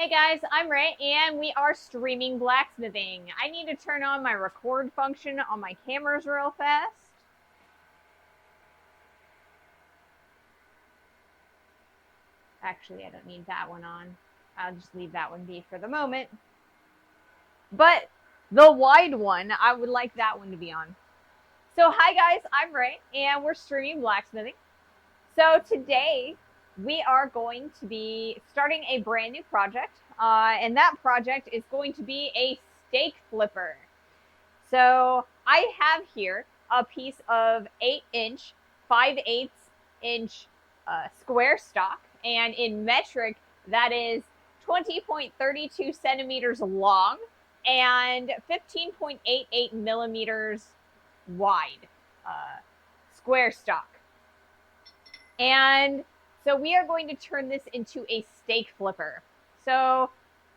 Hey guys, I'm Ray, and we are streaming blacksmithing. I need to turn on my record function on my cameras real fast. Actually, I don't need that one on. I'll just leave that one be for the moment. But the wide one, I would like that one to be on. So hi guys, I'm Ray, and we're streaming blacksmithing. So today we are going to be starting a brand new project, and that project is going to be a steak flipper. So I have here a piece of 8-inch, 5/8 inch square stock, and in metric, that is 20.32 centimeters long and 15.88 millimeters wide square stock. And so we are going to turn this into a steak flipper. So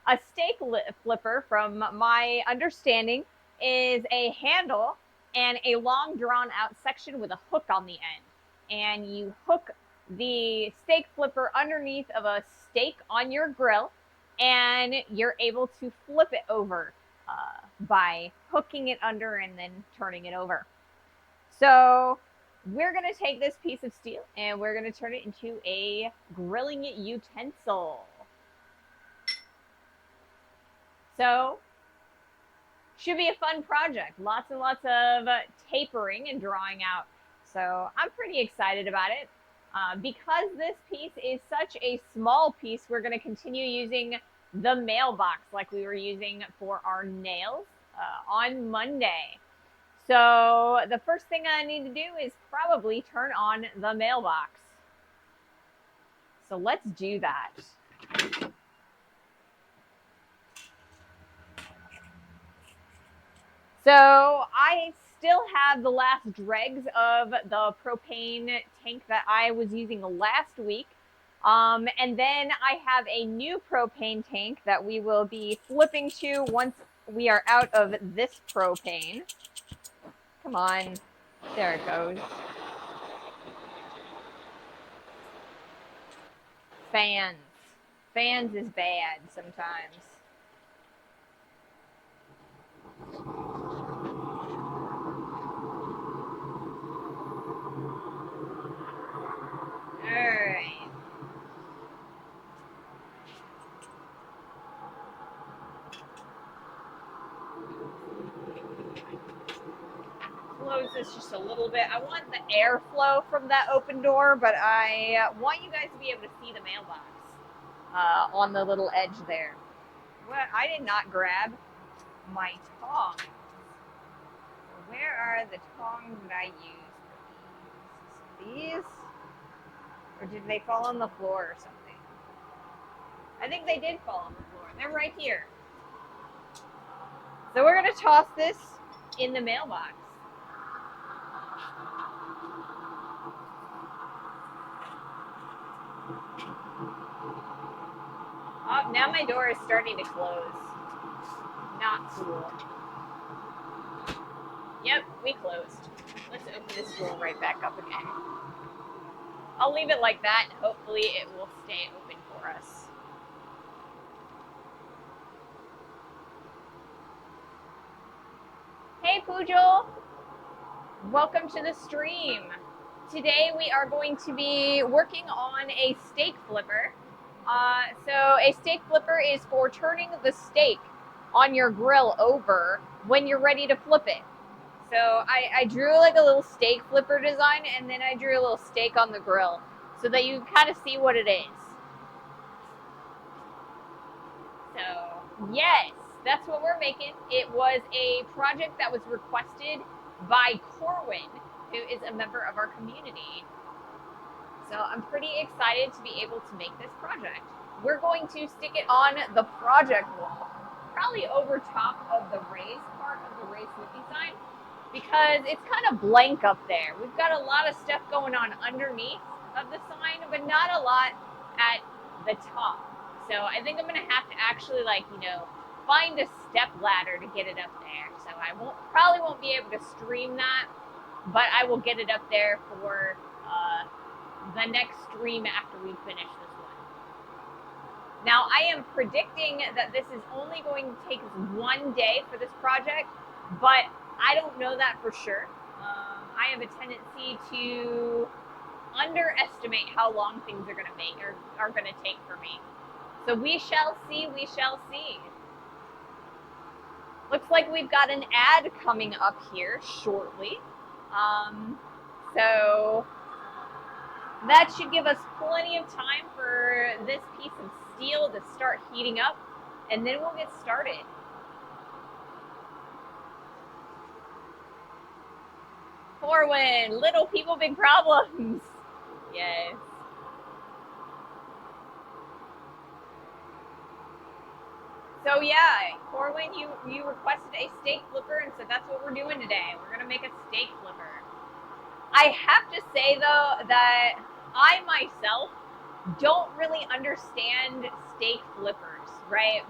a steak flipper, from my understanding, is a handle and a long drawn out section with a hook on the end. And you hook the steak flipper underneath of a steak on your grill, and you're able to flip it over by hooking it under and then turning it over. So we're going to take this piece of steel and we're going to turn it into a grilling utensil. So should be a fun project. Lots and lots of tapering and drawing out. So I'm pretty excited about it. Because this piece is such a small piece, we're going to continue using the mailbox like we were using for our nails on Monday. So the first thing I need to do is probably turn on the mailbox. So let's do that. So I still have the last dregs of the propane tank that I was using last week. And then I have a new propane tank that we will be flipping to once we are out of this propane. Come on. There it goes. Fans. Fans is bad sometimes. Alright. Close this just a little bit. I want the airflow from that open door, but I want you guys to be able to see the mailbox on the little edge there. What? I did not grab my tongs. Where are the tongs that I used for these? These? Or did they fall on the floor or something? I think they did fall on the floor. They're right here. So we're going to toss this in the mailbox. Oh, now my door is starting to close. Not cool. Yep, we closed. Let's open this door right back up again. I'll leave it like that, and hopefully it will stay open for us. Hey, Pujol! Welcome to the stream. Today we are going to be working on a steak flipper. So a steak flipper is for turning the steak on your grill over when you're ready to flip it. So I drew like a little steak flipper design, and then I drew a little steak on the grill so that you kind of see what it is. So yes, that's what we're making. It was a project that was requested by Corwin, who is a member of our community. So I'm pretty excited to be able to make this project. We're going to stick it on the project wall, probably over top of the raised part of the raised smithy sign, because it's kind of blank up there. We've got a lot of stuff going on underneath of the sign, but not a lot at the top. So I think I'm gonna have to actually, like, find a step ladder to get it up there. So I probably won't be able to stream that, but I will get it up there for the next stream after we finish this one. Now, I am predicting that this is only going to take us 1 day for this project, but I don't know that for sure. I have a tendency to underestimate how long things are going to make or are going to take for me. So we shall see, we shall see. Looks like we've got an ad coming up here shortly. So that should give us plenty of time for this piece of steel to start heating up, and then we'll get started. Corwin, little people, big problems. Yes. So yeah, Corwin, you requested a steak flipper, and so that's what we're doing today. We're gonna make a steak flipper. I have to say though that I myself don't really understand steak flippers, right?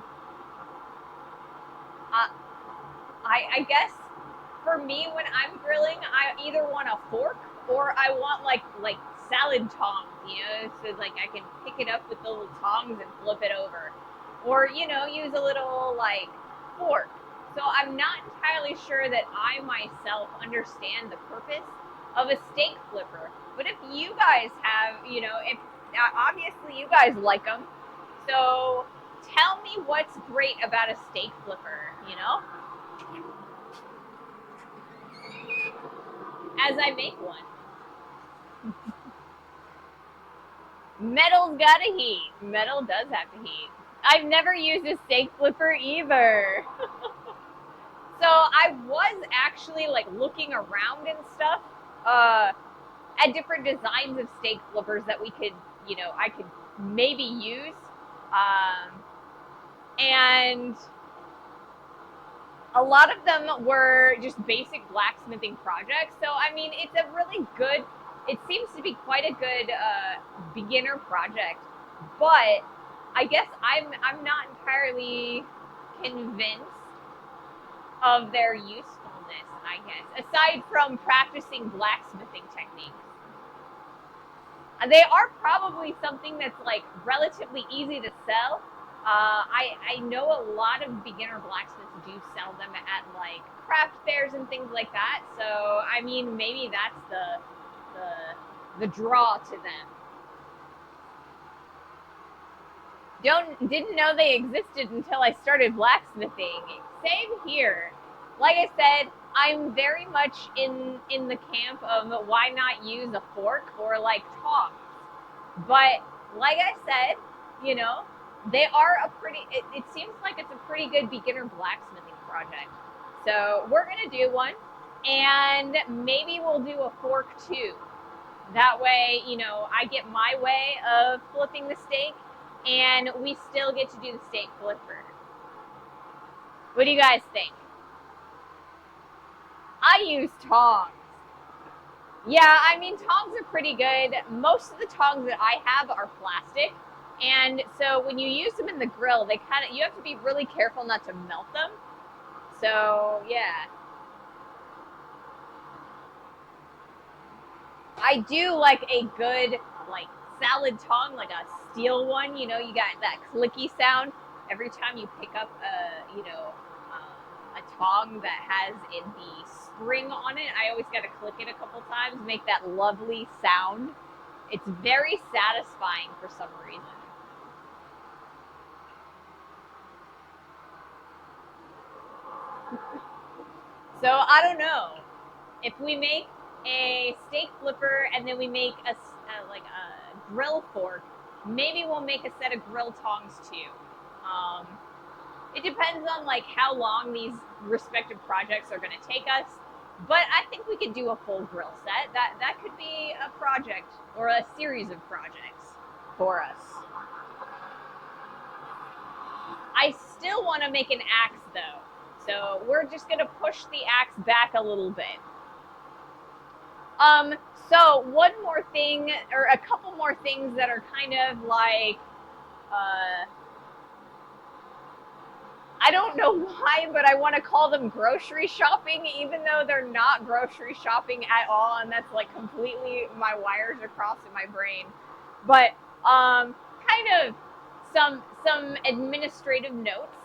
I guess for me, when I'm grilling, I either want a fork or I want like salad tongs, you know, so like I can pick it up with the little tongs and flip it over, or you know, use a little like fork. So I'm not entirely sure that I myself understand the purpose of a steak flipper. But if you guys have, you know, if obviously you guys like them, so tell me what's great about a steak flipper, you know? As I make one. Metal's gotta heat. Metal does have to heat. I've never used a steak flipper either. So I was actually like looking around and stuff at different designs of steak flippers that we could, you know, I could maybe use. And a lot of them were just basic blacksmithing projects. So, I mean, it's a really good, it seems to be quite a good beginner project. But I guess I'm not entirely convinced of their usefulness, I guess, aside from practicing blacksmithing techniques. They are probably something that's like relatively easy to sell. I know a lot of beginner blacksmiths do sell them at like craft fairs and things like that. So I mean, maybe that's the draw to them. Didn't know they existed until I started blacksmithing. Same here. Like I said, I'm very much in the camp of why not use a fork or like tongs. But like I said, you know, they are a pretty, it seems like it's a pretty good beginner blacksmithing project. So we're going to do one, and maybe we'll do a fork too. That way, you know, I get my way of flipping the steak, and we still get to do the steak flipper. What do you guys think? I use tongs. Yeah, I mean, tongs are pretty good. Most of the tongs that I have are plastic. And so when you use them in the grill, they kind of, you have to be really careful not to melt them. So, yeah. I do like a good, like, salad tong, like a steel one. You know, you got that clicky sound every time you pick up a, you know, a tong that has the spring on it. I always got to click it a couple times, make that lovely sound. It's very satisfying for some reason. So I don't know. If we make a steak flipper and then we make a like a grill fork, maybe we'll make a set of grill tongs too. It depends on like how long these respective projects are going to take us, but I think we could do a full grill set. That could be a project or a series of projects for us. I still want to make an axe though, so we're just going to push the axe back a little bit. So one more thing, or a couple more things that are kind of like, I don't know why, but I want to call them grocery shopping, even though they're not grocery shopping at all, and that's like completely, my wires are crossed in my brain. But kind of some some administrative notes.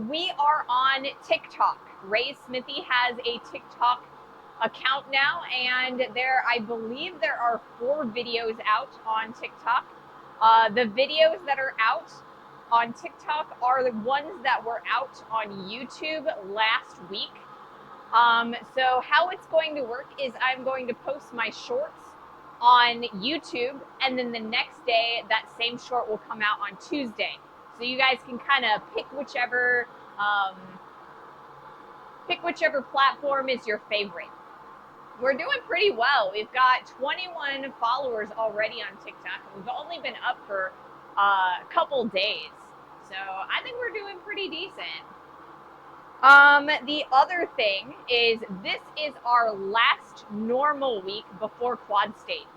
We are on TikTok. Ray Smithy has a TikTok account now, and I believe there are 4 videos out on TikTok. The videos that are out on TikTok are the ones that were out on YouTube last week. So how it's going to work is I'm going to post my shorts on YouTube, and then the next day that same short will come out on Tuesday. So you guys can kind of pick whichever platform is your favorite. We're doing pretty well. We've got 21 followers already on TikTok, and we've only been up for a couple days. So I think we're doing pretty decent. The other thing is this is our last normal week before Quad State.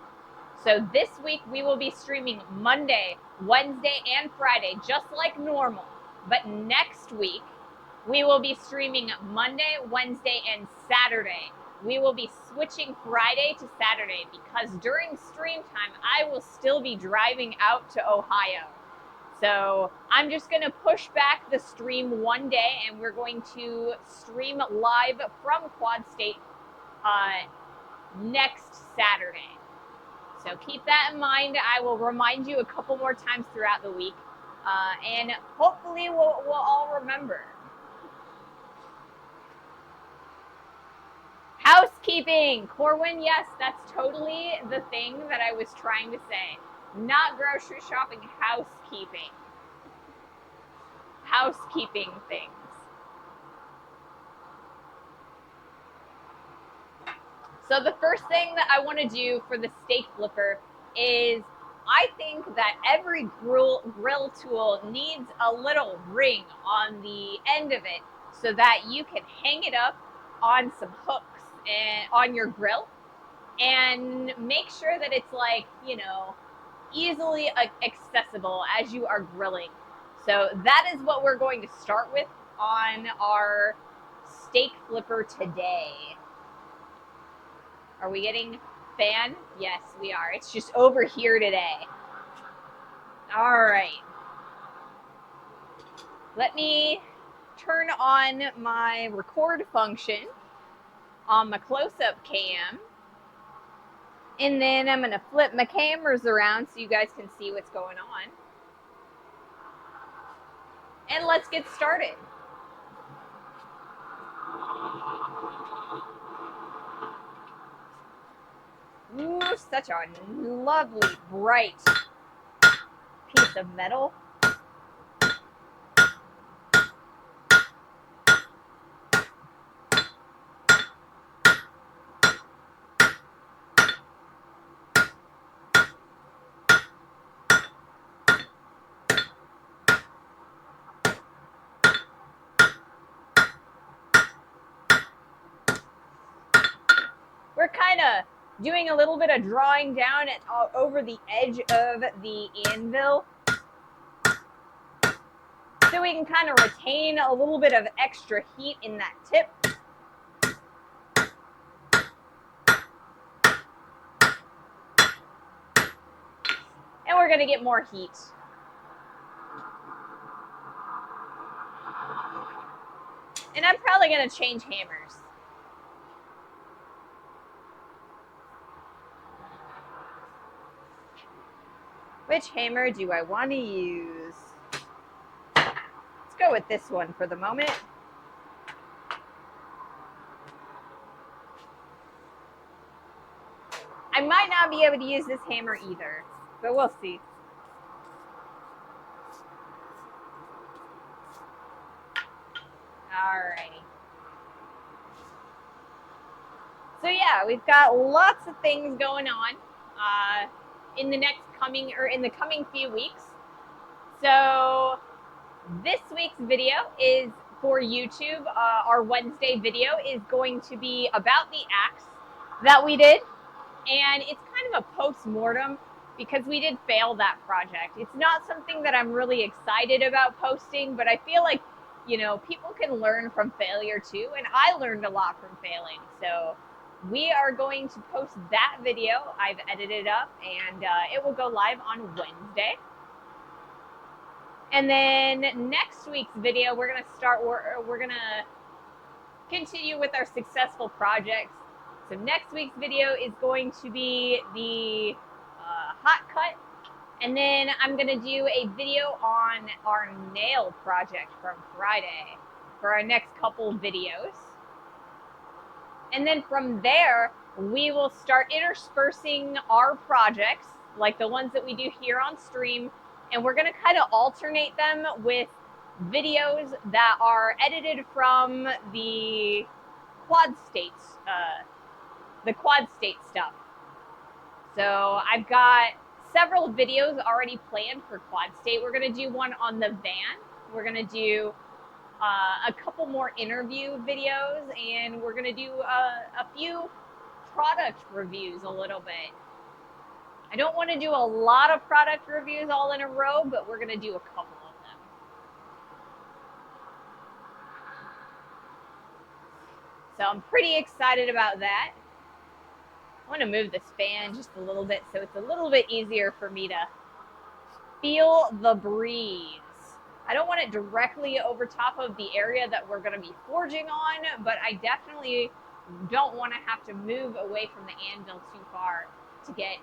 So this week we will be streaming Monday, Wednesday, and Friday, just like normal. But next week we will be streaming Monday, Wednesday, and Saturday. We will be switching Friday to Saturday because during stream time, I will still be driving out to Ohio. So I'm just going to push back the stream one day, and we're going to stream live from Quad State next Saturday. So keep that in mind. I will remind you a couple more times throughout the week, and hopefully we'll all remember. Housekeeping, Corwin, yes, that's totally the thing that I was trying to say. Not grocery shopping, housekeeping. Housekeeping things. So the first thing that I want to do for the steak flipper is I think that every grill tool needs a little ring on the end of it so that you can hang it up on some hooks and on your grill and make sure that it's like, you know, easily accessible as you are grilling. So that is what we're going to start with on our steak flipper today. Are we getting fan? Yes, we are. It's just over here today. All right. Let me turn on my record function on my close-up cam. And then I'm going to flip my cameras around so you guys can see what's going on. And let's get started. Ooh, such a lovely, bright piece of metal. We're kind of doing a little bit of drawing down over the edge of the anvil so we can kind of retain a little bit of extra heat in that tip. And we're going to get more heat. And I'm probably going to change hammers. Which hammer do I want to use? Let's go with this one for the moment. I might not be able to use this hammer either, but we'll see. Alrighty. So yeah, we've got lots of things going on in the coming few weeks. So this week's video is for YouTube. Our Wednesday video is going to be about the axe that we did, and it's kind of a post-mortem because we did fail that project. It's not something that I'm really excited about posting, but I feel like, you know, people can learn from failure too, and I learned a lot from failing. So we are going to post that video. I've edited it up, and it will go live on Wednesday. And then next week's video, we're gonna continue with our successful projects. So next week's video is going to be the hot cut. And then I'm going to do a video on our nail project from Friday for our next couple videos. And then from there, we will start interspersing our projects, like the ones that we do here on stream. And we're going to kind of alternate them with videos that are edited from the quad states, stuff. So I've got several videos already planned for quad state. We're going to do one on the van. We're going to do a couple more interview videos, and we're going to do a few product reviews a little bit. I don't want to do a lot of product reviews all in a row, but we're going to do a couple of them. So I'm pretty excited about that. I want to move this fan just a little bit so it's a little bit easier for me to feel the breeze. I don't want it directly over top of the area that we're going to be forging on, but I definitely don't want to have to move away from the anvil too far to get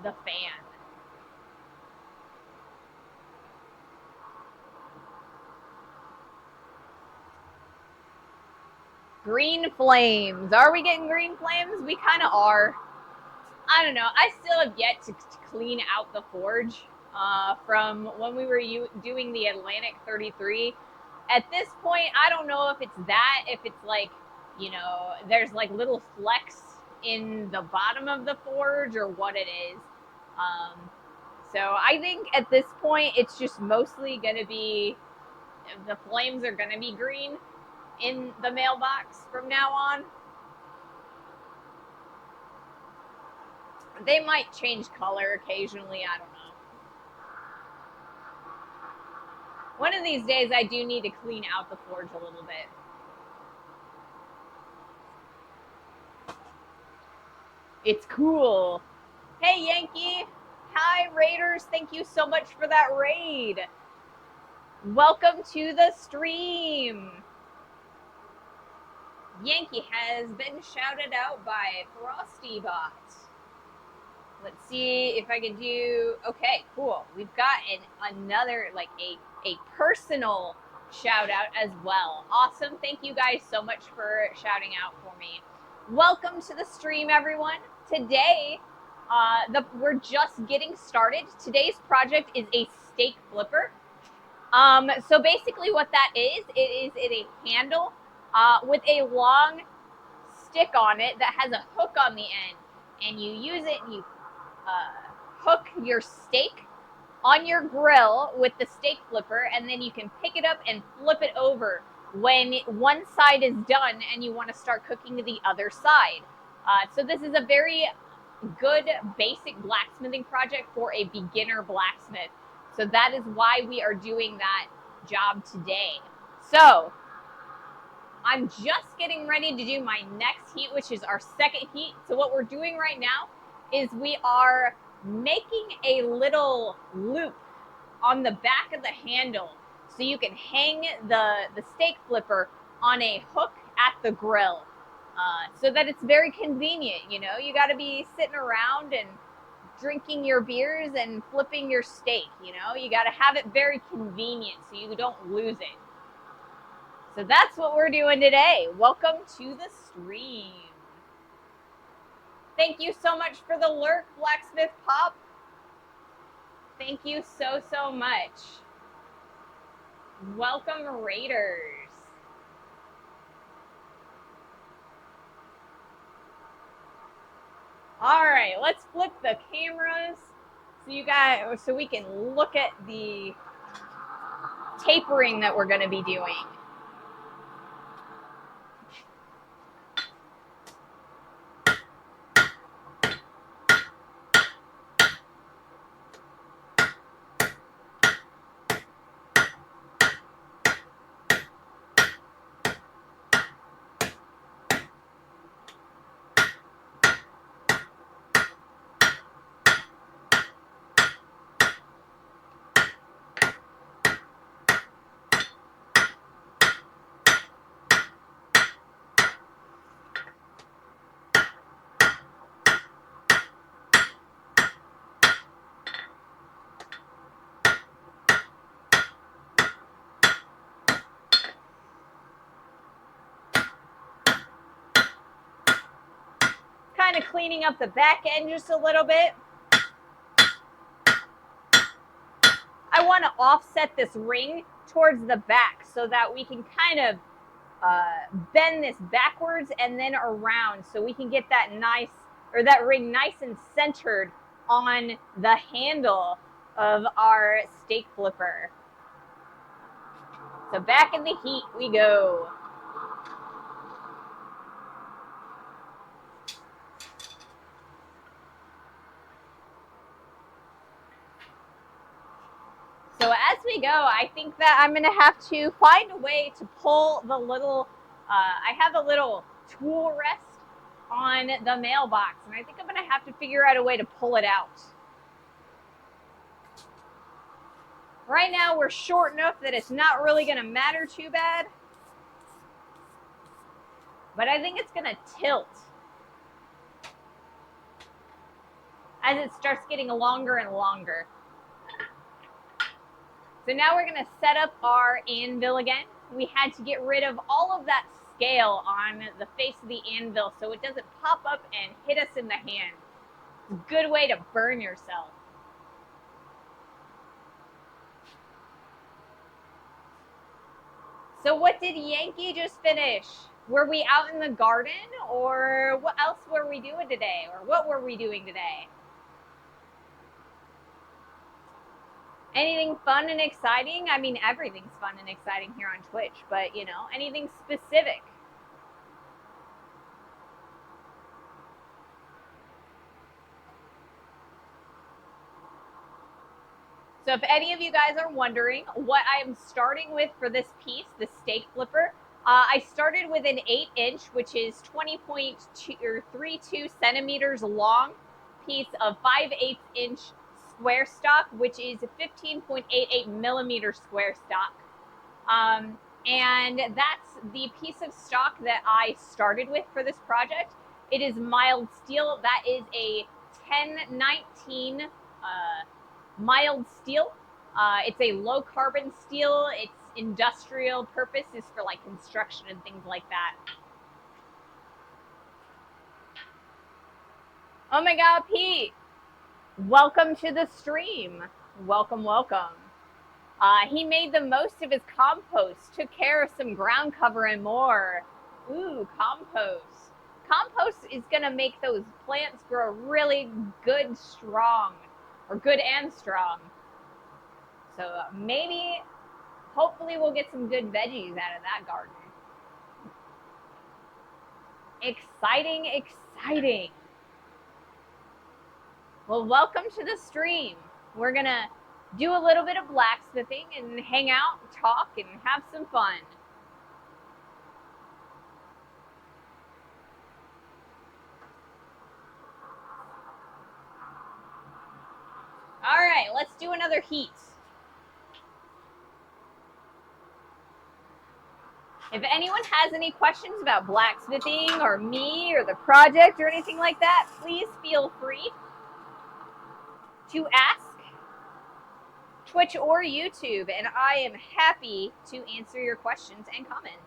the fan. Green flames. Are we getting green flames? We kind of are. I don't know. I still have yet to clean out the forge from when we were doing the Atlantic 33. At this point, I don't know if it's that, if it's like, you know, there's like little flecks in the bottom of the forge or what it is. So I think at this point, it's just mostly going to be, the flames are going to be green in the mailbox from now on. They might change color occasionally, I don't know. One of these days I do need to clean out the forge a little bit. It's cool. Hey Yankee. Hi Raiders, thank you so much for that raid. Welcome to the stream. Yankee has been shouted out by FrostyBot. Let's see if I can do, okay, cool. We've got another, like a personal shout out as well. Awesome. Thank you guys so much for shouting out for me. Welcome to the stream, everyone. Today, we're just getting started. Today's project is a stake flipper. So basically what that is, it is a handle with a long stick on it that has a hook on the end. And you use it and you hook your steak on your grill with the steak flipper, and then you can pick it up and flip it over when one side is done and you want to start cooking the other side. So this is a very good basic blacksmithing project for a beginner blacksmith. So that is why we are doing that job today. So I'm just getting ready to do my next heat, which is our second heat. So what we're doing right now is we are making a little loop on the back of the handle so you can hang the steak flipper on a hook at the grill, so that it's very convenient. You know, you got to be sitting around and drinking your beers and flipping your steak. You know, you got to have it very convenient so you don't lose it. So that's what we're doing today. Welcome to the stream. Thank you so much for the lurk, Blacksmith Pop. Thank you so much. Welcome, Raiders. All right, let's flip the cameras so we can look at the tapering that we're going to be doing. kind of cleaning up the back end just a little bit. I want to offset this ring towards the back so that we can kind of bend this backwards and then around so we can get that nice, or that ring nice and centered on the handle of our stake flipper. So back in the heat we go. So as we go, I think that I'm going to have to find a way to pull the little, I have a little tool rest on the mailbox, and I think I'm going to have to figure out a way to pull it out. Right now we're short enough that it's not really going to matter too bad, but I think it's going to tilt as it starts getting longer and longer. So now we're going to set up our anvil again. We had to get rid of all of that scale on the face of the anvil so it doesn't pop up and hit us in the hand. It's a good way to burn yourself. So what did Yankee just finish? Were we out in the garden, or what else were we doing today? Or what were we doing today? Anything fun and exciting? I mean, everything's fun and exciting here on Twitch, but, you know, anything specific? So if any of you guys are wondering what I'm starting with for this piece, the stake flipper, I started with an 8-inch, which is 20.32 centimeters long piece of 5/8 inch square stock, which is 15.88 millimeter square stock. And that's the piece of stock that I started with for this project. It is mild steel. That is a 1019 mild steel. It's a low carbon steel. Its industrial purpose is for like construction and things like that. Oh my God, Pete, welcome to the stream. Welcome, welcome. He made the most of his compost, took care of some ground cover and more. Ooh, compost. Compost is gonna make those plants grow really good, strong, or good and strong. So maybe, hopefully we'll get some good veggies out of that garden. Exciting, exciting. Well, welcome to the stream. We're gonna do a little bit of blacksmithing and hang out, talk, and have some fun. All right, let's do another heat. If anyone has any questions about blacksmithing or me or the project or anything like that, please feel free to ask, Twitch or YouTube, and I am happy to answer your questions and comments.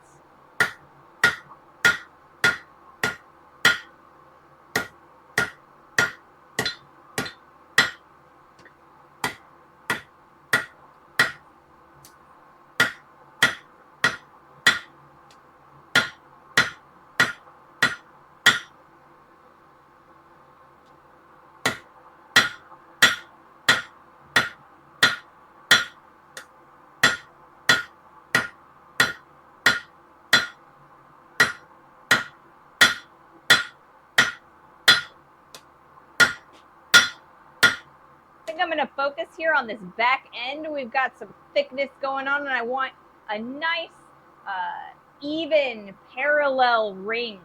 I'm going to focus here on this back end. We've got some thickness going on, and I want a nice, even, parallel ring.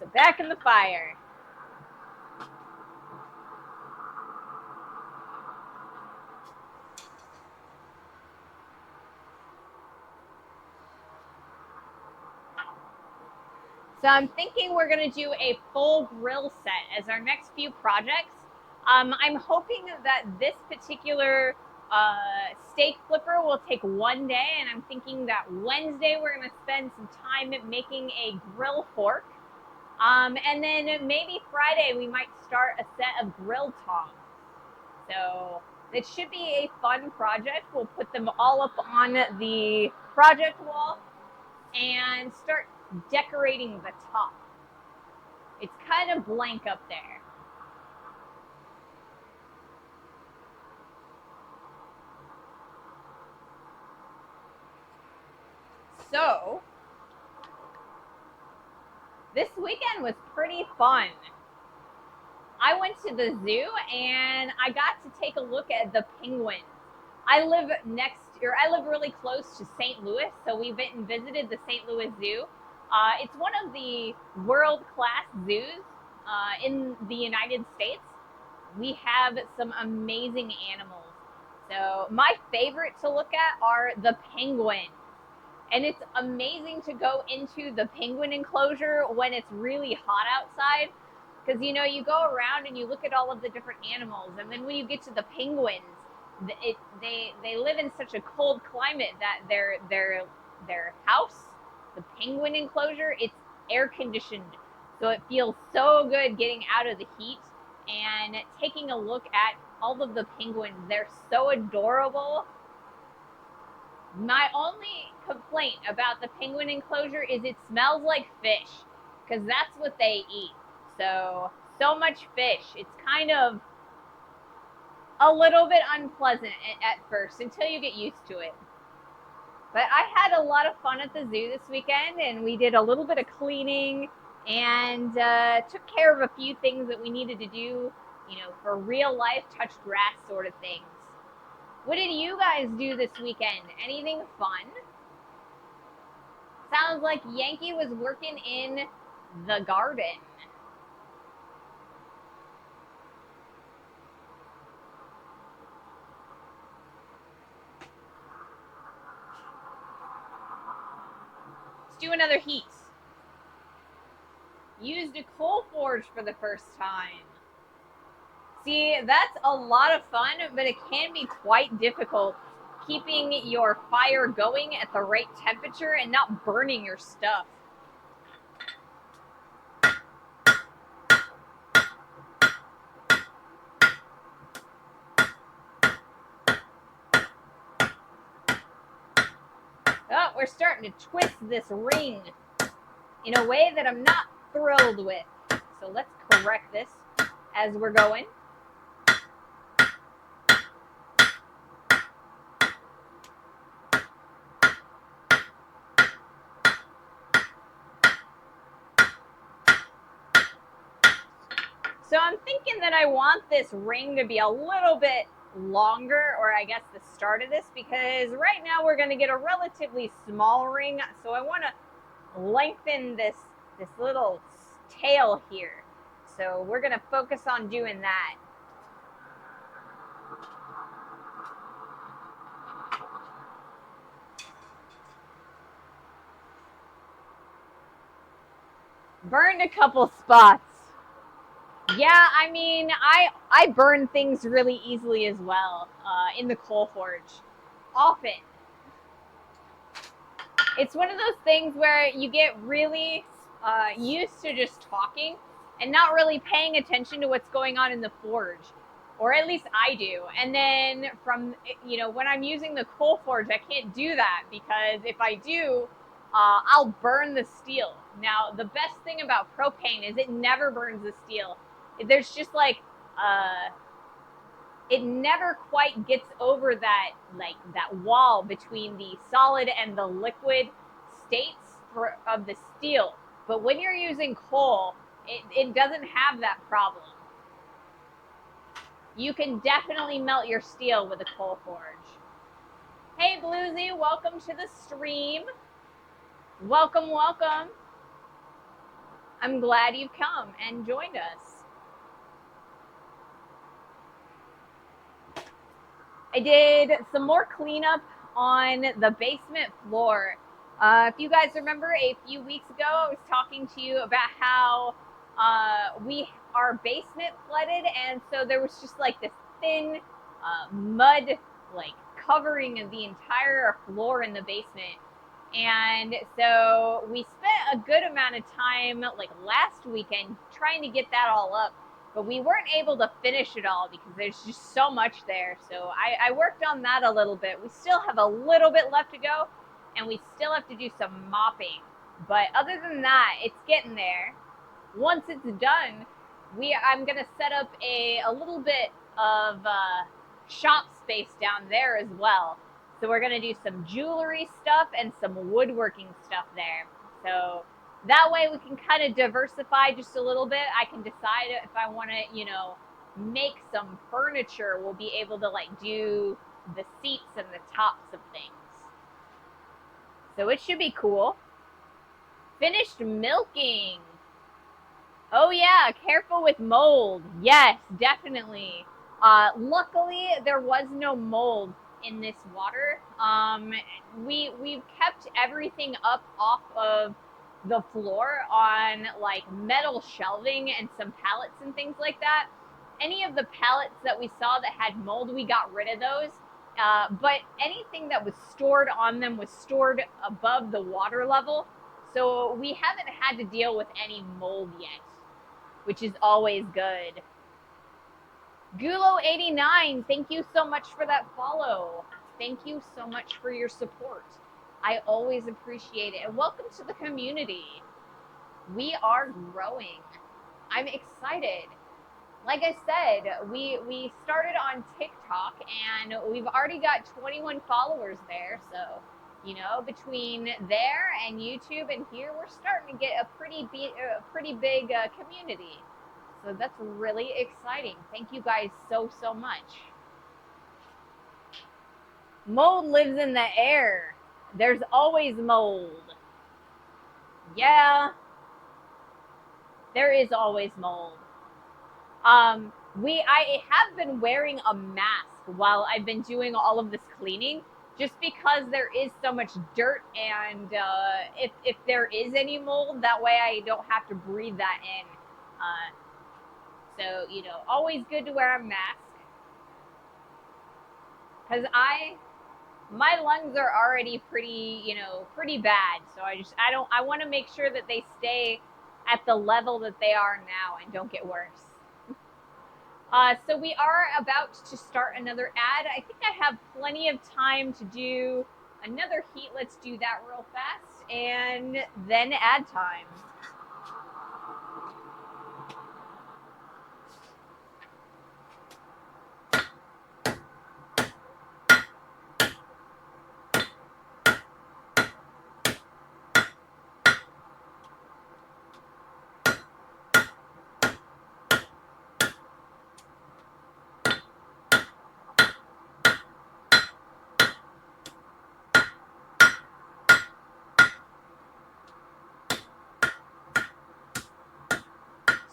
So back in the fire. So I'm thinking we're going to do a full grill set as our next few projects. I'm hoping that this particular steak flipper will take one day, and I'm thinking that Wednesday we're going to spend some time making a grill fork. And then maybe Friday we might start a set of grill tongs. So it should be a fun project. We'll put them all up on the project wall and start decorating the top. It's kind of blank up there. So this weekend was pretty fun. I went to the zoo and I got to take a look at the penguins. I live really close to St. Louis, so we went and visited the St. Louis Zoo. It's one of the world-class zoos in the United States. We have some amazing animals. So my favorite to look at are the penguins. And it's amazing to go into the penguin enclosure when it's really hot outside. Because, you know, you go around and you look at all of the different animals. And then when you get to the penguins, they live in such a cold climate that their house, the penguin enclosure, it's air conditioned. So it feels so good getting out of the heat and taking a look at all of the penguins. They're so adorable. My only complaint about the penguin enclosure is it smells like fish, because that's what they eat. So much fish. It's kind of a little bit unpleasant at first until you get used to it. But I had a lot of fun at the zoo this weekend, and we did a little bit of cleaning and took care of a few things that we needed to do, you know, for real life touch grass sort of things. What did you guys do this weekend? Anything fun? Sounds like Yankee was working in the garden. Let's do another heat. Used a coal forge for the first time. See, that's a lot of fun, but it can be quite difficult keeping your fire going at the right temperature and not burning your stuff. Oh, we're starting to twist this ring in a way that I'm not thrilled with. So let's correct this as we're going. So I'm thinking that I want this ring to be a little bit longer, or I guess the start of this, because right now we're going to get a relatively small ring. So I want to lengthen this little tail here. So we're going to focus on doing that. Burned a couple spots. Yeah, I mean, I burn things really easily as well in the coal forge. Often. It's one of those things where you get really used to just talking and not really paying attention to what's going on in the forge. Or at least I do. And then from, you know, when I'm using the coal forge, I can't do that, because if I do, I'll burn the steel. Now, the best thing about propane is it never burns the steel. There's just like, it never quite gets over that, like, that wall between the solid and the liquid states of the steel. But when you're using coal, it doesn't have that problem. You can definitely melt your steel with a coal forge. Hey, Bluesy, welcome to the stream. Welcome, welcome. I'm glad you've come and joined us. I did some more cleanup on the basement floor. If you guys remember, a few weeks ago, I was talking to you about how our basement flooded, and so there was just like this thin mud like covering the entire floor in the basement. And so we spent a good amount of time like last weekend trying to get that all up, but we weren't able to finish it all because there's just so much there. So I worked on that a little bit. We still have a little bit left to go, and we still have to do some mopping. But other than that, it's getting there. Once it's done, I'm gonna set up a little bit of shop space down there as well. So we're gonna do some jewelry stuff and some woodworking stuff there. So that way we can kind of diversify just a little bit. I can decide if I want to, make some furniture. We'll be able to like do the seats and the tops of things. So it should be cool. Finished milking. Oh yeah, careful with mold. Yes, definitely. Luckily, there was no mold in this water. We've kept everything up off of the floor on like metal shelving and some pallets and things like that. Any of the pallets that we saw that had mold, we got rid of those. But anything that was stored on them was stored above the water level. So we haven't had to deal with any mold yet, which is always good. Gulo89, thank you so much for that follow. Thank you so much for your support. I always appreciate it. And welcome to the community. We are growing. I'm excited. Like I said, we started on TikTok and we've already got 21 followers there. So, between there and YouTube and here, we're starting to get a pretty big community. So that's really exciting. Thank you guys so much. Mold lives in the air. There's always mold. Yeah, there is always mold. I have been wearing a mask while I've been doing all of this cleaning, just because there is so much dirt, and if there is any mold, that way I don't have to breathe that in. So, always good to wear a mask, because my lungs are already pretty bad. So I want to make sure that they stay at the level that they are now and don't get worse. So we are about to start another ad. I think I have plenty of time to do another heat. Let's do that real fast, and then ad time.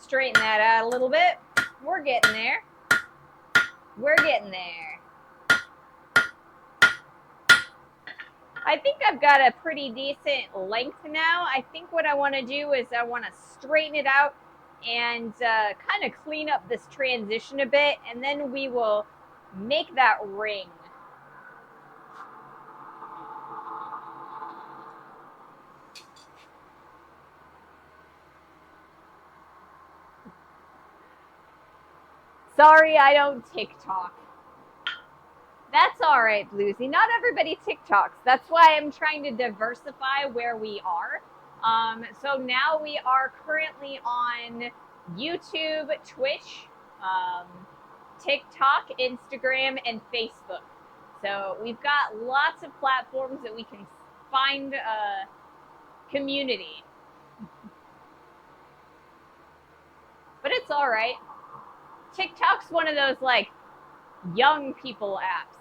Straighten that out a little bit. We're getting there. We're getting there. I think I've got a pretty decent length now. I think what I want to do is I want to straighten it out and kind of clean up this transition a bit, and then we will make that ring. Sorry, I don't TikTok. That's all right, Bluesy. Not everybody TikToks. That's why I'm trying to diversify where we are. So now we are currently on YouTube, Twitch, TikTok, Instagram, and Facebook. So we've got lots of platforms that we can find a community. But it's all right. TikTok's one of those like young people apps,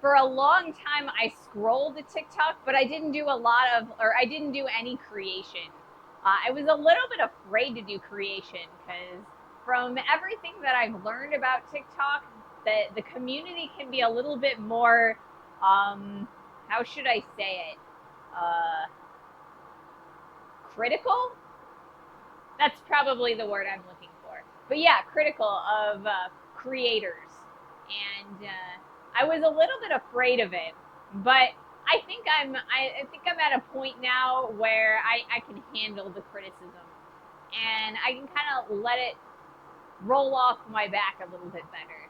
For a long time, I scrolled to TikTok, but I didn't do any creation. I was a little bit afraid to do creation because from everything that I've learned about TikTok, the community can be a little bit more, how should I say it? critical. That's probably the word I'm looking for. But yeah, critical of creators. And I was a little bit afraid of it, but I think I'm at a point now where I can handle the criticism, and I can kind of let it roll off my back a little bit better.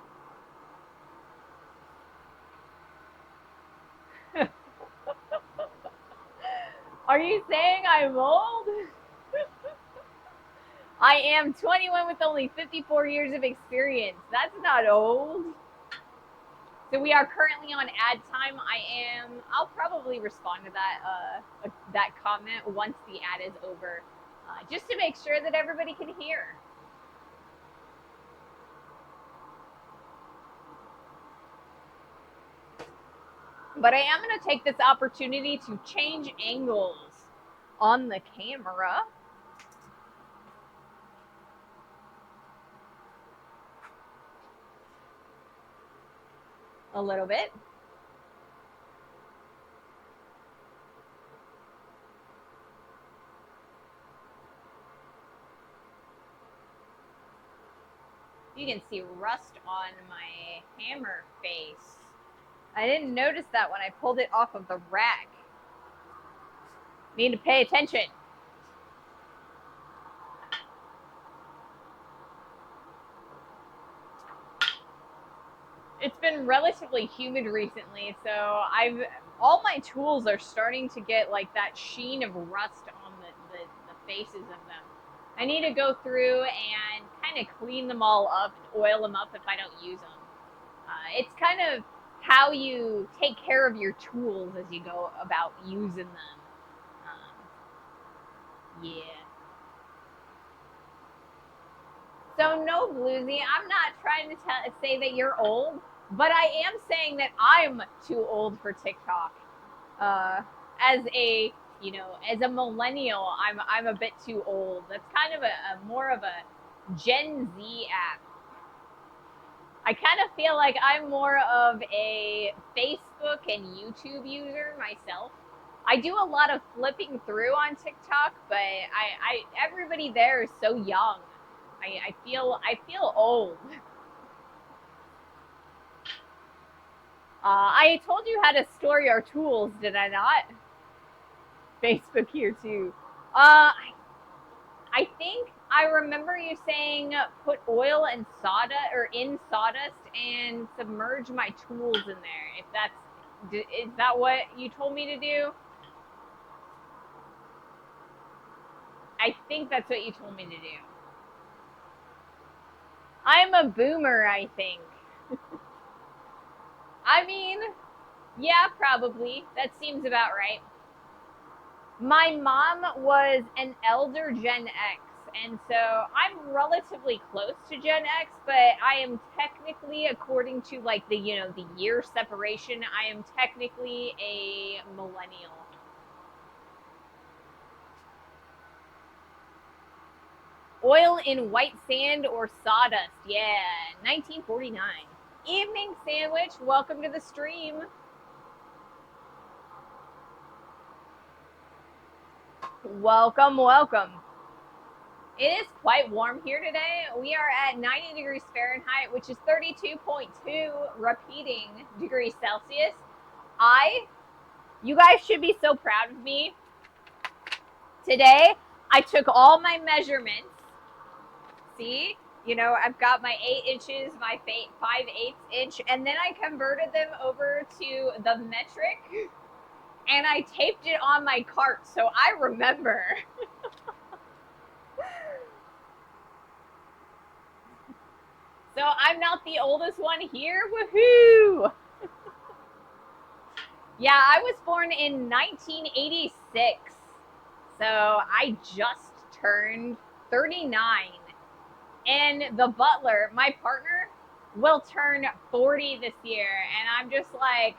Are you saying I'm old? I am 21 with only 54 years of experience. That's not old. So we are currently on ad time. I'll probably respond to that comment once the ad is over, just to make sure that everybody can hear. But I am going to take this opportunity to change angles on the camera. A little bit. You can see rust on my hammer face. I didn't notice that when I pulled it off of the rack. Need to pay attention. It's been relatively humid recently, so all my tools are starting to get like that sheen of rust on the faces of them. I need to go through and kind of clean them all up, oil them up if I don't use them. It's kind of how you take care of your tools as you go about using them. Yeah. So no, Bluesy, I'm not trying to say that you're old, but I am saying that I'm too old for TikTok. As a millennial, I'm a bit too old. That's kind of a more of a Gen Z app. I kind of feel like I'm more of a Facebook and YouTube user myself. I do a lot of flipping through on TikTok, but everybody there is so young. I feel old. I told you how to store your tools, did I not? Facebook here too. I think I remember you saying put oil and in sawdust and submerge my tools in there. Is that what you told me to do? I think that's what you told me to do. I'm a boomer, I think. I mean, yeah, probably. That seems about right. My mom was an elder Gen X, and so I'm relatively close to Gen X, but I am technically, according to like the year separation, I am technically a millennial. Oil in white sand or sawdust. Yeah, 1949. Evening sandwich, welcome to the stream. Welcome, welcome. It is quite warm here today. We are at 90 degrees Fahrenheit, which is 32.2 repeating degrees Celsius. You guys should be so proud of me. Today, I took all my measurements. See, I've got my 8 inches, my 5/8 inch, and then I converted them over to the metric, and I taped it on my cart, so I remember. So I'm not the oldest one here. Woohoo! Yeah, I was born in 1986. So I just turned 39. And the butler, my partner, will turn 40 this year. And I'm just like,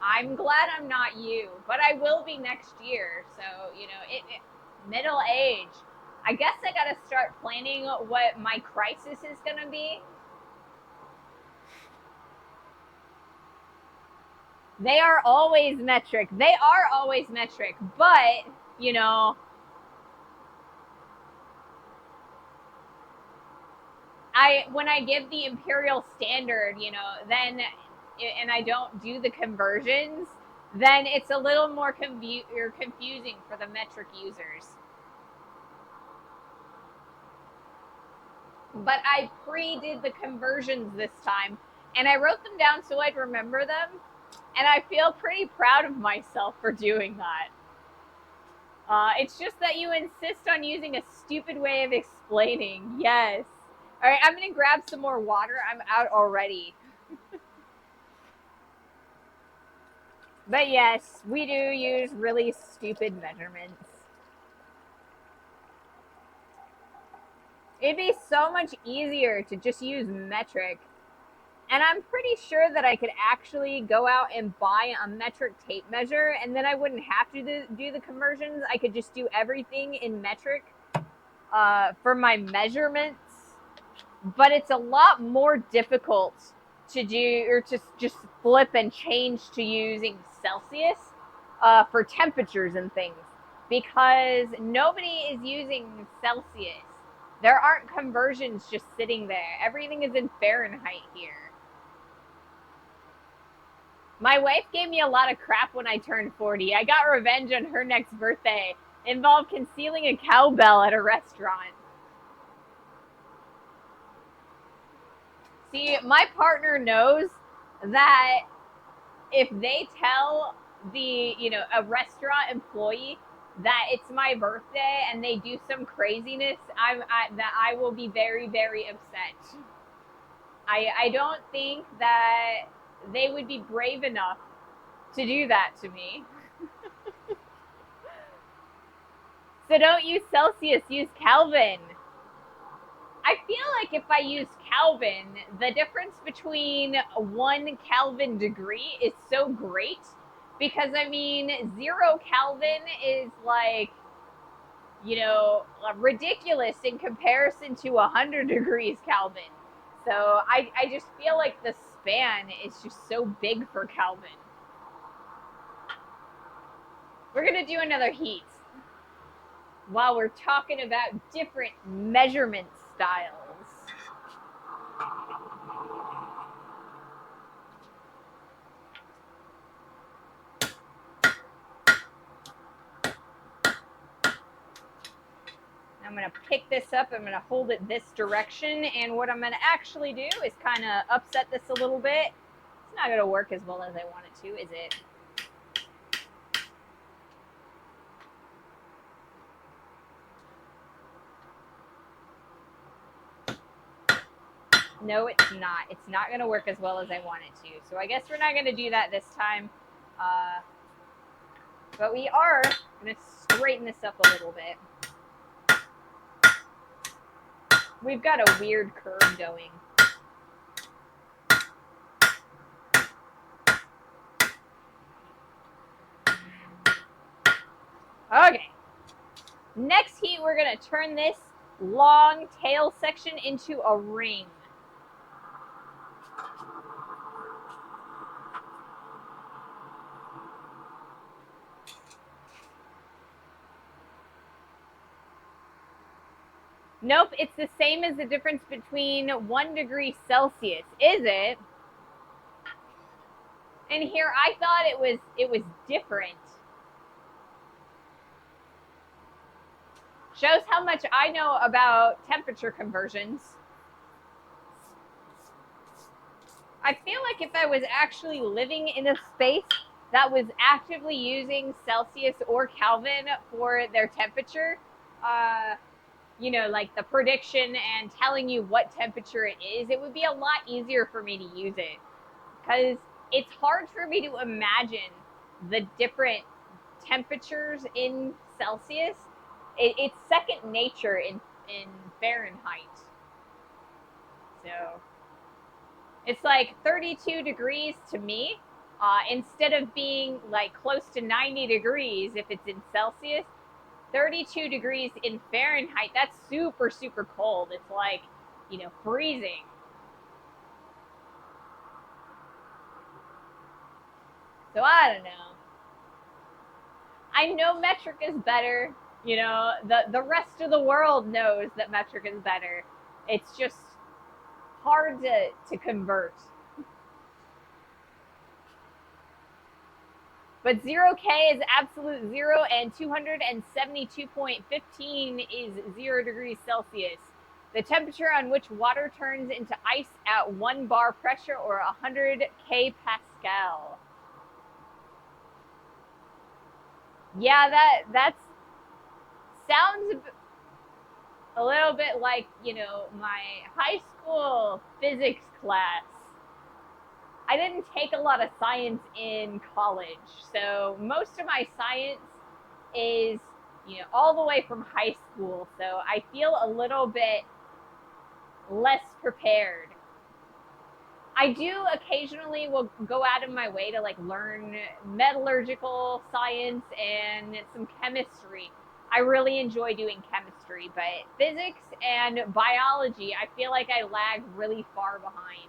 I'm glad I'm not you, but I will be next year. So, middle age. I guess I got to start planning what my crisis is going to be. They are always metric. But, when I give the imperial standard, you know, then, and I don't do the conversions, then it's a little more confusing for the metric users. But I pre-did the conversions this time, and I wrote them down so I'd remember them, and I feel pretty proud of myself for doing that. It's just that you insist on using a stupid way of explaining. Yes. All right, I'm going to grab some more water. I'm out already. But yes, we do use really stupid measurements. It'd be so much easier to just use metric. And I'm pretty sure that I could actually go out and buy a metric tape measure, and then I wouldn't have to do the conversions. I could just do everything in metric for my measurements. But it's a lot more difficult to do, or to just flip and change to using Celsius for temperatures and things, because nobody is using Celsius. There aren't conversions just sitting there. Everything is in Fahrenheit here. My wife gave me a lot of crap when I turned 40. I got revenge on her next birthday. It involved concealing a cowbell at a restaurant. See, my partner knows that if they tell a restaurant employee that it's my birthday and they do some craziness, that I will be very, very upset. I don't think that they would be brave enough to do that to me. So don't use Celsius, use Kelvin. I feel like if I use Kelvin, the difference between 1 Kelvin degree is so great, because I mean, 0 Kelvin is like, you know, ridiculous in comparison to 100 degrees Kelvin. So I just feel like the span is just so big for Kelvin. We're going to do another heat while we're talking about different measurement styles. I'm going to pick this up. I'm going to hold it this direction. And what I'm going to actually do is kind of upset this a little bit. It's not going to work as well as I want it to, is it? No, it's not. It's not going to work as well as I want it to. So I guess we're not going to do that this time. But we are going to straighten this up a little bit. We've got a weird curve going. Okay. Next heat, we're going to turn this long tail section into a ring. Nope, it's the same as the difference between 1 degree Celsius, is it? And here I thought it was different. Shows how much I know about temperature conversions. I feel like if I was actually living in a space that was actively using Celsius or Kelvin for their temperature, you know, like the prediction and telling you what temperature it is, it would be a lot easier for me to use it, because it's hard for me to imagine the different temperatures in Celsius. It's second nature in Fahrenheit. So it's like 32 degrees to me. Instead of being like close to 90 degrees if it's in Celsius, 32 degrees in Fahrenheit, that's super, super cold. It's like, you know, freezing. So I don't know. I know metric is better. You know, the rest of the world knows that metric is better. It's just hard to convert. But 0K is absolute zero, and 272.15 is 0 degrees Celsius. The temperature on which water turns into ice at 1 bar pressure or 100 K Pascal. Yeah, that sounds a little bit like, my high school physics class. I didn't take a lot of science in college, so most of my science is, all the way from high school, so I feel a little bit less prepared. I do occasionally will go out of my way to learn metallurgical science and some chemistry. I really enjoy doing chemistry, but physics and biology, I feel like I lag really far behind.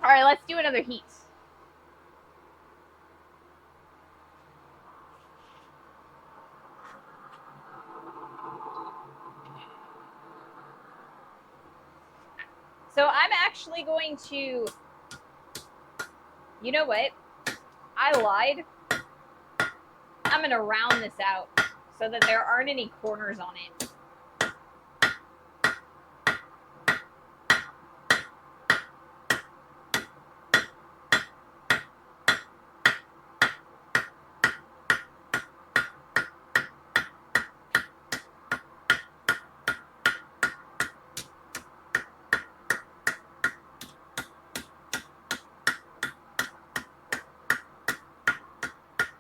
All right, let's do another heat. So I'm actually going to, you know what? I lied. I'm going to round this out so that there aren't any corners on it.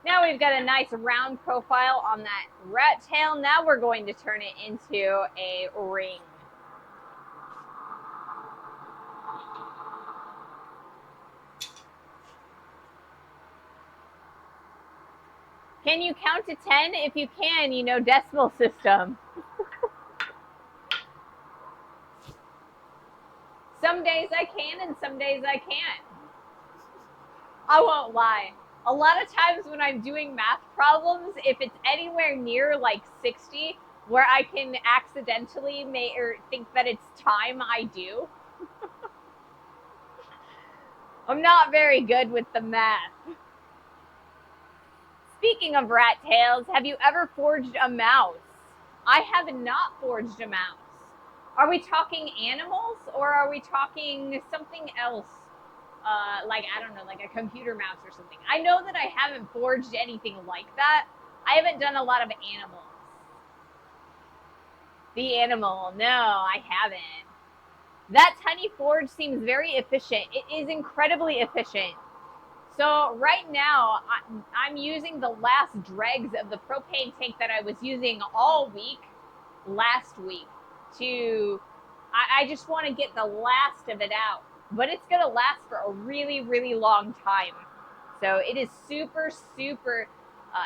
Now we've got a nice round profile on that rat tail. Now we're going to turn it into a ring. Can you count to 10? If you can, decimal system. Some days I can and some days I can't. I won't lie. A lot of times when I'm doing math problems, if it's anywhere near 60, where I can accidentally think that it's time, I do. I'm not very good with the math. Speaking of rat tails, have you ever forged a mouse? I have not forged a mouse. Are we talking animals or are we talking something else? I don't know, like a computer mouse or something. I know that I haven't forged anything like that. I haven't done a lot of animals. The animal, no, I haven't. That tiny forge seems very efficient. It is incredibly efficient. So right now, I'm using the last dregs of the propane tank that I was using all week, last week, I just want to get the last of it out. But it's going to last for a really, really long time. So it is super, super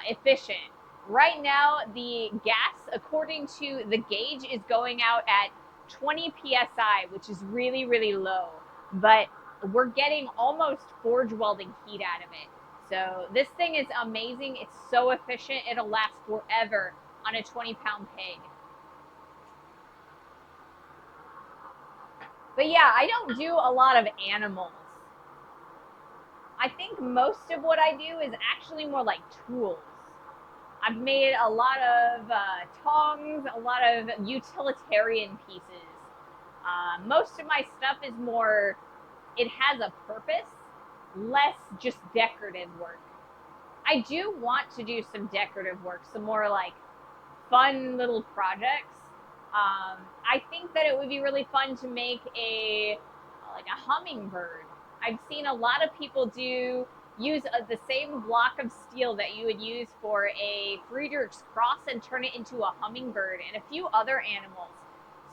efficient. Right now, the gas, according to the gauge, is going out at 20 psi, which is really, really low. But we're getting almost forge welding heat out of it. So this thing is amazing. It's so efficient. It'll last forever on a 20-pound pig. But yeah, I don't do a lot of animals. I think most of what I do is actually more like tools. I've made a lot of tongs, a lot of utilitarian pieces. Most of my stuff is more, it has a purpose, less just decorative work. I do want to do some decorative work, some more like fun little projects. I think that it would be really fun to make a hummingbird. I've seen a lot of people use the same block of steel that you would use for a Friedrich's cross and turn it into a hummingbird and a few other animals.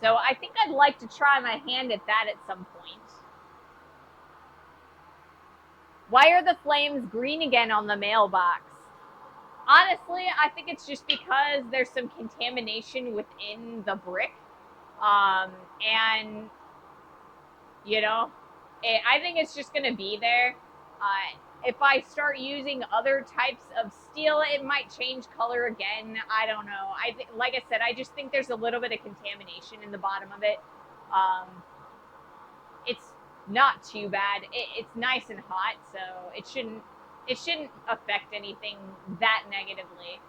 So I think I'd like to try my hand at that at some point. Why are the flames green again on the mailbox? Honestly, I think it's just because there's some contamination within the brick. And, I think it's just going to be there. if I start using other types of steel, it might change color again. I don't know. Like I said, I just think there's a little bit of contamination in the bottom of it. It's not too bad. It's nice and hot, so it shouldn't affect anything that negatively.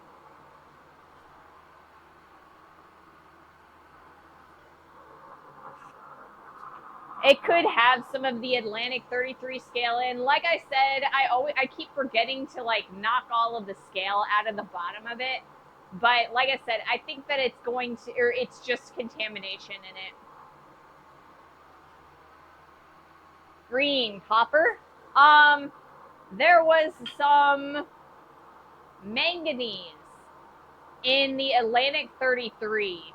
It could have some of the Atlantic 33 scale in. Like I said, I keep forgetting to like knock all of the scale out of the bottom of it. But like I said, I think that it's going to, or it's just contamination in it. Green, copper. There was some manganese in the Atlantic 33.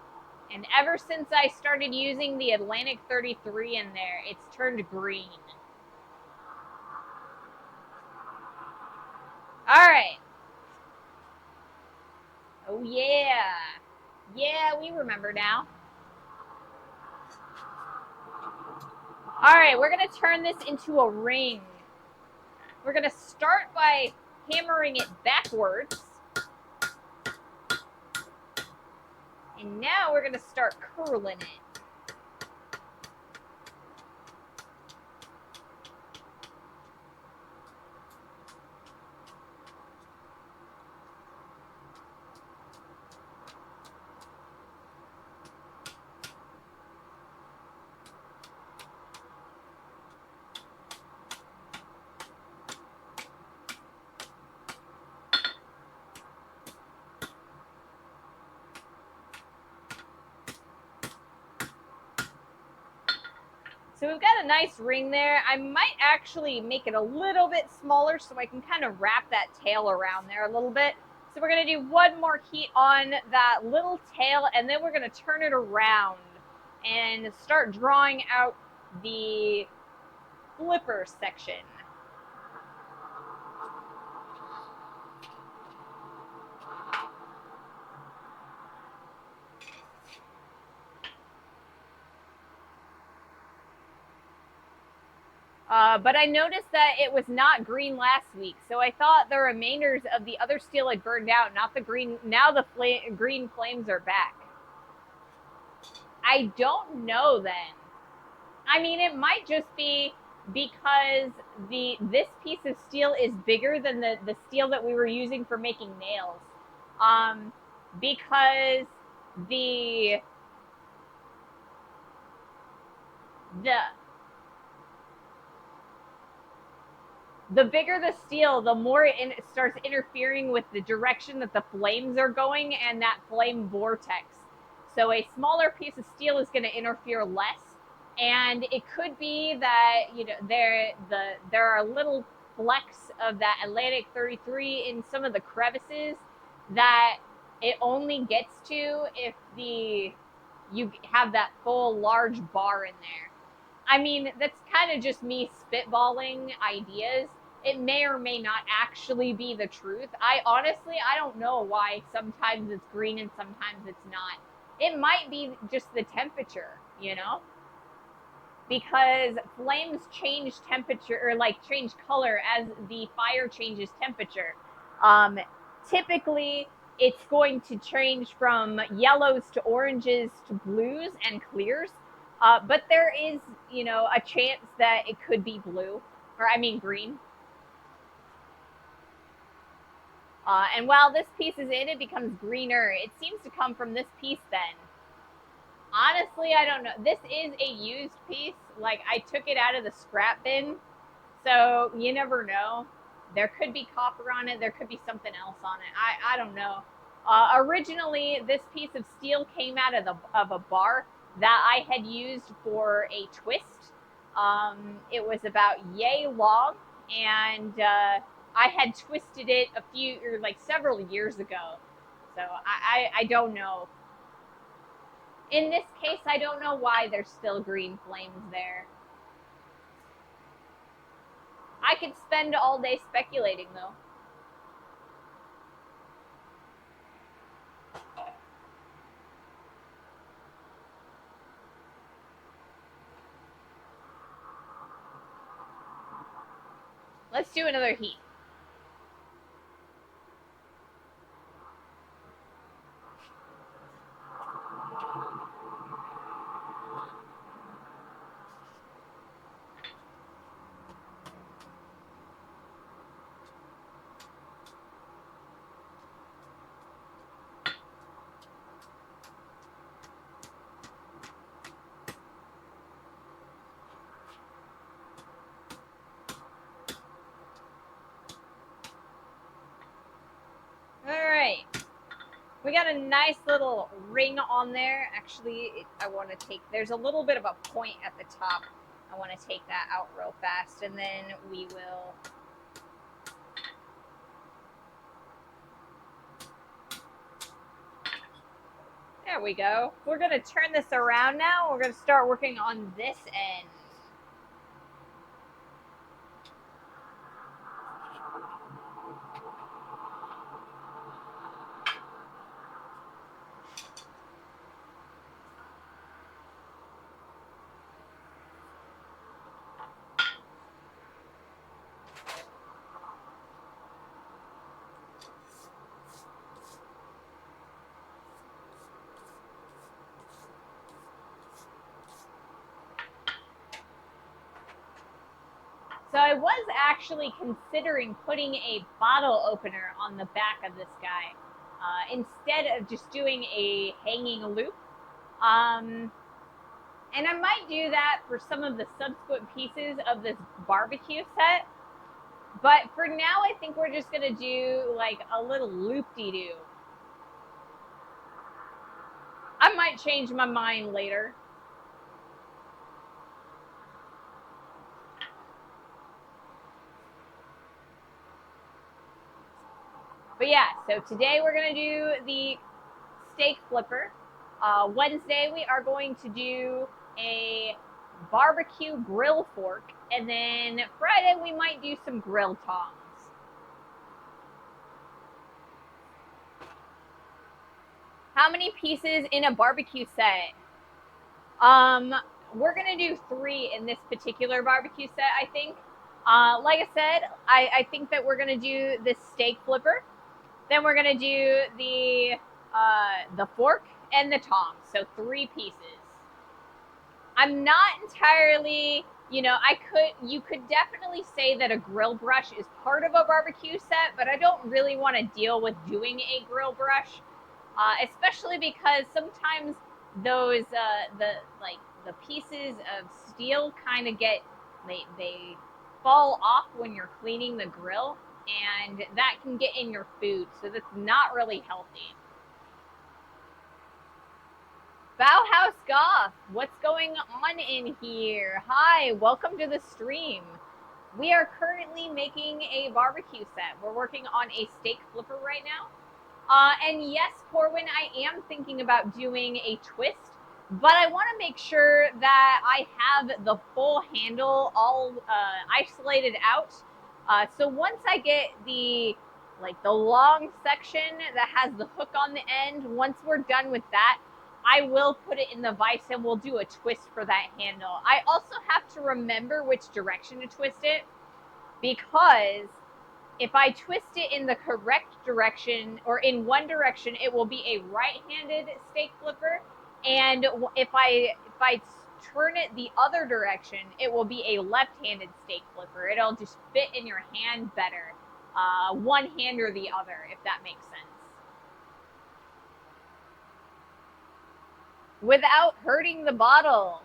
And ever since I started using the Atlantic 33 in there, it's turned green. All right. Oh, yeah. Yeah, we remember now. All right, we're going to turn this into a ring. We're going to start by hammering it backwards. And now we're going to start curling it. So we've got a nice ring there. I might actually make it a little bit smaller so I can kind of wrap that tail around there a little bit. So we're going to do one more heat on that little tail, and then we're going to turn it around and start drawing out the flipper section. But I noticed that it was not green last week, so I thought the remainders of the other steel had burned out, not the green. Now the green flames are back. I don't know then. I mean, it might just be because this piece of steel is bigger than the steel that we were using for making nails. Because the bigger the steel, the more it starts interfering with the direction that the flames are going and that flame vortex. So a smaller piece of steel is going to interfere less. And it could be that, you know, there are little flecks of that Atlantic 33 in some of the crevices that it only gets to if you have that full large bar in there. I mean, that's kind of just me spitballing ideas. It may or may not actually be the truth. I don't know why sometimes it's green and sometimes it's not. It might be just the temperature, you know? Because flames change temperature, or like change color as the fire changes temperature. Typically, it's going to change from yellows to oranges to blues and clears. But there is, you know, a chance that it could be blue, or I mean green. And while this piece is in, it becomes greener. It seems to come from this piece then. Honestly, I don't know. This is a used piece. Like, I took it out of the scrap bin. So you never know. There could be copper on it. There could be something else on it. I don't know. Originally, this piece of steel came out of a bar that I had used for a twist. It was about yay long, and I had twisted it several years ago. So I don't know. In this case, I don't know why there's still green flames there. I could spend all day speculating, though. Let's do another heat. All right. We got a nice little ring on there. Actually, I want to take, there's a little bit of a point at the top. I want to take that out real fast, and then we will there we go. We're going to turn this around now. We're going to start working on this end. So I was actually considering putting a bottle opener on the back of this guy instead of just doing a hanging loop. And I might do that for some of the subsequent pieces of this barbecue set. But for now, I think we're just going to do like a little loop-de-doo. I might change my mind later. But yeah, so today we're going to do the steak flipper. Wednesday we are going to do a barbecue grill fork. And then Friday we might do some grill tongs. How many pieces in a barbecue set? We're going to do 3 in this particular barbecue set, I think. Like I said, I think that we're going to do this steak flipper. Then we're going to do the fork and the tongs. So 3 pieces. I'm not entirely, you could definitely say that a grill brush is part of a barbecue set, but I don't really want to deal with doing a grill brush, especially because sometimes those, the pieces of steel kind of get, they fall off when you're cleaning the grill, and that can get in your food, so that's not really healthy. Bauhaus Goth, what's going on in here? Hi, welcome to the stream. We are currently making a barbecue set. We're working on a steak flipper right now. And yes, Corwin, I am thinking about doing a twist, but I want to make sure that I have the full handle all isolated out. So once I get the long section that has the hook on the end, once we're done with that, I will put it in the vise and we'll do a twist for that handle. I also have to remember which direction to twist it, because if I twist it in the correct direction or in one direction, it will be a right-handed steak flipper. And if I turn it the other direction, it will be a left-handed steak flipper. It'll just fit in your hand better, one hand or the other, if that makes sense. Without hurting the bottle.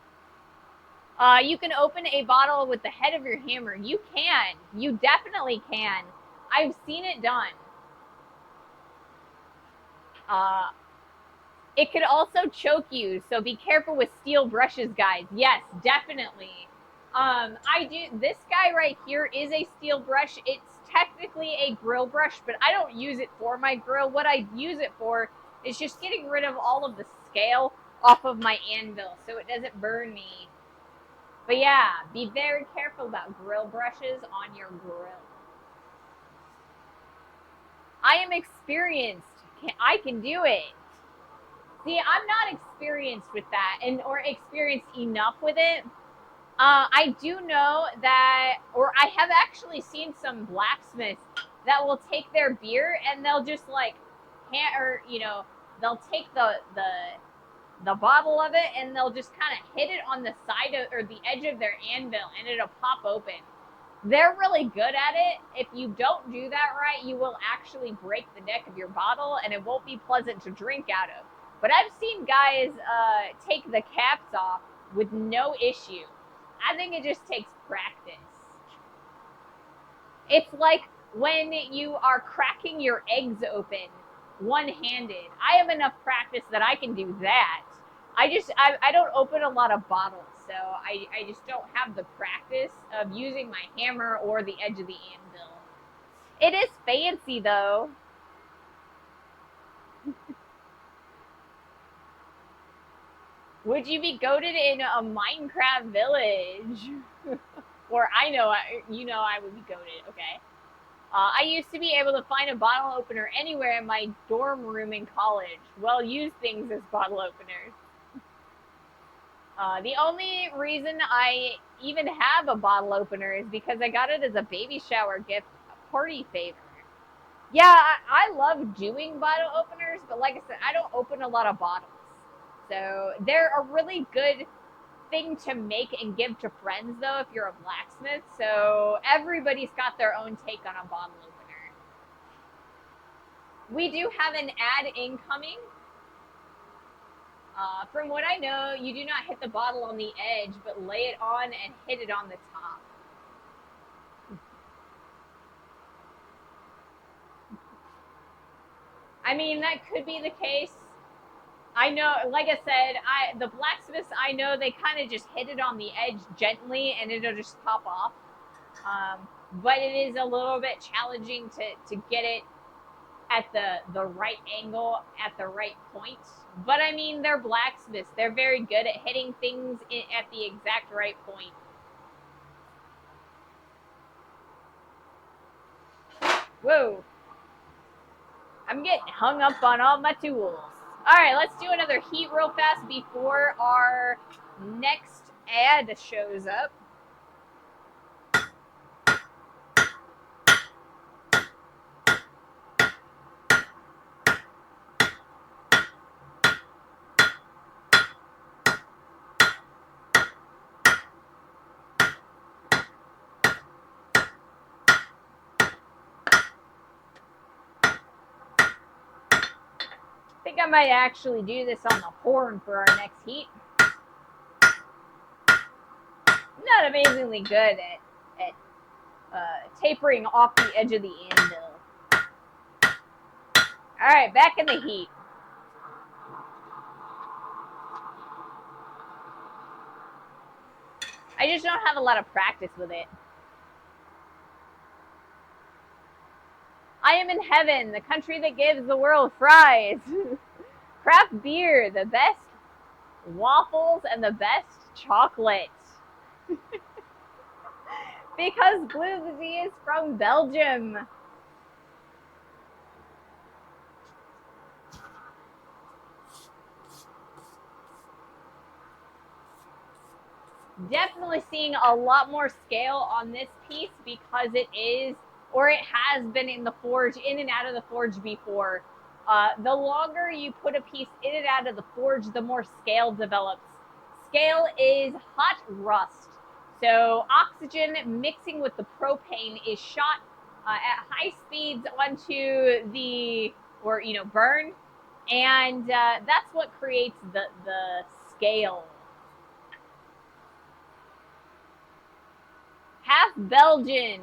You can open a bottle with the head of your hammer. You can. You definitely can. I've seen it done. It could also choke you, so be careful with steel brushes, guys. Yes, definitely. This guy right here is a steel brush. It's technically a grill brush, but I don't use it for my grill. What I use it for is just getting rid of all of the scale off of my anvil so it doesn't burn me. But yeah, be very careful about grill brushes on your grill. I am experienced. I can do it. See, I'm not experienced with that or experienced enough with it I do know that, or I have actually seen some blacksmiths that will take their beer and they'll just like, or they'll take the bottle of it and they'll just kind of hit it on the side of or the edge of their anvil and it'll pop open. They're really good at it. If you don't do that right, you will actually break the neck of your bottle and it won't be pleasant to drink out of. But I've seen guys take the caps off with no issue. I think it just takes practice. It's like when you are cracking your eggs open one-handed. I have enough practice that I can do that. I don't open a lot of bottles, so I just don't have the practice of using my hammer or the edge of the anvil. It is fancy though. Would you be goated in a Minecraft village? Or I would be goated. Okay. I used to be able to find a bottle opener anywhere in my dorm room in college. Well, use things as bottle openers. The only reason I even have a bottle opener is because I got it as a baby shower gift, a party favor. Yeah, I love doing bottle openers, but like I said, I don't open a lot of bottles. So they're a really good thing to make and give to friends, though, if you're a blacksmith. So everybody's got their own take on a bottle opener. We do have an ad incoming. From what I know, you do not hit the bottle on the edge, but lay it on and hit it on the top. I mean, that could be the case. I know, like I said, the blacksmiths I know, they kind of just hit it on the edge gently and it'll just pop off. But it is a little bit challenging to get it at the right angle at the right point. But I mean, they're blacksmiths. They're very good at hitting things at the exact right point. Whoa. I'm getting hung up on all my tools. All right, let's do another heat real fast before our next ad shows up. I think I might actually do this on the horn for our next heat. I'm not amazingly good at tapering off the edge of the anvil. All right, back in the heat. I just don't have a lot of practice with it. I am in heaven, the country that gives the world fries. Craft beer, the best waffles, and the best chocolate. Because Blue is from Belgium. Definitely seeing a lot more scale on this piece because it is, or it has been in the forge, in and out of the forge before. The longer you put a piece in and out of the forge, the more scale develops. Scale is hot rust. So oxygen mixing with the propane is shot at high speeds onto the, or burn, and that's what creates the scale. Half Belgian.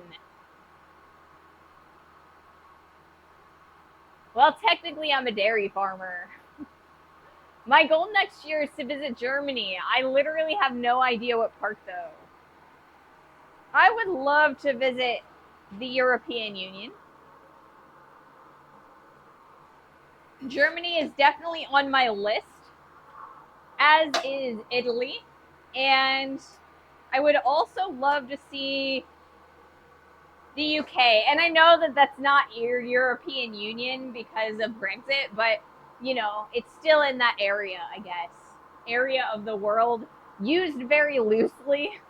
Well, technically, I'm a dairy farmer. My goal next year is to visit Germany. I literally have no idea what part, though. I would love to visit the European Union. Germany is definitely on my list, as is Italy. And I would also love to see the UK. And I know that that's not your European Union because of Brexit, but it's still in that area, I guess. Area of the world, used very loosely.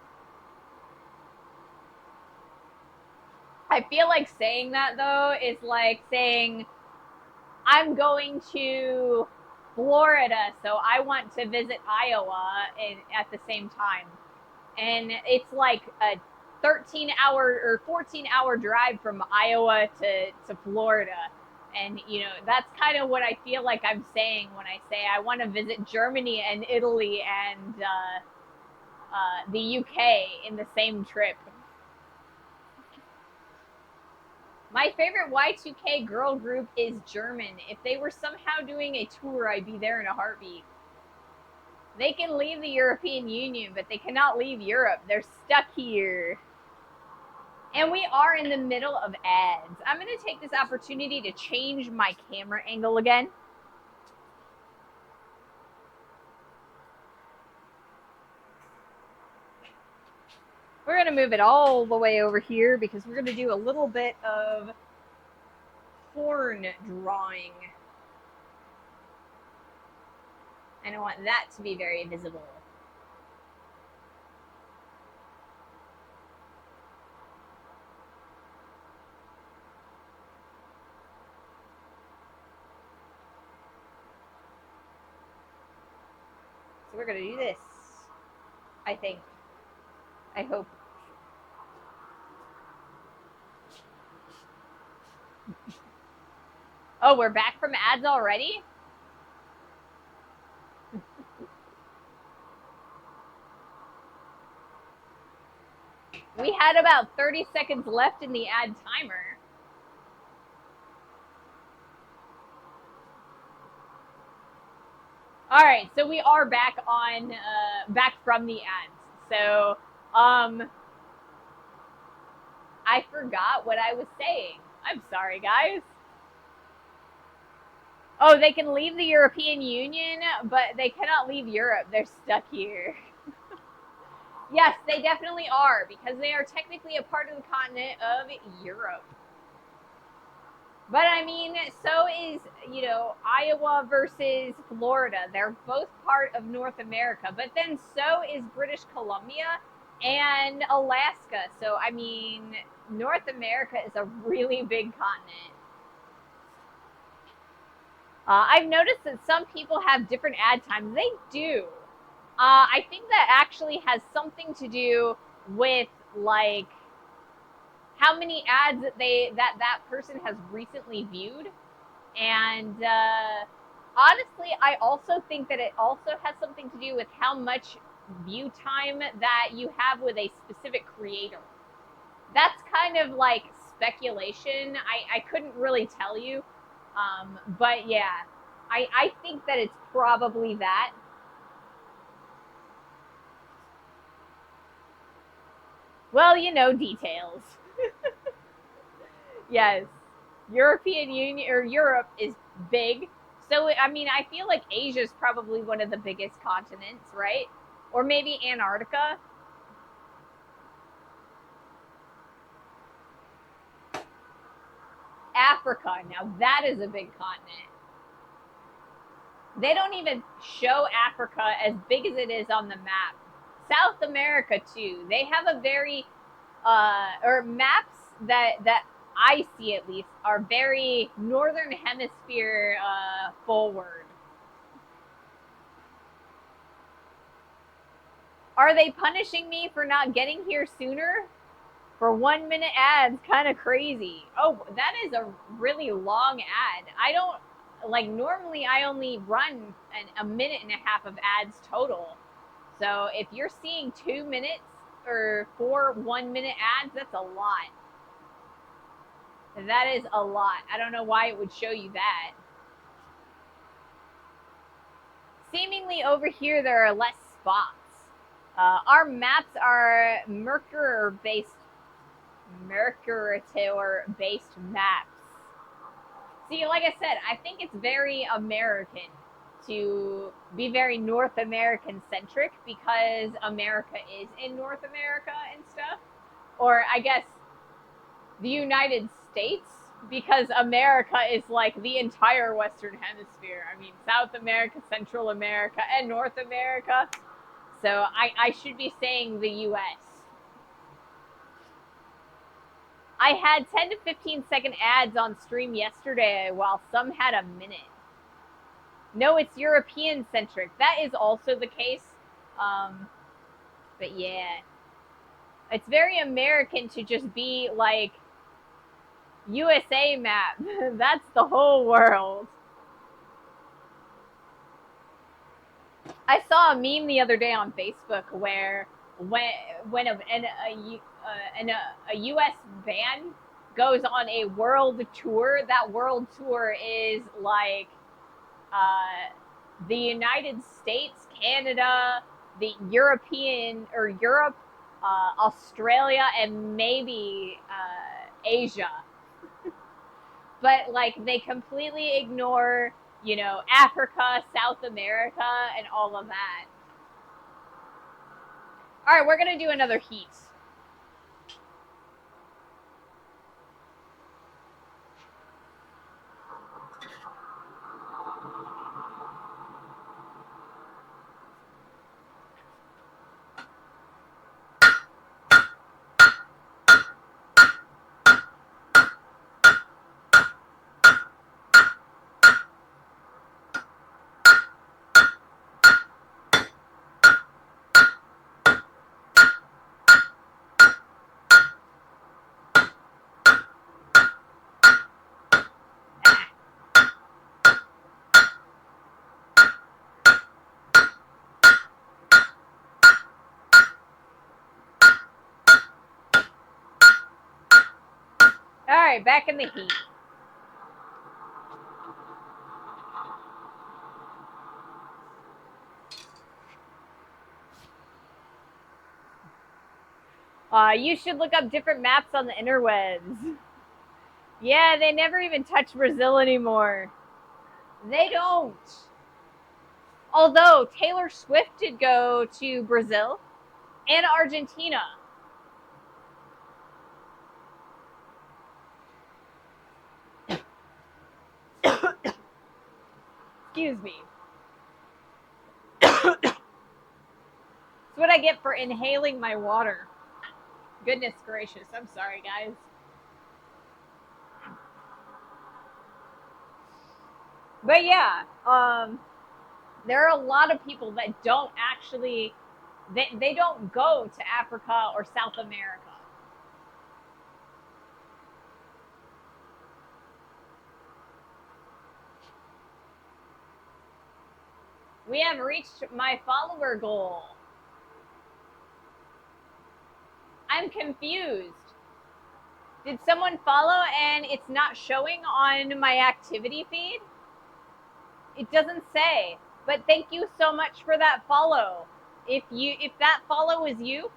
I feel like saying that though is like saying I'm going to Florida, so I want to visit Iowa at the same time. And it's like a 13-hour or 14-hour drive from Iowa to Florida. And, you know, that's kind of what I feel like I'm saying when I say I want to visit Germany and Italy and the UK in the same trip. My favorite Y2K girl group is German. If they were somehow doing a tour, I'd be there in a heartbeat. They can leave the European Union, but they cannot leave Europe. They're stuck here. And we are in the middle of ads. I'm going to take this opportunity to change my camera angle again. We're going to move it all the way over here because we're going to do a little bit of horn drawing. And I want that to be very visible. So we're going to do this, I think. I hope. Oh, we're back from ads already? We had about 30 seconds left in the ad timer. All right, so we are back on, back from the ads. So, I forgot what I was saying. I'm sorry, guys. Oh, they can leave the European Union, but they cannot leave Europe. They're stuck here. Yes, they definitely are, because they are technically a part of the continent of Europe. But I mean, so is, you know, Iowa versus Florida. They're both part of North America, but then so is British Columbia and Alaska. So, I mean, North America is a really big continent. I've noticed that some people have different ad times. They do. I think that actually has something to do with like how many ads that person has recently viewed, and honestly, I also think that it also has something to do with how much view time that you have with a specific creator. That's kind of like speculation. I couldn't really tell you, but yeah, I think that it's probably that. Well, you know, details. Yes. European Union or Europe is big. So, I mean, I feel like Asia is probably one of the biggest continents, right? Or maybe Antarctica. Africa. Now, that is a big continent. They don't even show Africa as big as it is on the map. South America, too. They have a very, or maps that I see at least are very northern hemisphere forward. Are they punishing me for not getting here sooner? For 1 minute ads, kind of crazy. Oh, that is a really long ad. I don't like normally I only run a minute and a half of ads total. So if you're seeing 2 minutes or 4 1 minute ads, that's a lot. That is a lot. I don't know why it would show you that. Seemingly over here, there are less spots. Our maps are Mercuritor-based maps. See, like I said, I think it's very American to be very North American centric because America is in North America and stuff. Or I guess the United States, because America is like the entire Western Hemisphere. I mean, South America, Central America, and North America. So I should be saying the US. I had 10 to 15-second ads on stream yesterday while some had a minute. No, it's European centric. That is also the case. But yeah, it's very American to just be like USA map. That's the whole world. I saw a meme the other day on Facebook where when a U.S. band goes on a world tour, that world tour is like the United States, Canada, the European or Europe, Australia, and maybe Asia. But like they completely ignore, you know, Africa, South America, and all of that. All right, we're gonna do another heat. All right, back in the heat. You should look up different maps on the interwebs. Yeah, they never even touch Brazil anymore. They don't. Although Taylor Swift did go to Brazil and Argentina. Excuse me. That's what I get for inhaling my water. Goodness gracious. I'm sorry, guys. But yeah, there are a lot of people that don't actually, they don't go to Africa or South America. We have reached my follower goal. I'm confused. Did someone follow and it's not showing on my activity feed? It doesn't say. But thank you so much for that follow. If that follow is you,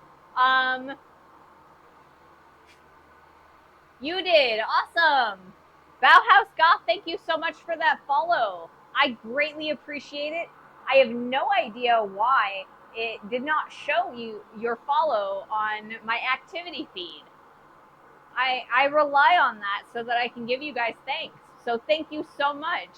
you did. Awesome. Bauhaus Goth, thank you so much for that follow. I greatly appreciate it. I have no idea why it did not show you your follow on my activity feed. I rely on that so that I can give you guys thanks. So thank you so much.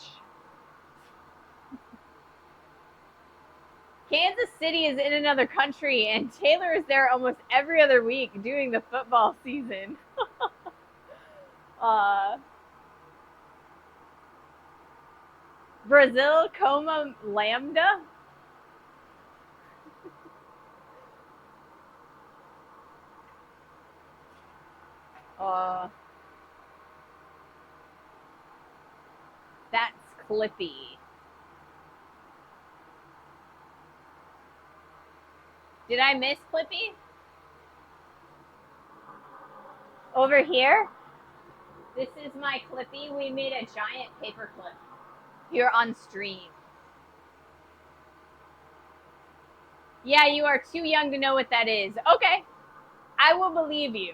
Kansas City is in another country, and Taylor is there almost every other week doing the football season. Brazil, Coma Lambda. That's Clippy. Did I miss Clippy? Over here? This is my Clippy. We made a giant paper clip here on stream. Yeah, you are too young to know what that is. Okay, I will believe you.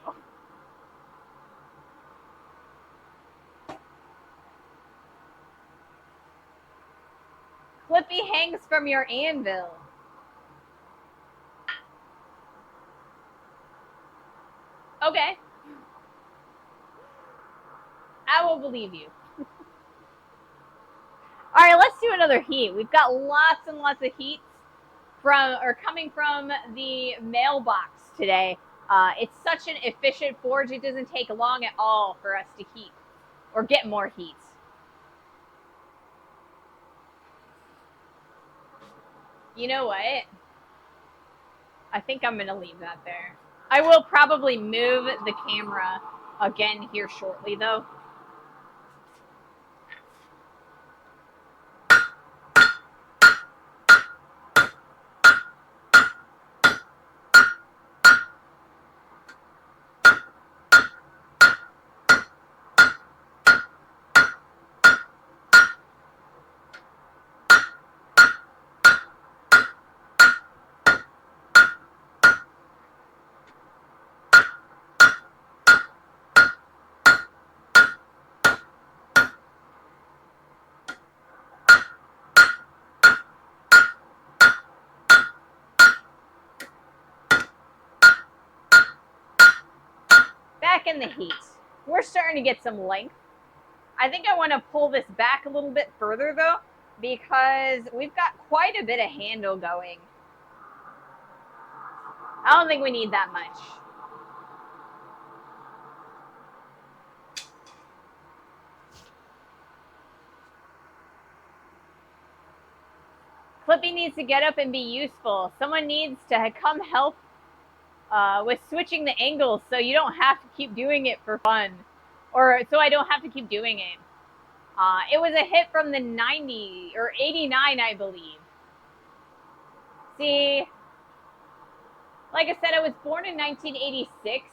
Clippy hangs from your anvil. Okay. I will believe you. All right, let's do another heat. We've got lots and lots of heats coming from the mailbox today. It's such an efficient forge, it doesn't take long at all for us to heat or get more heat. You know what? I think I'm going to leave that there. I will probably move the camera again here shortly, though. Back in the heat. We're starting to get some length. I think I want to pull this back a little bit further, though, because we've got quite a bit of handle going. I don't think we need that much. Clippy needs to get up and be useful. Someone needs to come help with switching the angles so you don't have to keep doing it for fun. Or so I don't have to keep doing it. It was a hit from the 90s, or 89, I believe. See, like I said, I was born in 1986.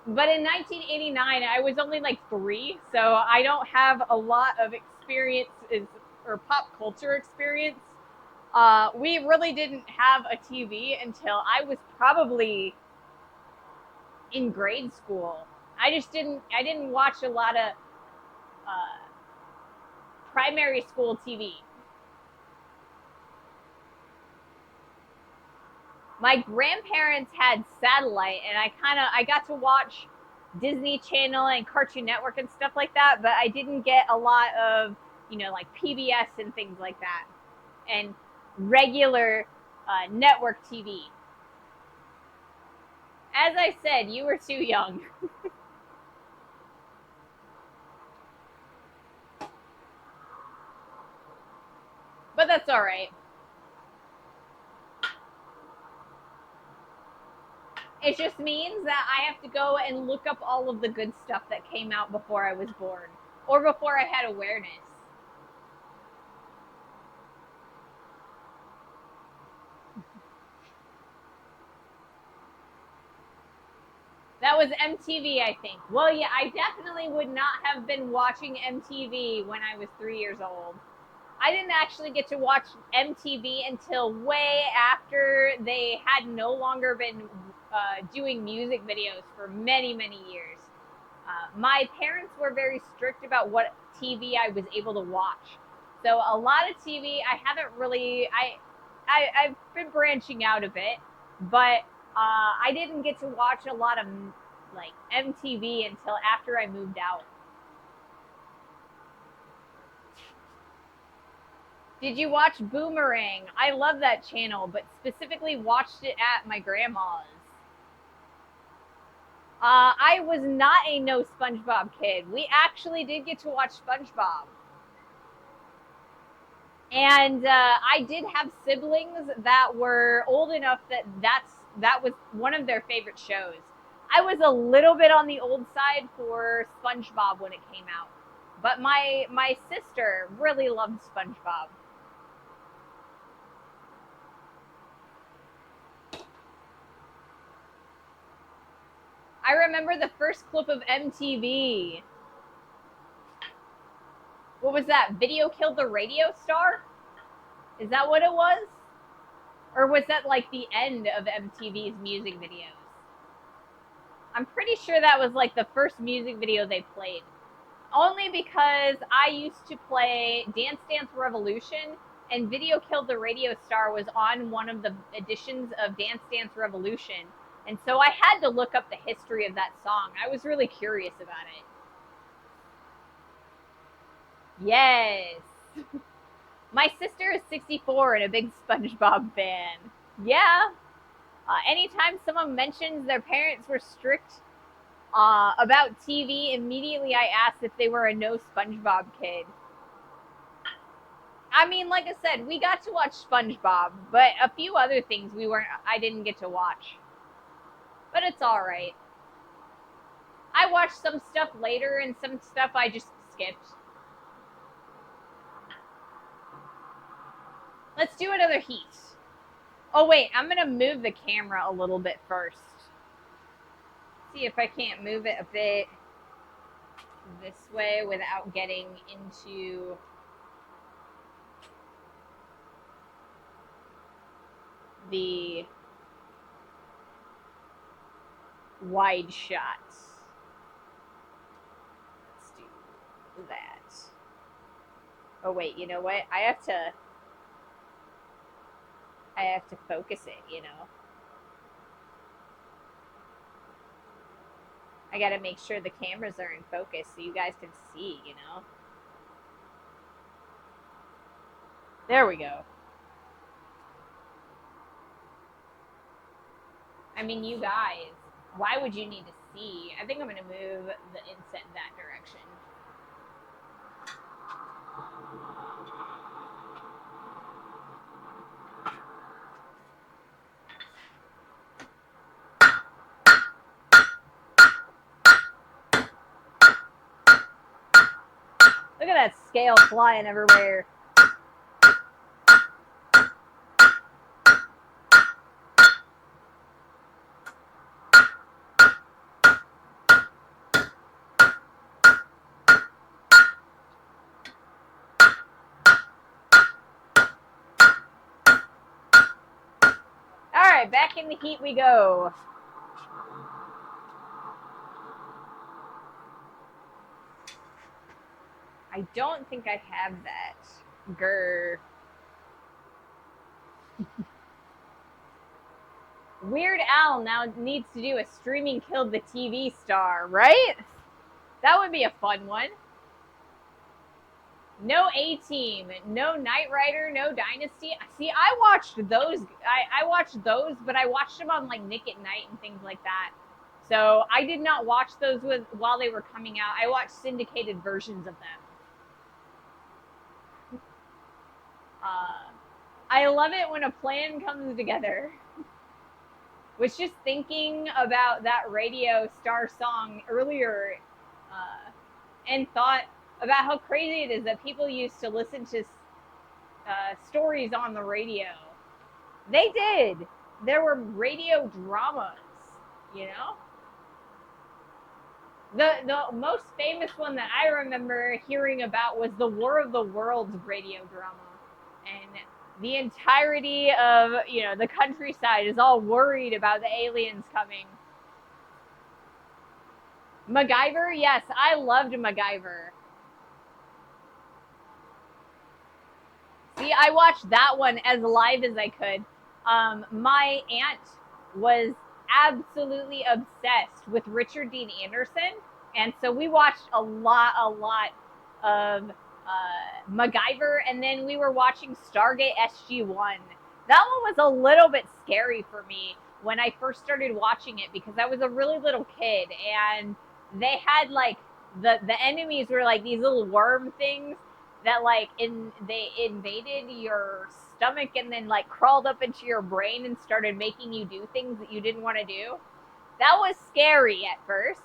But in 1989, I was only like 3, so I don't have a lot of experience or pop culture experience. We really didn't have a TV until I was probably in grade school. I didn't watch a lot of primary school TV. My grandparents had satellite, and I got to watch Disney Channel and Cartoon Network and stuff like that, but I didn't get a lot of, like PBS and things like that, and regular network TV. As I said, you were too young. But that's all right. It just means that I have to go and look up all of the good stuff that came out before I was born, or before I had awareness. That was MTV, I think. Well, yeah, I definitely would not have been watching MTV when I was 3 years old. I didn't actually get to watch MTV until way after they had no longer been doing music videos for many, many years. My parents were very strict about what TV I was able to watch. So a lot of TV, I haven't really, I've been branching out a bit, but I didn't get to watch a lot of like MTV until after I moved out. Did you watch Boomerang? I love that channel, but specifically watched it at my grandma's. I was not a no SpongeBob kid. We actually did get to watch SpongeBob. And I did have siblings that were old enough that was one of their favorite shows. I was a little bit on the old side for SpongeBob when it came out. But my sister really loved SpongeBob. I remember the first clip of MTV. What was that? Video Killed the Radio Star? Is that what it was? Or was that like the end of MTV's music videos? I'm pretty sure that was like the first music video they played. Only because I used to play Dance Dance Revolution, and Video Killed the Radio Star was on one of the editions of Dance Dance Revolution. And so I had to look up the history of that song. I was really curious about it. Yes. My sister is 64 and a big SpongeBob fan. Yeah. Anytime someone mentions their parents were strict about TV, immediately I asked if they were a no SpongeBob kid. I mean, like I said, we got to watch SpongeBob, but a few other things I didn't get to watch. But it's alright. I watched some stuff later and some stuff I just skipped. Let's do another heat. Oh wait, I'm gonna move the camera a little bit first. See if I can't move it a bit this way without getting into the wide shots. Let's do that. Oh wait, you know what? I have to focus it, you know. I gotta make sure the cameras are in focus so you guys can see, you know. There we go. I mean, you guys, why would you need to see? I think I'm gonna move the inset in that direction. Look at that scale flying everywhere. All right, back in the heat we go. I don't think I have that. Grr. Weird Al now needs to do a streaming killed the TV star, right? That would be a fun one. No A-Team, no Knight Rider, no Dynasty. See, I watched those. I watched those, but I watched them on like Nick at Night and things like that. So I did not watch those while they were coming out. I watched syndicated versions of them. I love it when a plan comes together. Was just thinking about that radio star song earlier and thought about how crazy it is that people used to listen to stories on the radio. They did. There were radio dramas, you know? The most famous one that I remember hearing about was the War of the Worlds radio drama. And the entirety of, you know, the countryside is all worried about the aliens coming. MacGyver? Yes, I loved MacGyver. See, I watched that one as live as I could. My aunt was absolutely obsessed with Richard Dean Anderson, and so we watched a lot of MacGyver, and then we were watching Stargate SG-1. That one was a little bit scary for me when I first started watching it because I was a really little kid, and they had like the enemies were like these little worm things that like they invaded your stomach and then like crawled up into your brain and started making you do things that you didn't want to do. That was scary at first.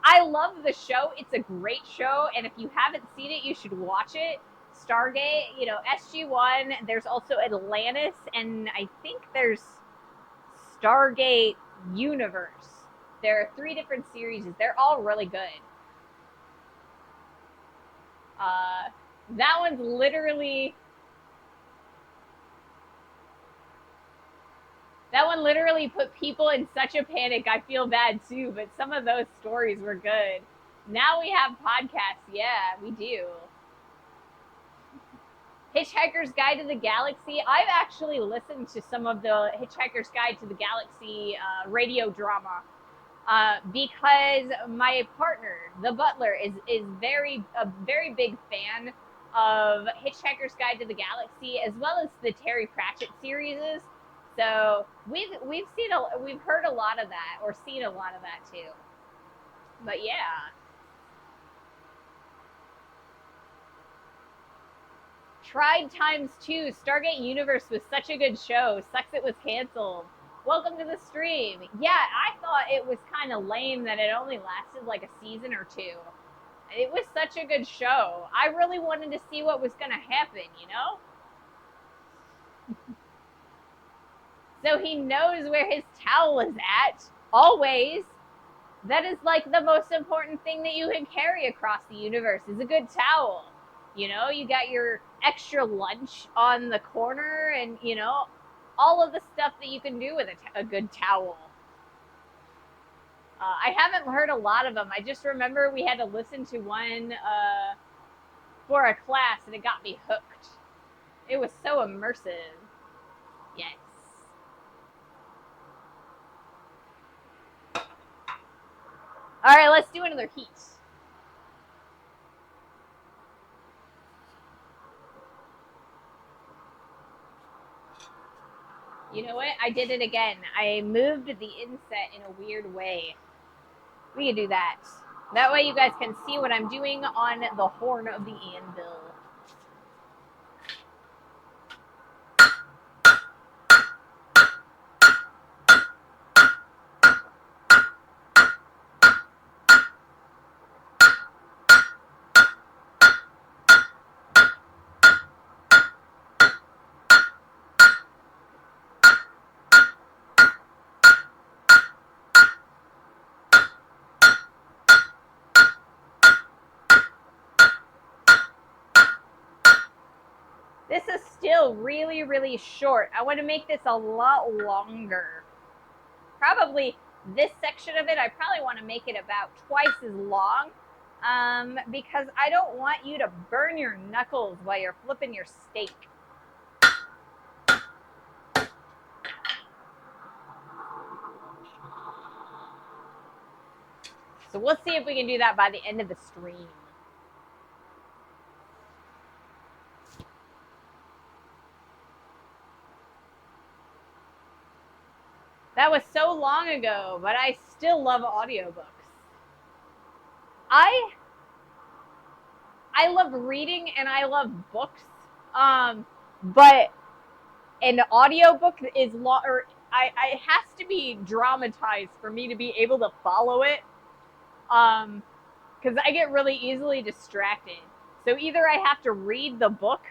I love the show. It's a great show, and if you haven't seen it, you should watch it. Stargate, you know, SG-1. There's also Atlantis, and I think there's Stargate Universe. There are 3 different series. They're all really good. That one's literally... That one literally put people in such a panic. I feel bad too, but some of those stories were good. Now we have podcasts. Yeah, we do. Hitchhiker's Guide to the Galaxy. I've actually listened to some of the Hitchhiker's Guide to the Galaxy radio drama because my partner, the butler, is a very big fan of Hitchhiker's Guide to the Galaxy as well as the Terry Pratchett series. So we've heard a lot of that, or seen a lot of that too. But yeah. Tried times two. Stargate Universe was such a good show. Sucks it was canceled. Welcome to the stream. Yeah, I thought it was kind of lame that it only lasted like a season or two. It was such a good show. I really wanted to see what was going to happen, you know? So he knows where his towel is at, always. That is like the most important thing that you can carry across the universe is a good towel. You know, you got your extra lunch on the corner and, you know, all of the stuff that you can do with a good towel. I haven't heard a lot of them. I just remember we had to listen to one for a class and it got me hooked. It was so immersive. Yes. All right, let's do another heat. You know what? I did it again. I moved the inset in a weird way. We can do that. That way you guys can see what I'm doing on the horn of the anvil. This is still really, really short. I want to make this a lot longer. Probably this section of it, I probably want to make it about twice as long because I don't want you to burn your knuckles while you're flipping your steak. So we'll see if we can do that by the end of the stream. That was so long ago, but I still love audiobooks. I love reading and I love books, but an audiobook is long, or it has to be dramatized for me to be able to follow it, because I get really easily distracted. So either I have to read the book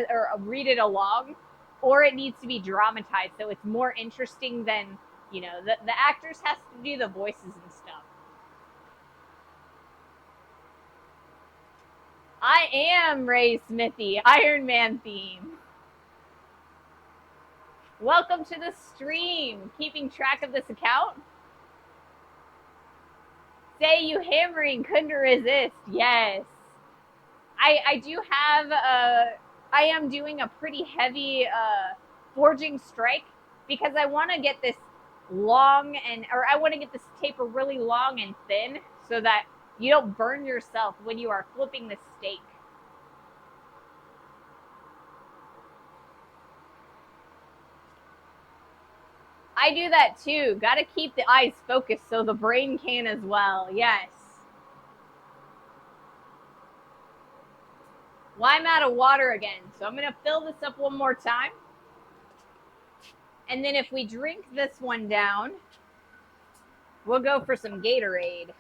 or read it along, or it needs to be dramatized so it's more interesting than, you know, the actors has to do the voices and stuff. I am Ray Smithy, Iron Man theme. Welcome to the stream. Keeping track of this account? Say you hammering couldn't resist. Yes. I do have I am doing a pretty heavy forging strike because I want to get this long or I want to get this taper really long and thin so that you don't burn yourself when you are flipping the steak. I do that too. Got to keep the eyes focused so the brain can as well. Yes. Well, I'm out of water again, so I'm going to fill this up one more time. And then if we drink this one down, we'll go for some Gatorade.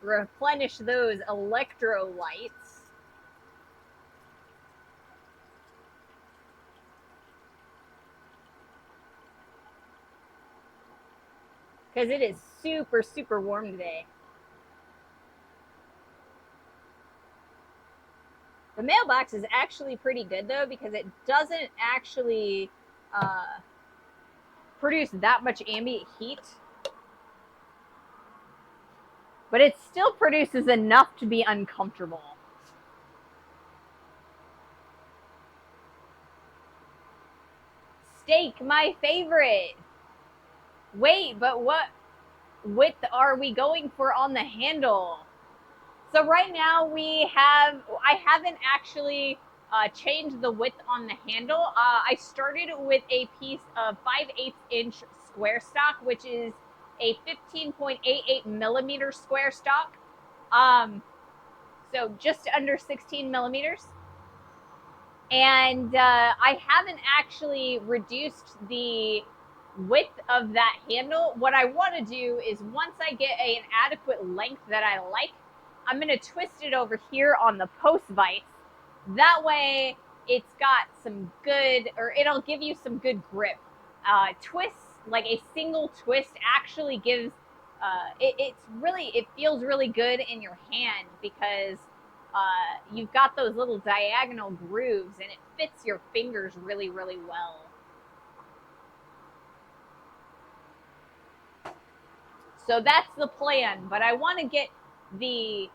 Replenish those electrolytes. Because it is super, super warm today. The mailbox is actually pretty good though because it doesn't actually produce that much ambient heat. But it still produces enough to be uncomfortable. Steak, my favorite. Wait, but what width are we going for on the handle? So right now I haven't actually change the width on the handle. I started with a piece of 5/8 inch square stock, which is a 15.88 millimeter square stock. So just under 16 millimeters. And I haven't actually reduced the width of that handle. What I want to do is once I get an adequate length that I like, I'm going to twist it over here on the post vise. That way it's got some good, or it'll give you some good grip. Twists, like a single twist actually gives, it feels really good in your hand because you've got those little diagonal grooves and it fits your fingers really, really well. So that's the plan, but I want to get the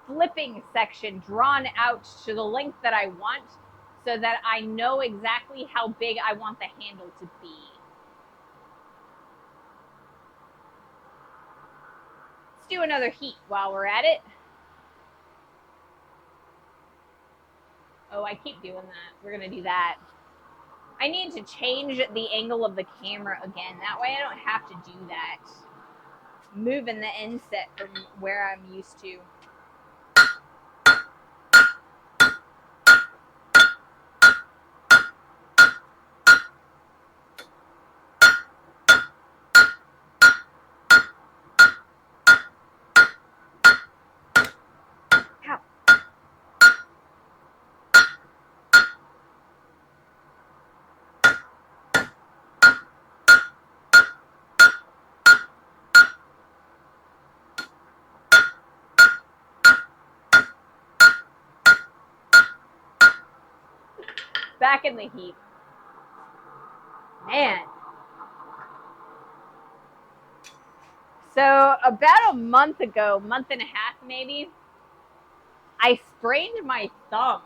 flipping section drawn out to the length that I want so that I know exactly how big I want the handle to be. Let's do another heat while we're at it. Oh, I keep doing that. We're going to do that. I need to change the angle of the camera again. That way I don't have to do that. Moving the inset from where I'm used to. Back in the heat. Man. So about a month ago, month and a half maybe, I sprained my thumb.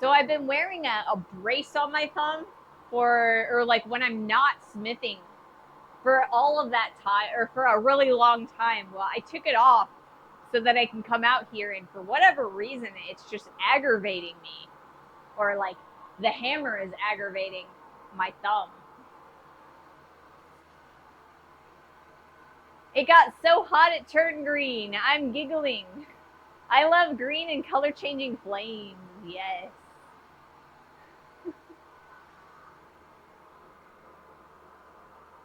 So I've been wearing a brace on my thumb or like when I'm not smithing for all of that time, or for a really long time. Well, I took it off so that I can come out here, and for whatever reason, it's just aggravating me. Or like the hammer is aggravating my thumb. It got so hot it turned green. I'm giggling. I love green and color changing flames. Yes.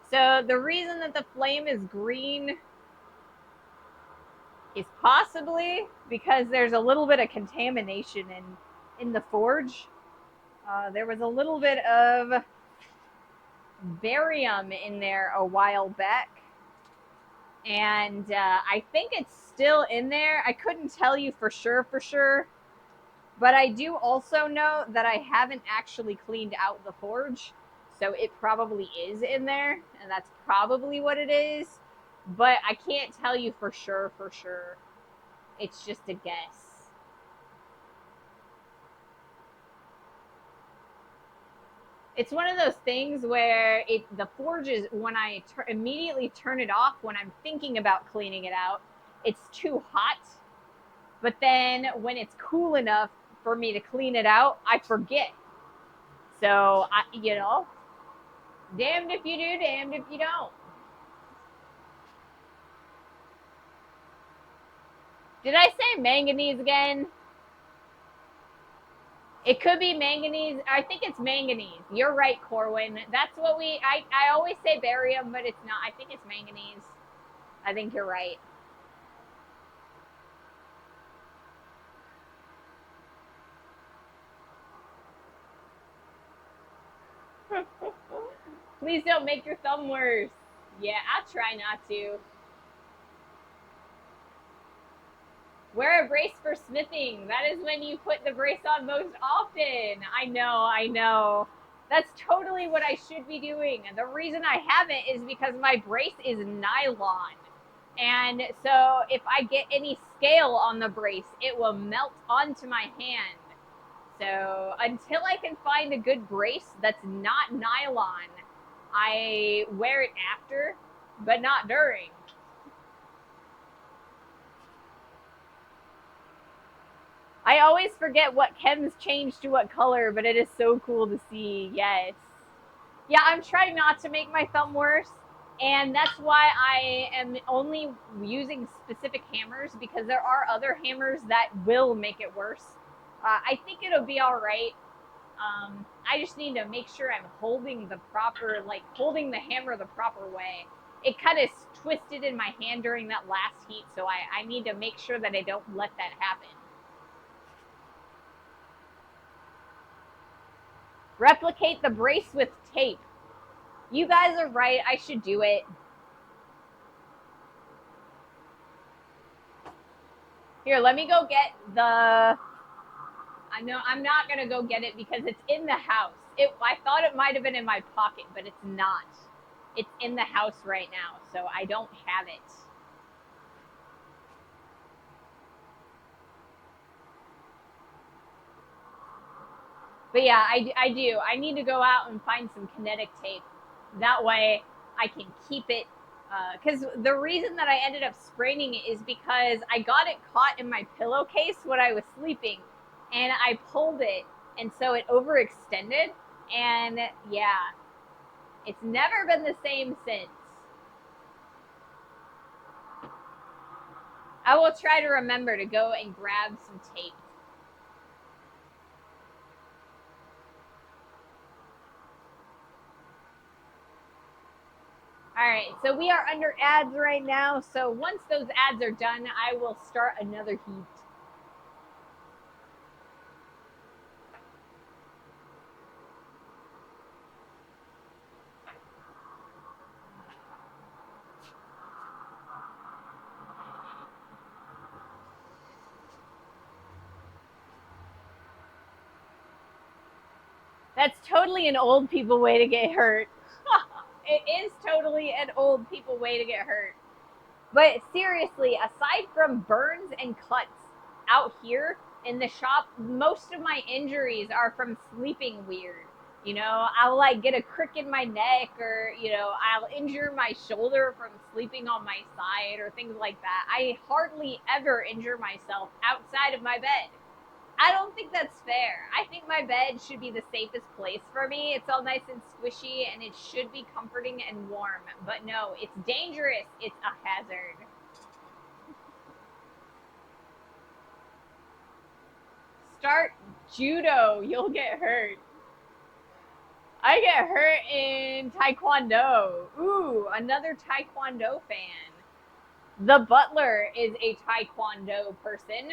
So the reason that the flame is green is possibly because there's a little bit of contamination in the forge. There was a little bit of barium in there a while back. And I think it's still in there. I couldn't tell you for sure. But I do also know that I haven't actually cleaned out the forge. So it probably is in there. And that's probably what it is. But I can't tell you for sure. It's just a guess. It's one of those things where the forge is, when I immediately turn it off, when I'm thinking about cleaning it out, it's too hot. But then when it's cool enough for me to clean it out, I forget. So, damned if you do, damned if you don't. Did I say manganese again? It could be manganese. I think it's manganese. You're right, Corwin. That's what I always say barium, but it's not. I think it's manganese. I think you're right. Please don't make your thumb worse. Yeah, I'll try not to. Wear a brace for smithing. That is when you put the brace on most often. I know. That's totally what I should be doing. And the reason I haven't is because my brace is nylon. And so if I get any scale on the brace, it will melt onto my hand. So until I can find a good brace that's not nylon, I wear it after, but not during. I always forget what chems change to what color, but it is so cool to see. Yes. Yeah, I'm trying not to make my thumb worse. And that's why I am only using specific hammers, because there are other hammers that will make it worse. I think it'll be all right. I just need to make sure I'm holding the proper, like holding the hammer the proper way. It kind of twisted in my hand during that last heat, so I need to make sure that I don't let that happen. Replicate the brace with tape. You guys are right. I should do it. Here, let me go get the. I know I'm not gonna go get it because it's in the house. I thought it might have been in my pocket, but it's not. It's in the house right now, so I don't have it. But yeah, I do. I need to go out and find some kinetic tape. That way I can keep it. Because the reason that I ended up spraining it is because I got it caught in my pillowcase when I was sleeping, and I pulled it, and so it overextended. And yeah, it's never been the same since. I will try to remember to go and grab some tape. All right, so we are under ads right now. So once those ads are done, I will start another heat. That's totally an old people way to get hurt. It is totally an old people way to get hurt. But seriously, aside from burns and cuts out here in the shop, most of my injuries are from sleeping weird. You know, I'll like get a crick in my neck, or, you know, I'll injure my shoulder from sleeping on my side or things like that. I hardly ever injure myself outside of my bed. I don't think that's fair. I think my bed should be the safest place for me. It's all nice and squishy and it should be comforting and warm. But no, it's dangerous. It's a hazard. Start judo. You'll get hurt. I get hurt in taekwondo. Ooh, another taekwondo fan. The butler is a taekwondo person.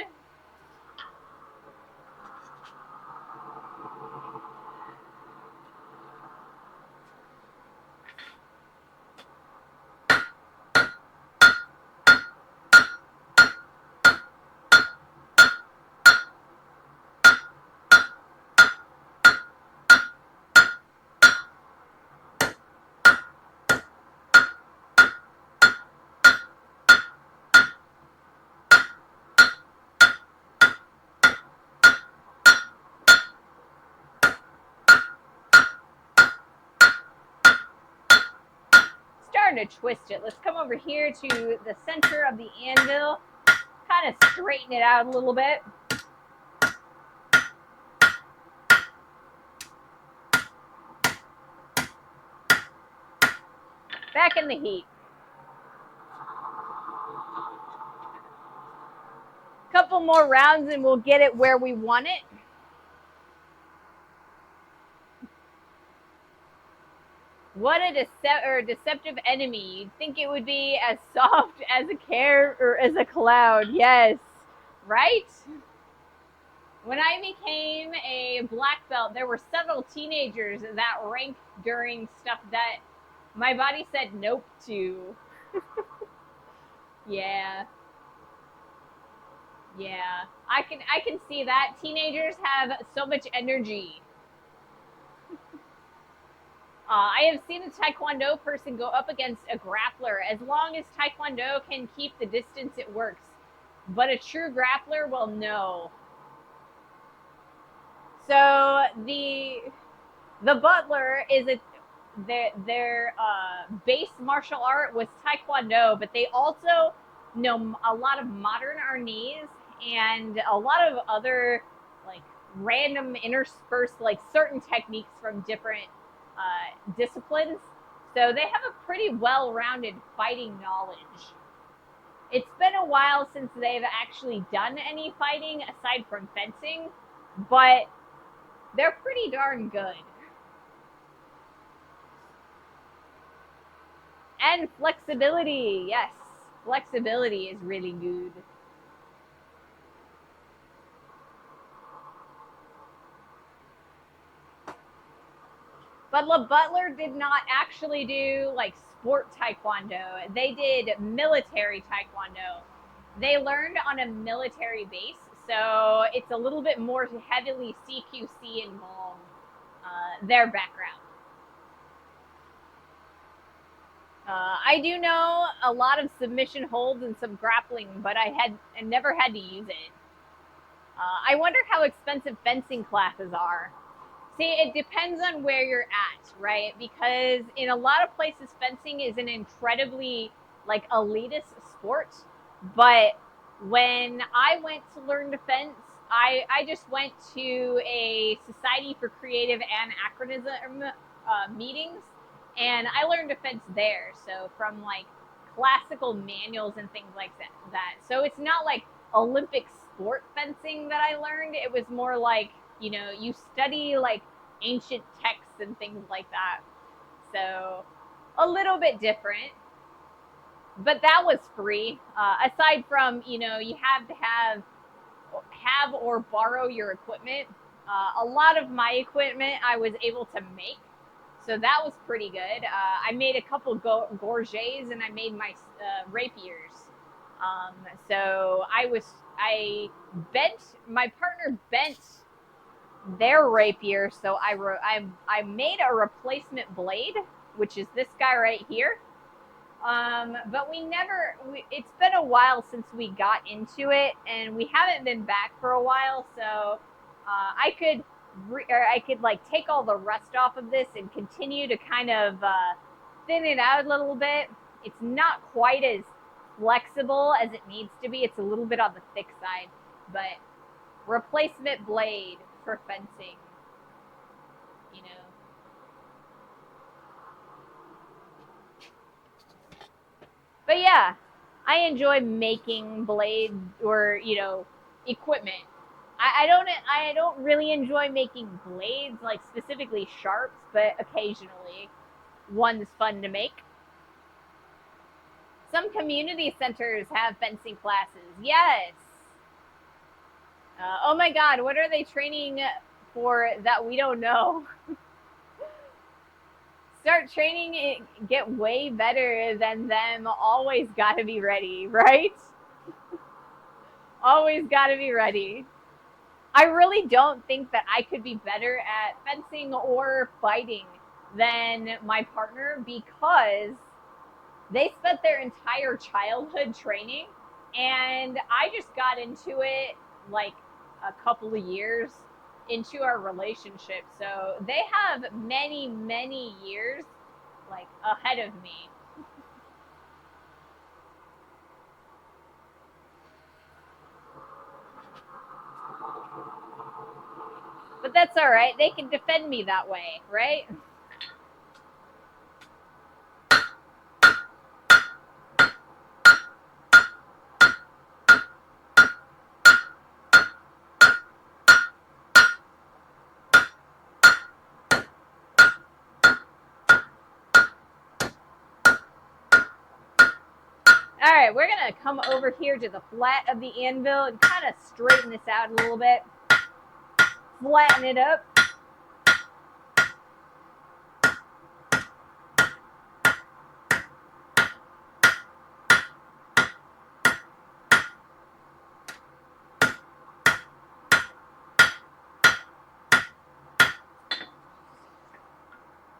Starting to twist it. Let's come over here to the center of the anvil, kind of straighten it out a little bit. Back in the heat. Couple more rounds and we'll get it where we want it. What a deceptive enemy. You'd think it would be as soft as a care or as a cloud. Yes. Right? When I became a black belt, there were several teenagers that ranked during stuff that my body said nope to. Yeah. Yeah. I can see that. Teenagers have so much energy. I have seen a Taekwondo person go up against a grappler. As long as Taekwondo can keep the distance, it works. But a true grappler will know. So the butler is their base martial art was Taekwondo, but they also know a lot of modern arnis and a lot of other like random interspersed like certain techniques from different disciplines. So they have a pretty well-rounded fighting knowledge. It's been a while since they've actually done any fighting aside from fencing, but they're pretty darn good. And flexibility, yes. Flexibility is really good. But La Butler did not actually do like sport taekwondo. They did military taekwondo. They learned on a military base, so it's a little bit more heavily CQC involved, their background. I do know a lot of submission holds and some grappling, but I never had to use it. I wonder how expensive fencing classes are. See, it depends on where you're at, right? Because in a lot of places, fencing is an incredibly like elitist sport. But when I went to learn to fence, I just went to a Society for Creative Anachronism meetings, and I learned to fence there. So from like classical manuals and things like that. So it's not like Olympic sport fencing that I learned. It was more like, you know, you study like ancient texts and things like that. So a little bit different. But that was free. Aside from, you know, you have to have or borrow your equipment. A lot of my equipment I was able to make, so that was pretty good. I made a couple gorgets and I made my rapiers. So I bent, my partner bent their rapier, so I made a replacement blade, which is this guy right here. But it's been a while since we got into it, and we haven't been back for a while, so I could like take all the rust off of this and continue to kind of thin it out a little bit. It's not quite as flexible as it needs to be. It's a little bit on the thick side, but replacement blade for fencing, you know. But yeah, I enjoy making blades or, you know, equipment. I don't really enjoy making blades like specifically sharps, but occasionally one's fun to make. Some community centers have fencing classes. Yes. Oh my God, what are they training for that we don't know? Start training it, get way better than them. Always got to be ready, right? Always got to be ready. I really don't think that I could be better at fencing or fighting than my partner, because they spent their entire childhood training, and I just got into it like a couple of years into our relationship. So they have many, many years like ahead of me. But that's all right. They can defend me that way, right? All right, we're gonna come over here to the flat of the anvil and kind of straighten this out a little bit. Flatten it up.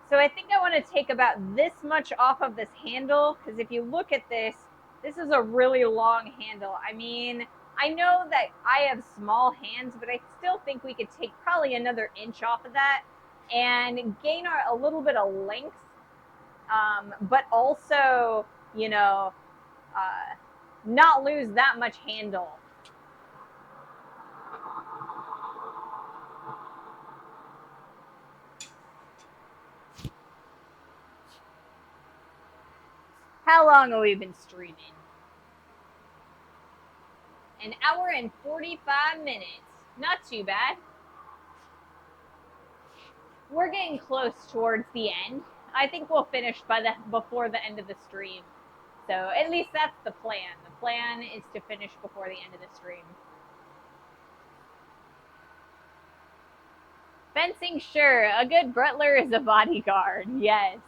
So I think I want to take about this much off of this handle, because if you look at this, this is a really long handle. I mean, I know that I have small hands, but I still think we could take probably another inch off of that and gain a little bit of length, but also, you know, not lose that much handle. How long have we been streaming? An hour and 45 minutes. Not too bad. We're getting close towards the end. I think we'll finish before the end of the stream. So at least that's the plan. The plan is to finish before the end of the stream. Fencing, sure. A good butler is a bodyguard. Yes.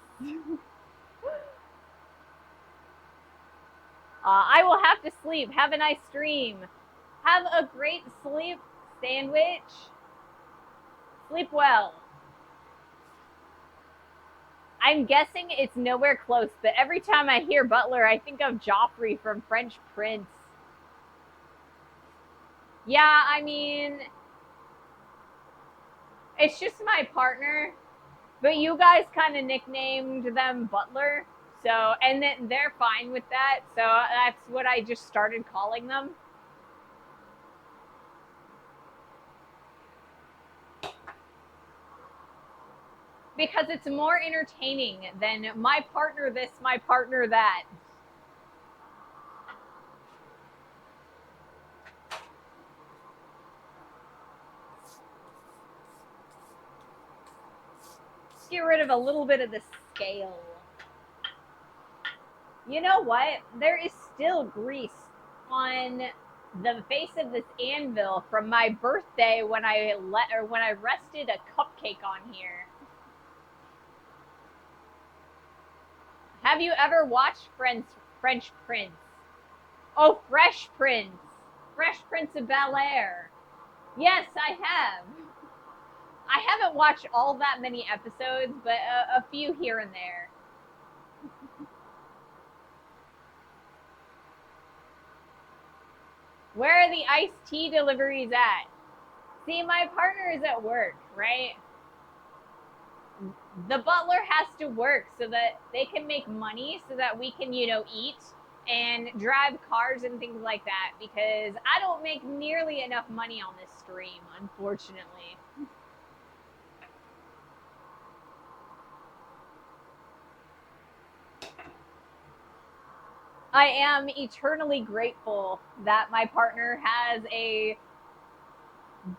I will have to sleep. Have a nice stream. Have a great sleep, Sandwich. Sleep well. I'm guessing it's nowhere close, but every time I hear Butler, I think of Joffrey from French Prince. Yeah, I mean, it's just my partner, but you guys kind of nicknamed them Butler, so, and then they're fine with that, so that's what I just started calling them. Because it's more entertaining than my partner this, my partner that. Let's get rid of a little bit of the scale. You know what? There is still grease on the face of this anvil from my birthday when I rested a cupcake on here. Have you ever watched French Prince? Oh, Fresh Prince. Fresh Prince of Bel-Air. Yes, I have. I haven't watched all that many episodes, but a few here and there. Where are the iced tea deliveries at? See, my partner is at work, right? The butler has to work so that they can make money so that we can, eat and drive cars and things like that, because I don't make nearly enough money on this stream, unfortunately. I am eternally grateful that my partner has a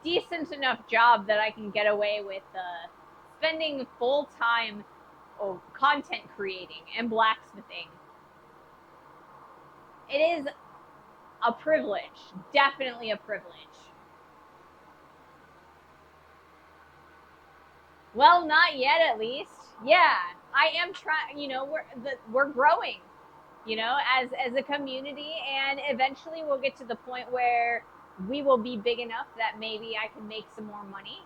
decent enough job that I can get away with spending full time content creating and blacksmithing. It is a privilege, definitely a privilege. Well, not yet, at least. Yeah, I am trying. We're growing, as a community, and eventually we'll get to the point where we will be big enough that maybe I can make some more money.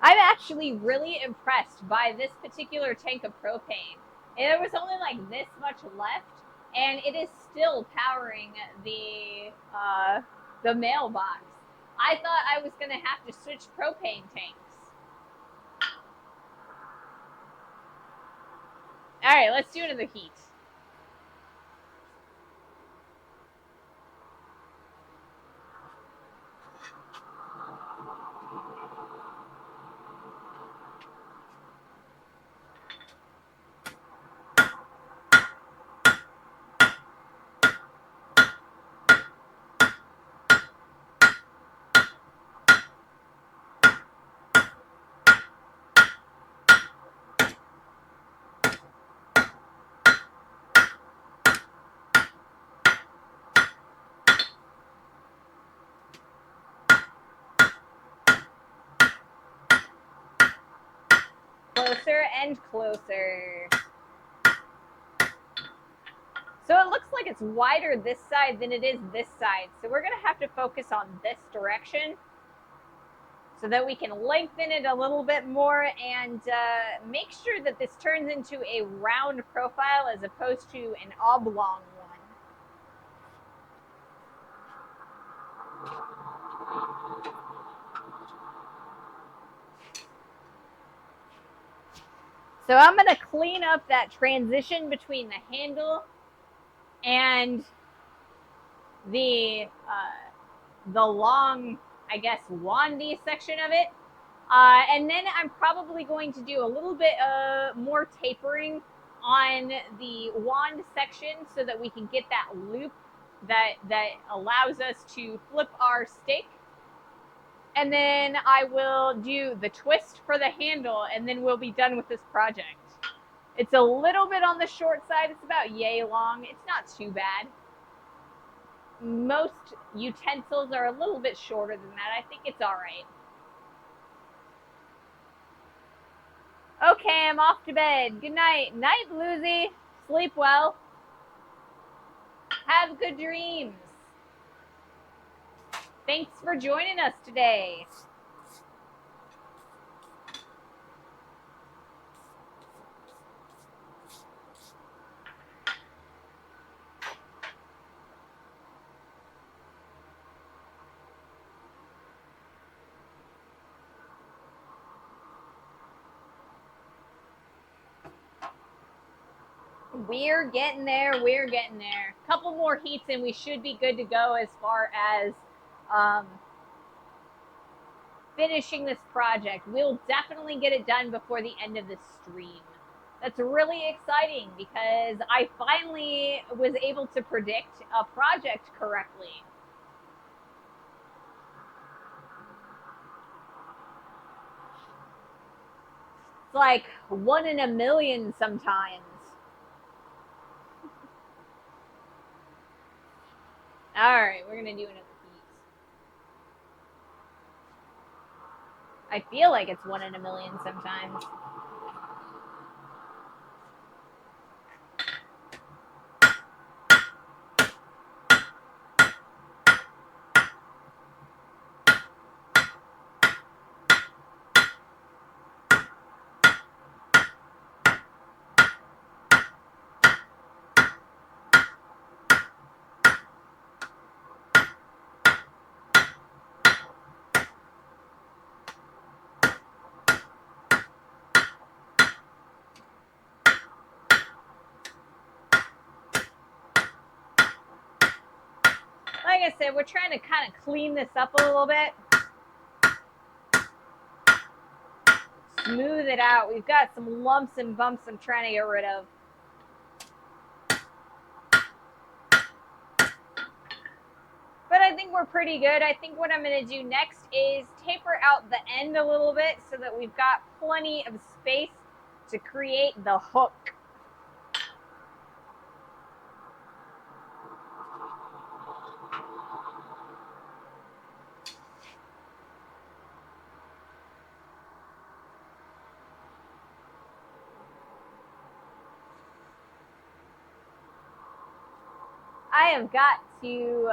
I'm actually really impressed by this particular tank of propane. There was only like this much left, and it is still powering the mailbox. I thought I was gonna have to switch propane tanks. All right, let's do another heat. Closer and closer. So it looks like it's wider this side than it is this side. So we're gonna have to focus on this direction so that we can lengthen it a little bit more and make sure that this turns into a round profile as opposed to an oblong one. So I'm gonna clean up that transition between the handle and the long, I guess, wandy section of it. And then I'm probably going to do a little bit more tapering on the wand section so that we can get that loop that allows us to flip our stick. And then I will do the twist for the handle, and then we'll be done with this project. It's a little bit on the short side. It's about yay long. It's not too bad. Most utensils are a little bit shorter than that. I think it's all right. Okay, I'm off to bed. Good night. Night, Bluesy. Sleep well. Have good dreams. Thanks for joining us today. We're getting there. We're getting there. A couple more heats and we should be good to go as far as finishing this project. We'll definitely get it done before the end of the stream. That's really exciting because I finally was able to predict a project correctly. It's like 1 in a million sometimes. All right, we're gonna do another piece. I feel like it's 1 in a million sometimes. Like I said, we're trying to kind of clean this up a little bit. Smooth it out. We've got some lumps and bumps I'm trying to get rid of. But I think we're pretty good. I think what I'm going to do next is taper out the end a little bit so that we've got plenty of space to create the hook. I have got to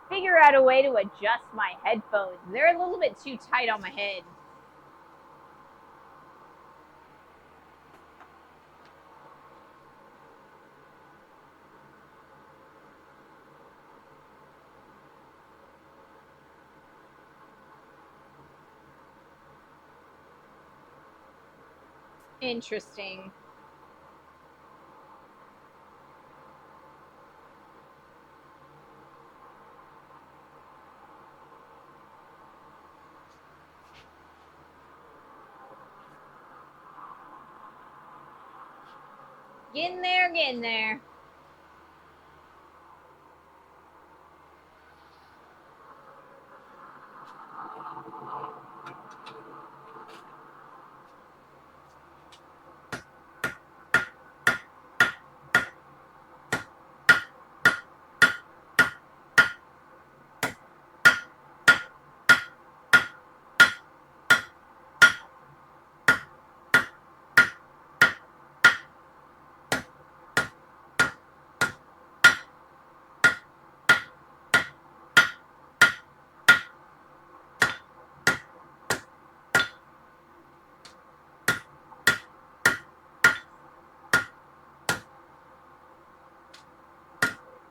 figure out a way to adjust my headphones. They're a little bit too tight on my head. Interesting. Getting there, getting there.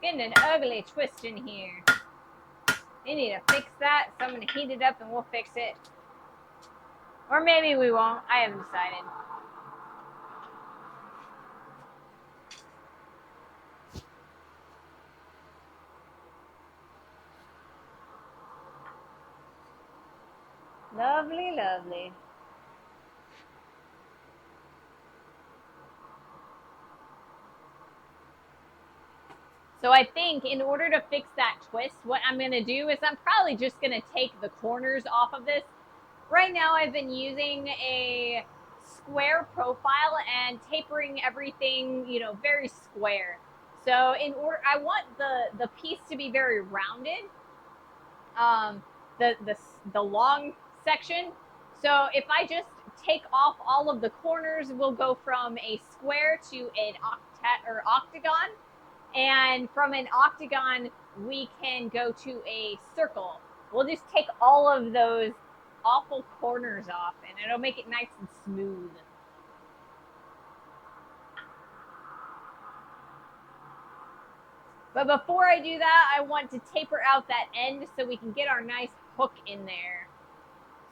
Getting an ugly twist in here. They need to fix that, so I'm going to heat it up and we'll fix it. Or maybe we won't. I haven't decided. Lovely, lovely. So I think in order to fix that twist, what I'm going to do is I'm probably just going to take the corners off of this. Right now I've been using a square profile and tapering everything, very square. So in order, I want the piece to be very rounded, um, the long section. So if I just take off all of the corners, we'll go from a square to an octagon, and from an octagon we can go to a circle. We'll just take all of those awful corners off, and it'll make it nice and smooth. But before I do that, I want to taper out that end so we can get our nice hook in there.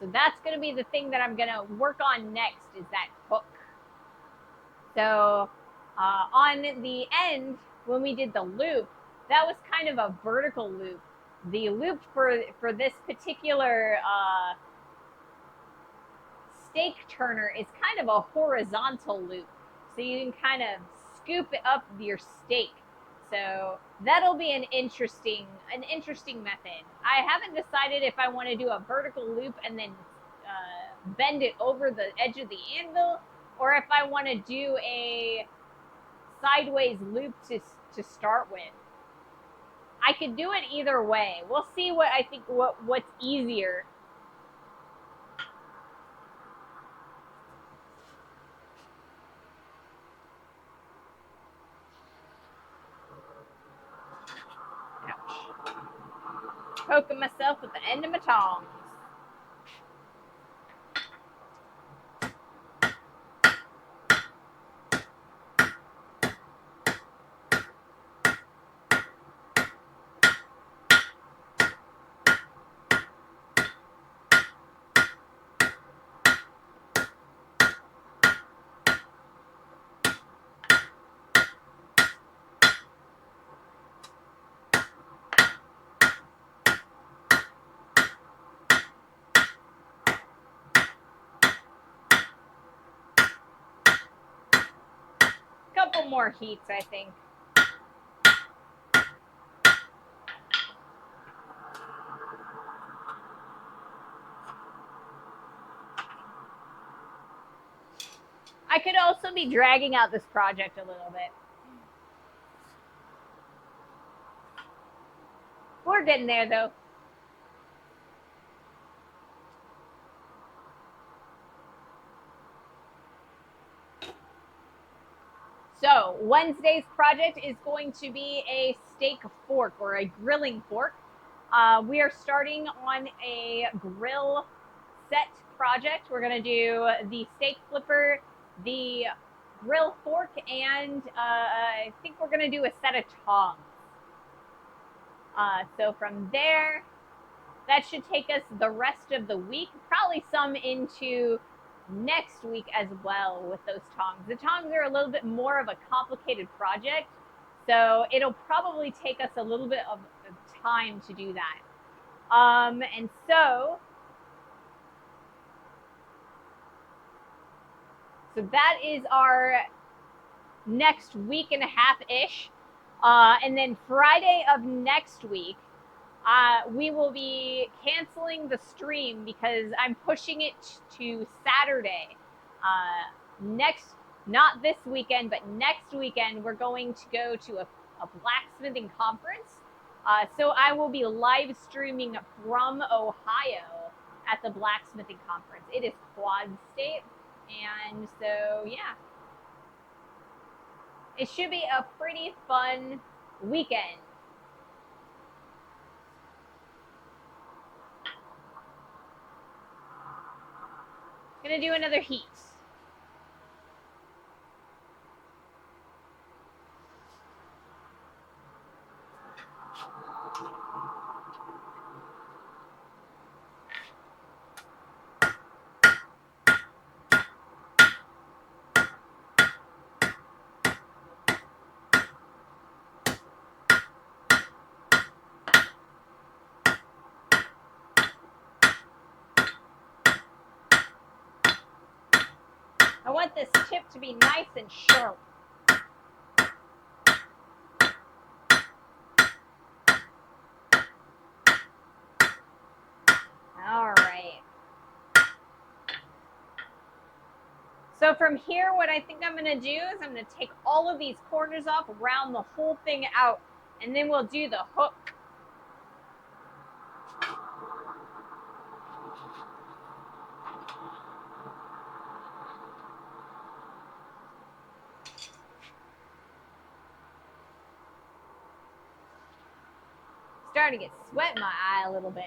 So that's going to be the thing that I'm going to work on next, is that hook. So on the end, when we did the loop, that was kind of a vertical loop. The loop for this particular stake turner is kind of a horizontal loop. So you can kind of scoop up your stake. So that'll be an interesting method. I haven't decided if I want to do a vertical loop and then bend it over the edge of the anvil, or if I want to do a sideways loop to start with. I could do it either way. We'll see what I think what's easier. Ouch. Poking myself with the end of my tongs. Couple more heats, I think. I could also be dragging out this project a little bit. We're getting there, though. So Wednesday's project is going to be a steak fork, or a grilling fork. We are starting on a grill set project. We're going to do the steak flipper, the grill fork, and I think we're going to do a set of tongs. So from there, that should take us the rest of the week, probably some into next week as well with those tongs. The tongs are a little bit more of a complicated project, so it'll probably take us a little bit of time to do that. And so that is our next week and a half-ish. And then Friday of next week, we will be canceling the stream because I'm pushing it to Saturday. Not this weekend, but next weekend, we're going to go to a blacksmithing conference. So I will be live streaming from Ohio at the blacksmithing conference. It is Quad State. And so, yeah. It should be a pretty fun weekend. Gonna do another heat. I want this tip to be nice and sharp. All right. So from here, what I think I'm going to do is I'm going to take all of these corners off, round the whole thing out, and then we'll do the hook. Starting to get sweat in my eye a little bit.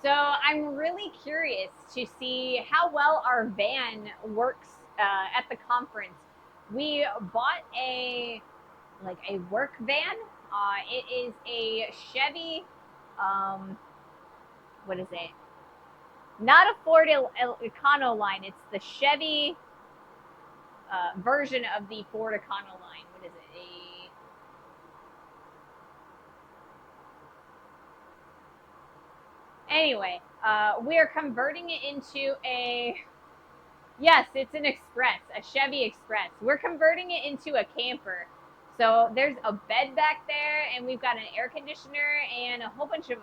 So I'm really curious to see how well our van works at the conference. We bought a work van. It is a Chevy. What is it? Not a Ford Econoline. It's the Chevy version of the Ford Econoline. What is it? Anyway, we are converting it into a. Yes, it's an Express, a Chevy Express. We're converting it into a camper. So there's a bed back there, and we've got an air conditioner and a whole bunch of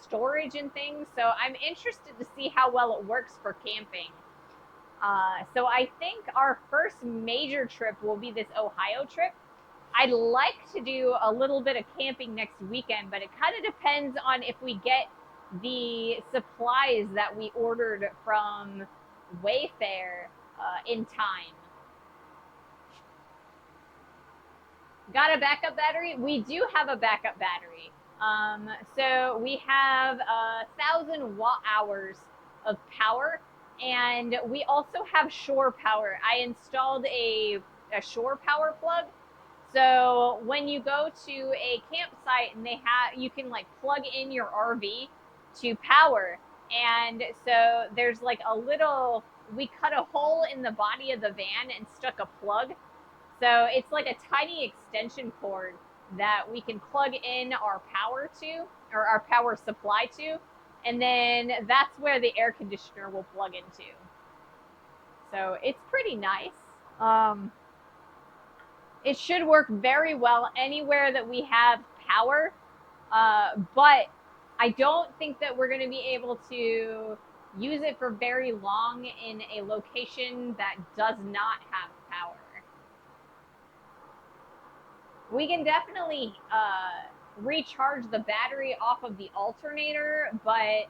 storage and things. So I'm interested to see how well it works for camping. So I think our first major trip will be this Ohio trip. I'd like to do a little bit of camping next weekend, but it kind of depends on if we get the supplies that we ordered from Wayfair in time. Got a backup battery? We do have a backup battery. So we have 1,000 watt hours of power, and we also have shore power. I installed a shore power plug. So when you go to a campsite and you can like plug in your RV to power. And so there's like we cut a hole in the body of the van and stuck a plug. So it's like a tiny extension cord that we can plug in our power to, or our power supply to. And then that's where the air conditioner will plug into. So it's pretty nice. It should work very well anywhere that we have power. But I don't think that we're going to be able to use it for very long in a location that does not have power. We can definitely recharge the battery off of the alternator, but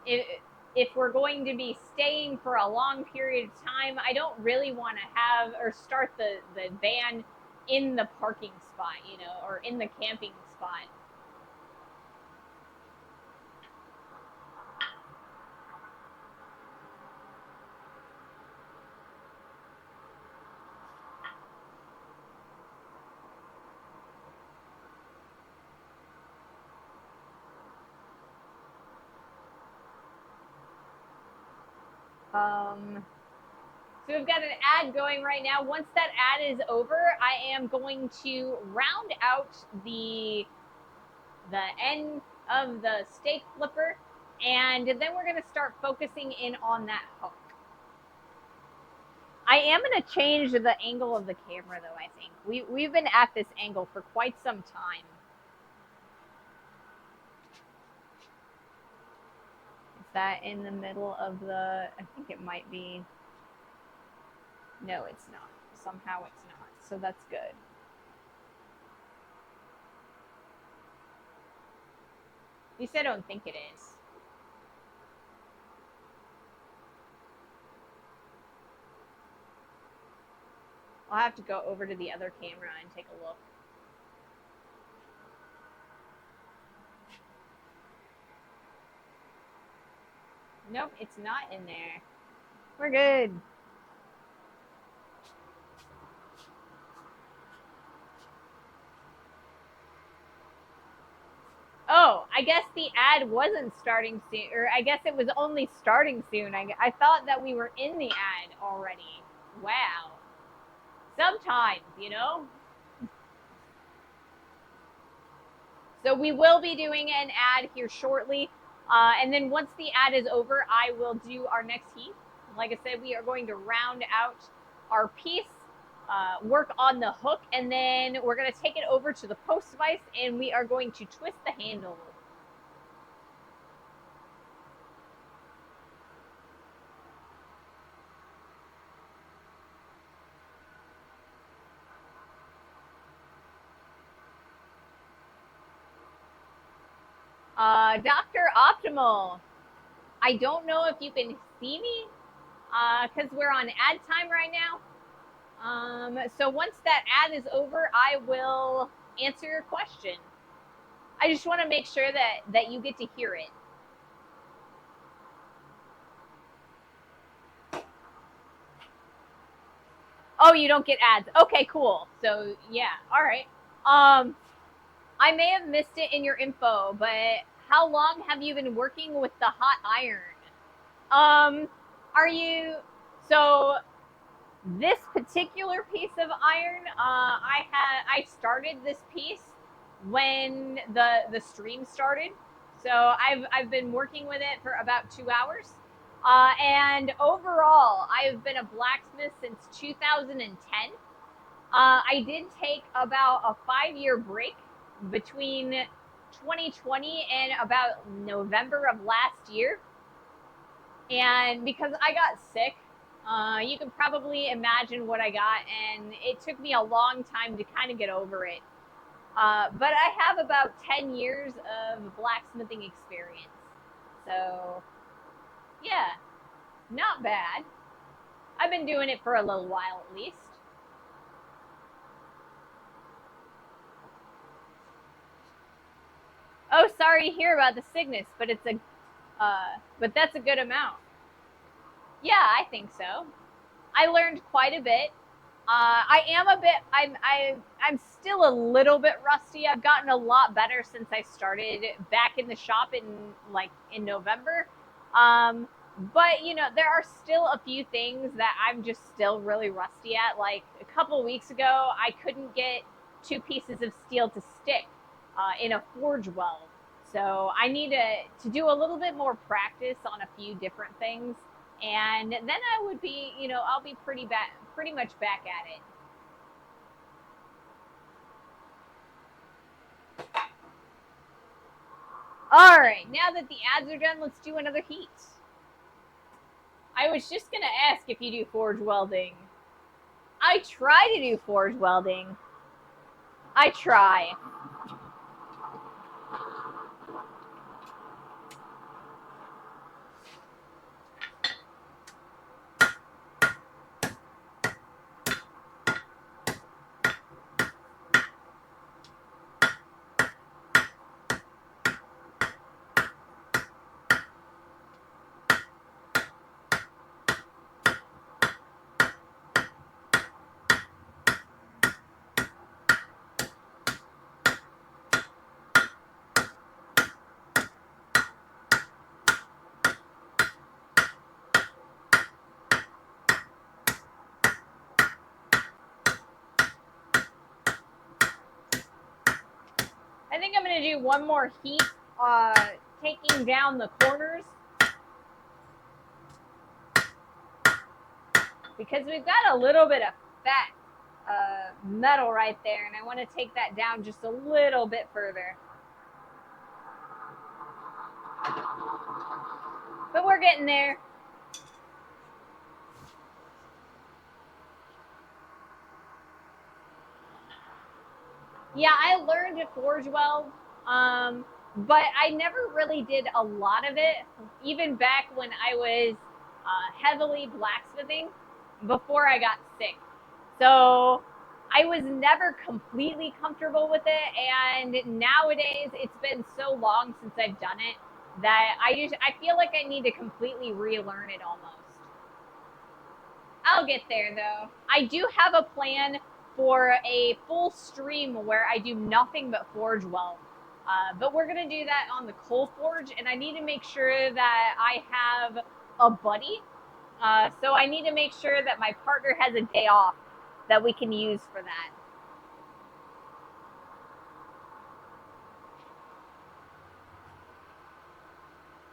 if we're going to be staying for a long period of time, I don't really want to have or start the van in the parking spot, or in the camping spot. So we've got an ad going right now. Once that ad is over, I am going to round out the end of the stake flipper, and then we're going to start focusing in on that hook. I am going to change the angle of the camera, though. I think we've been at this angle for quite some time. That in the middle of I think it might be. No, it's not. Somehow it's not. So that's good. At least I don't think it is. I'll have to go over to the other camera and take a look. Nope, it's not in there. We're good. Oh, I I guess the ad wasn't starting soon, or I guess it was only starting soon. I thought that we were in the ad already. Wow. Sometimes, you know? So we will be doing an ad here shortly. And then once the ad is over, I will do our next heat. Like I said, we are going to round out our piece, work on the hook, and then we're going to take it over to the post vise and we are going to twist the handle. Dr. Optimal, I don't know if you can see me because we're on ad time right now. So once that ad is over, I will answer your question. I just want to make sure that you get to hear it. Oh, you don't get ads. Okay, cool. So yeah, all right. I may have missed it in your info, but how long have you been working with the hot iron? Are you so this particular piece of iron? I started this piece when the stream started, so I've been working with it for about 2 hours. And overall, I've been a blacksmith since 2010. I did take about a 5-year break between 2020 and about November of last year. And because I got sick, you can probably imagine what I got, and it took me a long time to kind of get over it. But I have about 10 years of blacksmithing experience. So, yeah, not bad. I've been doing it for a little while at least. Oh, sorry to hear about the sickness, but but that's a good amount. Yeah, I think so. I learned quite a bit. I am a bit. I'm still a little bit rusty. I've gotten a lot better since I started back in the shop in November. But you know, there are still a few things that I'm just still really rusty at. Like a couple weeks ago, I couldn't get 2 pieces of steel to stick in a forge weld. So I need to do a little bit more practice on a few different things, and then I would be, you know, I'll be pretty much back at it. All right, now that the ads are done, let's do another heat. I was just gonna ask if you do forge welding. I try to do forge welding. I try. I think I'm gonna do one more heat, taking down the corners, because we've got a little bit of fat metal right there, and I want to take that down just a little bit further. But we're getting there. Yeah, I learned to forge weld, but I never really did a lot of it, even back when I was heavily blacksmithing before I got sick. So I was never completely comfortable with it, and nowadays it's been so long since I've done it that I feel like I need to completely relearn it almost. I'll get there though. I do have a plan for a full stream where I do nothing but forge weld. But we're gonna do that on the coal forge, and I need to make sure that I have a buddy. So I need to make sure that my partner has a day off that we can use for that.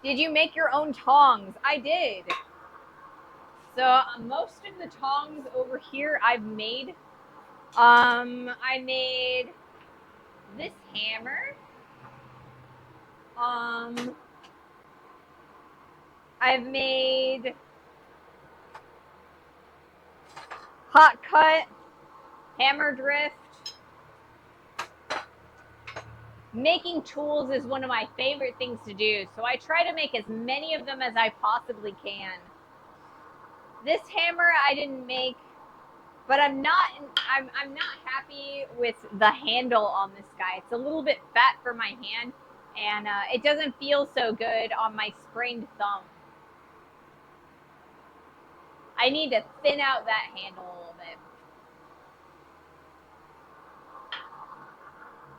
Did you make your own tongs? I did. So most of the tongs over here I've made. I made this hammer. I've made hot cut, hammer drift. Making tools is one of my favorite things to do, so I try to make as many of them as I possibly can. This hammer I didn't make, but I'm not happy with the handle on this guy. It's a little bit fat for my hand, and it doesn't feel so good on my sprained thumb. I need to thin out that handle a little bit.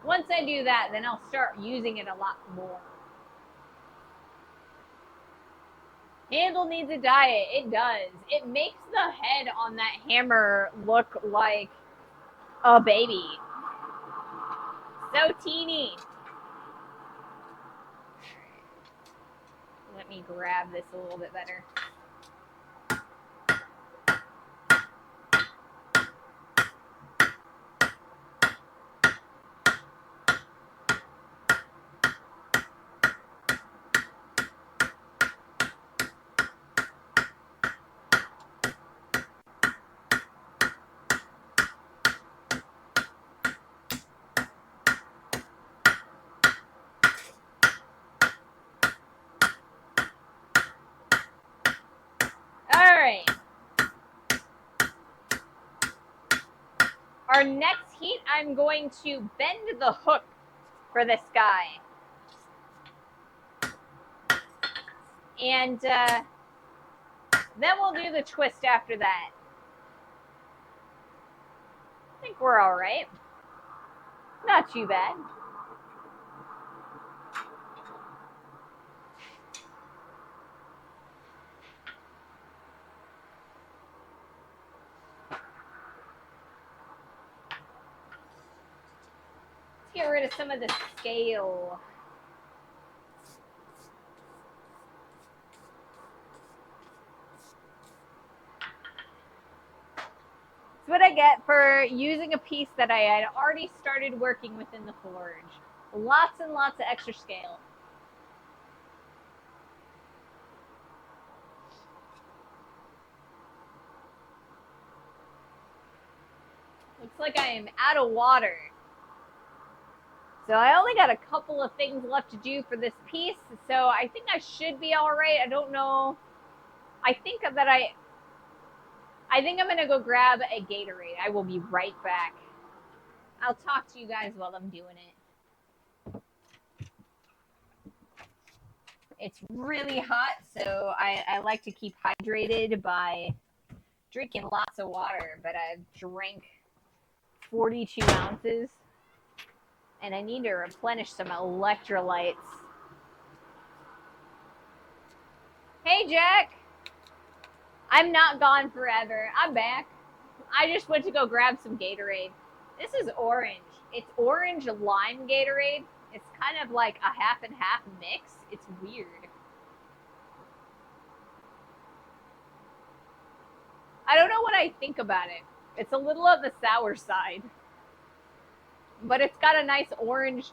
Once I do that, then I'll start using it a lot more. Handle needs a diet. It does. It makes the head on that hammer look like a baby. So teeny. Let me grab this a little bit better. Our next heat, I'm going to bend the hook for this guy. And then we'll do the twist after that. I think we're all right. Not too bad. Get rid of some of the scale. It's what I get for using a piece that I had already started working with in the forge. Lots and lots of extra scale. Looks like I am out of water. So I only got a couple of things left to do for this piece, so I think I should be all right. I don't know. I think I'm gonna go grab a Gatorade. I will be right back. I'll talk to you guys while I'm doing it. It's really hot, so I like to keep hydrated by drinking lots of water, but I've drank 42 ounces. And I need to replenish some electrolytes. Hey, Jack. I'm not gone forever. I'm back. I just went to go grab some Gatorade. This is orange. It's orange lime Gatorade. It's kind of like a half and half mix. It's weird. I don't know what I think about it. It's a little on the sour side. But it's got a nice orange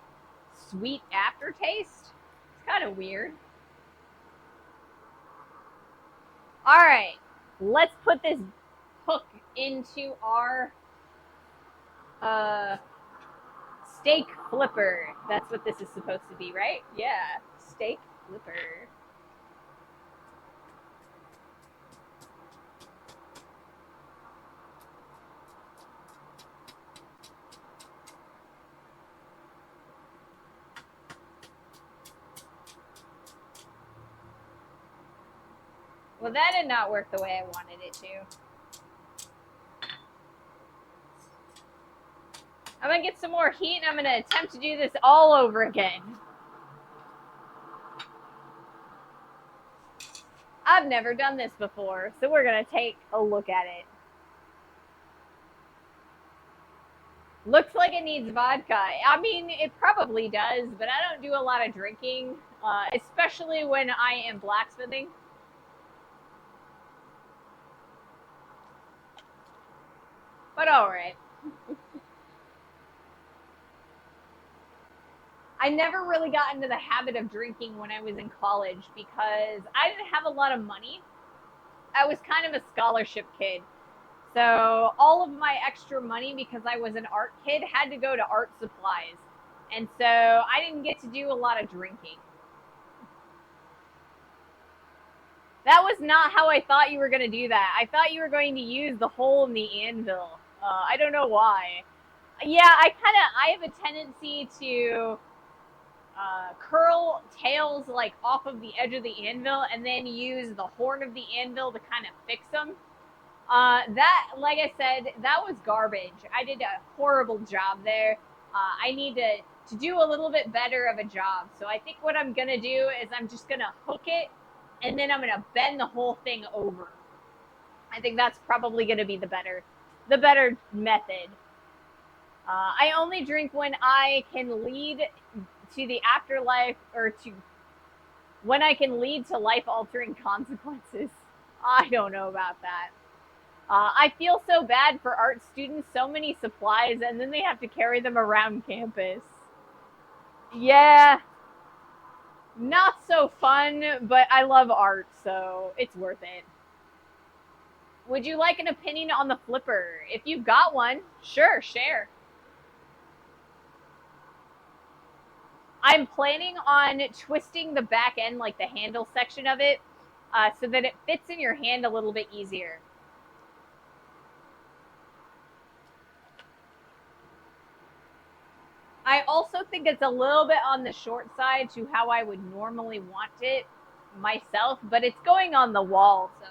sweet aftertaste. It's kind of weird. All right, let's put this hook into our steak flipper. That's what this is supposed to be, right? Yeah, steak flipper. Well, that did not work the way I wanted it to. I'm gonna get some more heat and I'm gonna attempt to do this all over again. I've never done this before, so we're gonna take a look at it. Looks like it needs vodka. I mean, it probably does, but I don't do a lot of drinking, especially when I am blacksmithing. But all right. I never really got into the habit of drinking when I was in college because I didn't have a lot of money. I was kind of a scholarship kid. So all of my extra money, because I was an art kid, had to go to art supplies. And so I didn't get to do a lot of drinking. That was not how I thought you were going to do that. I thought you were going to use the hole in the anvil. I don't know why. Yeah, I have a tendency to curl tails like off of the edge of the anvil and then use the horn of the anvil to kind of fix them. That, like I said, that was garbage. I did a horrible job there. I need to do a little bit better of a job. So I think what I'm going to do is I'm just going to hook it and then I'm going to bend the whole thing over. I think that's probably going to be the better method. I only drink when I can lead to the afterlife or to when I can lead to life-altering consequences. I don't know about that. I feel so bad for art students, so many supplies, and then they have to carry them around campus. Yeah, not so fun, but I love art, so it's worth it. Would you like an opinion on the flipper? If you've got one, sure, share. I'm planning on twisting the back end, like the handle section of it, so that it fits in your hand a little bit easier. I also think it's a little bit on the short side to how I would normally want it myself, but it's going on the wall, so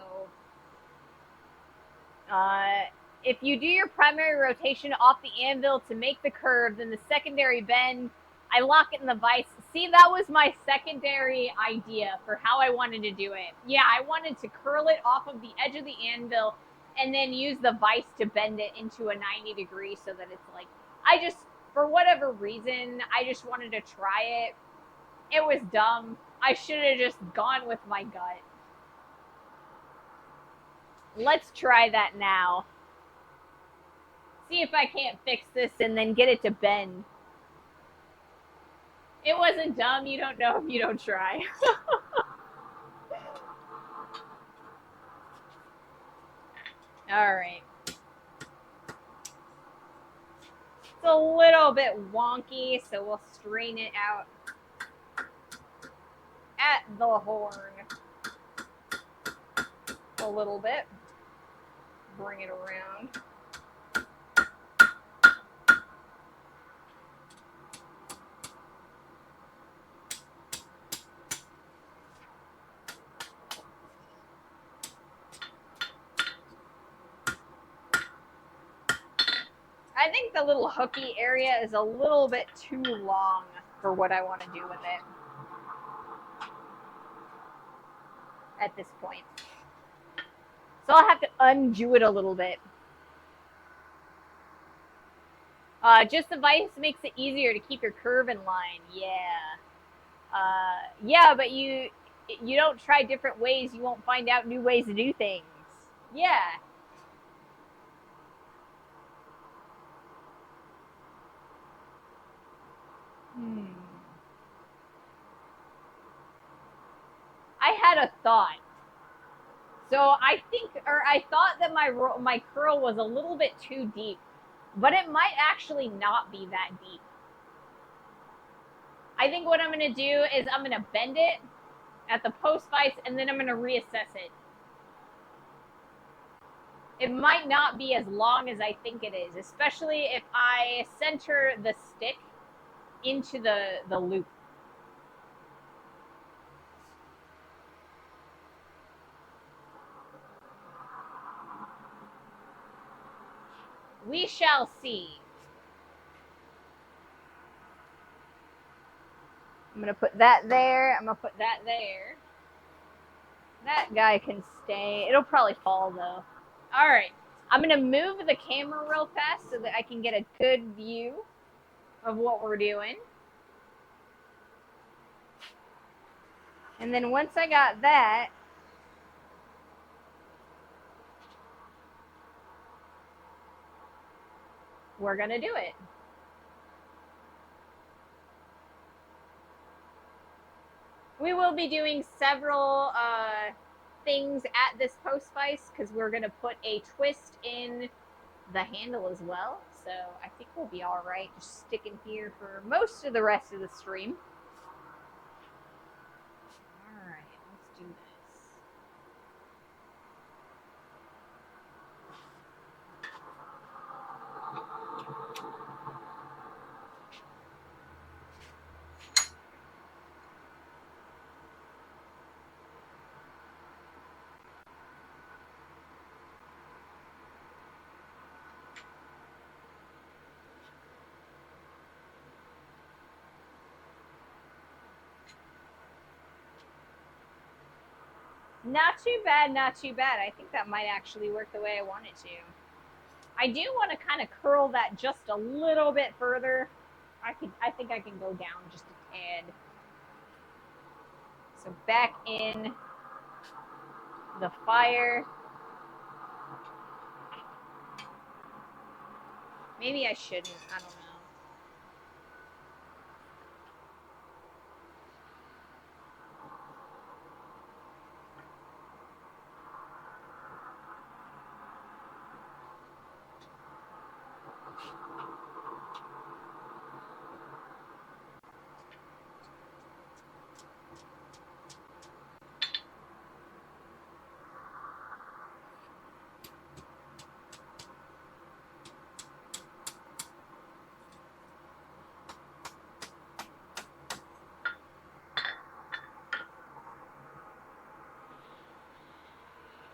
if you do your primary rotation off the anvil to make the curve, then the secondary bend, I lock it in the vise. See, that was my secondary idea for how I wanted to do it. Yeah, I wanted to curl it off of the edge of the anvil and then use the vise to bend it into a 90 degree so that it's like, for whatever reason, I just wanted to try it. It was dumb. I should have just gone with my gut. Let's try that now. See if I can't fix this and then get it to bend. It wasn't dumb. You don't know if you don't try. All right. It's a little bit wonky, so we'll strain it out at the horn a little bit. Bring it around. I think the little hooky area is a little bit too long for what I want to do with it at this point. So I'll have to undo it a little bit. Just the vise makes it easier to keep your curve in line. Yeah. Yeah, but you don't try different ways, you won't find out new ways to do things. Yeah. I had a thought. So I thought that my curl was a little bit too deep, but it might actually not be that deep. I think what I'm going to do is I'm going to bend it at the post vise and then I'm going to reassess it. It might not be as long as I think it is, especially if I center the stick into the loop. We shall see. I'm going to put that there. I'm going to put that there. That guy can stay. It'll probably fall, though. All right. I'm going to move the camera real fast so that I can get a good view of what we're doing. And then once I got that, we're going to do it. We will be doing several things at this post vice because we're going to put a twist in the handle as well. So I think we'll be all right just sticking here for most of the rest of the stream. All right, let's do this. Not too bad, not too bad. I think that might actually work the way I want it to. I do want to kind of curl that just a little bit further. I think I can go down just a tad. So back in the fire. Maybe I shouldn't. I don't know.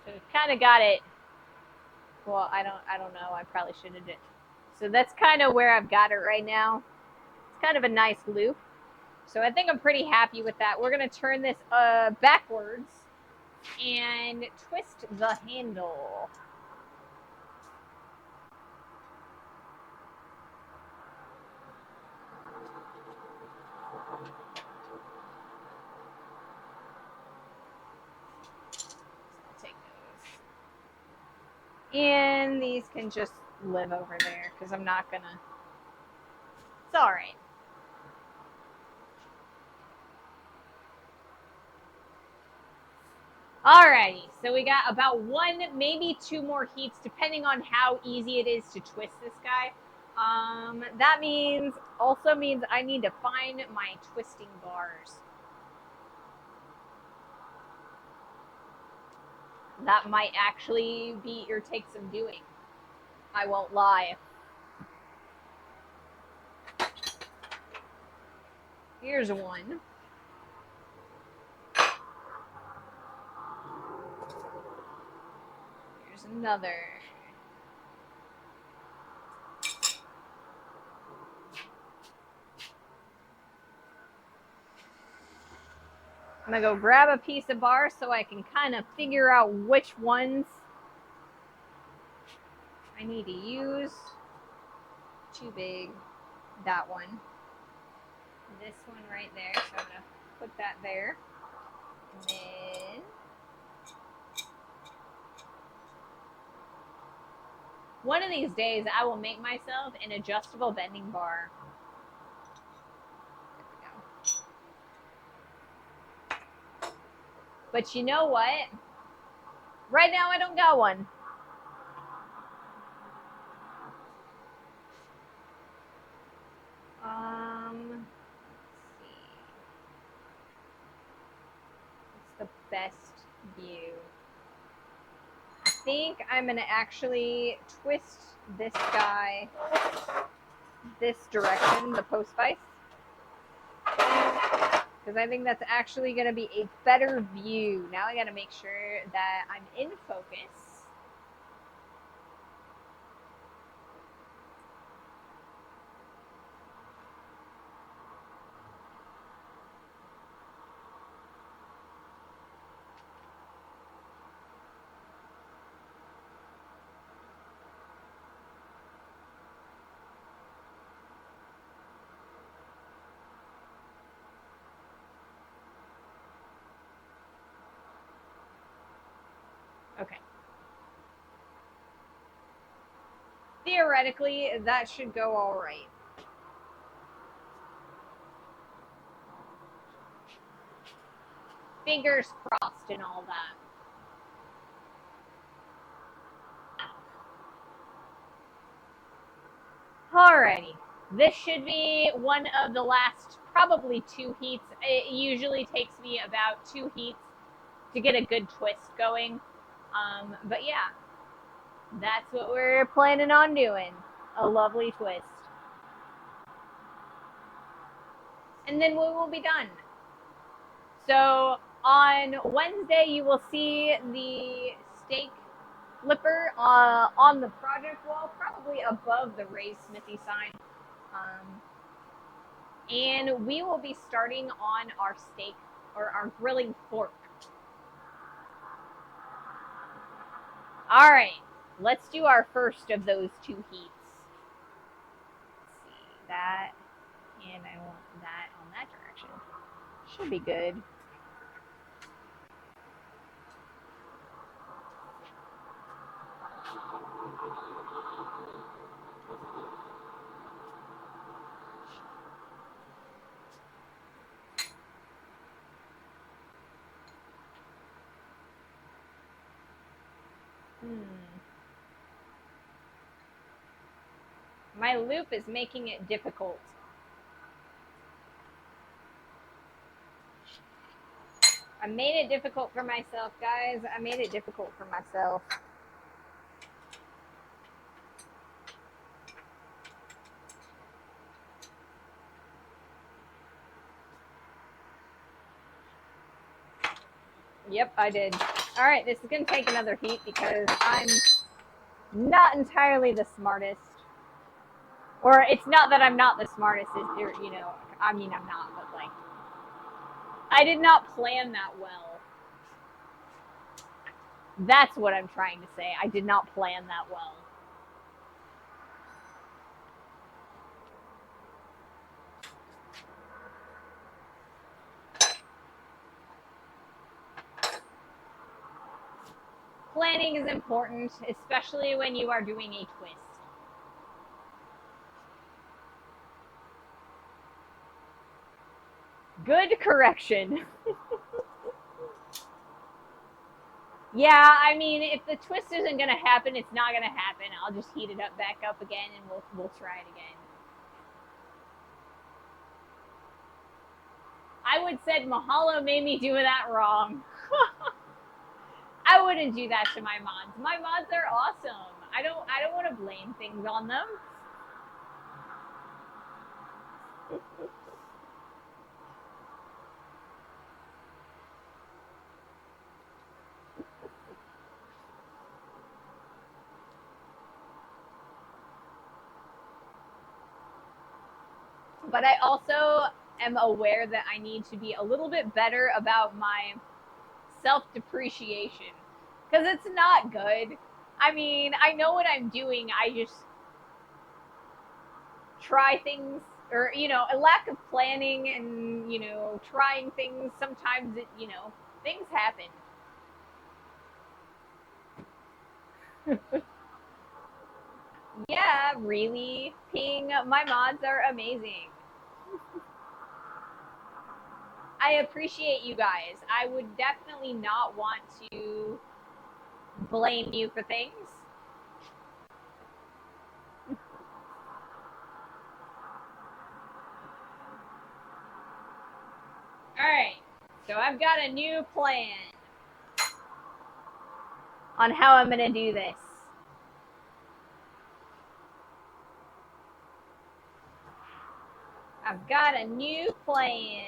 So we've kind of got it. Well, I don't know. I probably should have did. So that's kind of where I've got it right now. It's kind of a nice loop. So I think I'm pretty happy with that. We're going to turn this backwards and twist the handle. And these can just live over there because I'm not gonna. It's all right. Alrighty, so we got about one, maybe two more heats, depending on how easy it is to twist this guy. That also means I need to find my twisting bars. That might actually be or take some doing. I won't lie. Here's one. Here's another. I'm gonna go grab a piece of bar so I can kind of figure out which ones I need to use. Too big. That one. This one right there. So I'm gonna put that there. And then one of these days I will make myself an adjustable bending bar. But you know what? Right now I don't got one. Let's see. What's the best view? I think I'm gonna actually twist this guy this direction, the post vice. Because I think that's actually going to be a better view. Now I got to make sure that I'm in focus. theoretically, that should go all right. Fingers crossed and all that. Alrighty. This should be one of the last probably 2 heats. It usually takes me about 2 heats to get a good twist going. But yeah, that's what we're planning on doing. A lovely twist. And then we will be done. So on Wednesday, you will see the stake flipper on the project wall, probably above the Ray's Smithy sign. And we will be starting on our steak or our grilling fork. All right, let's do our first of those 2 heats. Let's see that, and I want that on that direction. Should be good. My loop is making it difficult. I made it difficult for myself, guys. I made it difficult for myself. Yep, I did. All right, this is going to take another heat because I'm not entirely the smartest. Or it's not that I'm not the smartest. It's, you know, I mean, I'm not, but like, I did not plan that well. That's what I'm trying to say. I did not plan that well. Planning is important, especially when you are doing a twist. Good correction. Yeah, I mean, if the twist isn't gonna happen, it's not gonna happen. I'll just heat it up back up again, and we'll try it again. I would said Mahalo made me do that wrong. I wouldn't do that to my mods. My mods are awesome. I don't want to blame things on them. But I also am aware that I need to be a little bit better about my self-depreciation because it's not good. I mean, I know what I'm doing. I just try things, or you know, a lack of planning and, you know, trying things. Sometimes it, you know, things happen. Yeah, really. Ping, my mods are amazing. I appreciate you guys. I would definitely not want to blame you for things. Alright, so I've got a new plan on how I'm going to do this. I've got a new plan.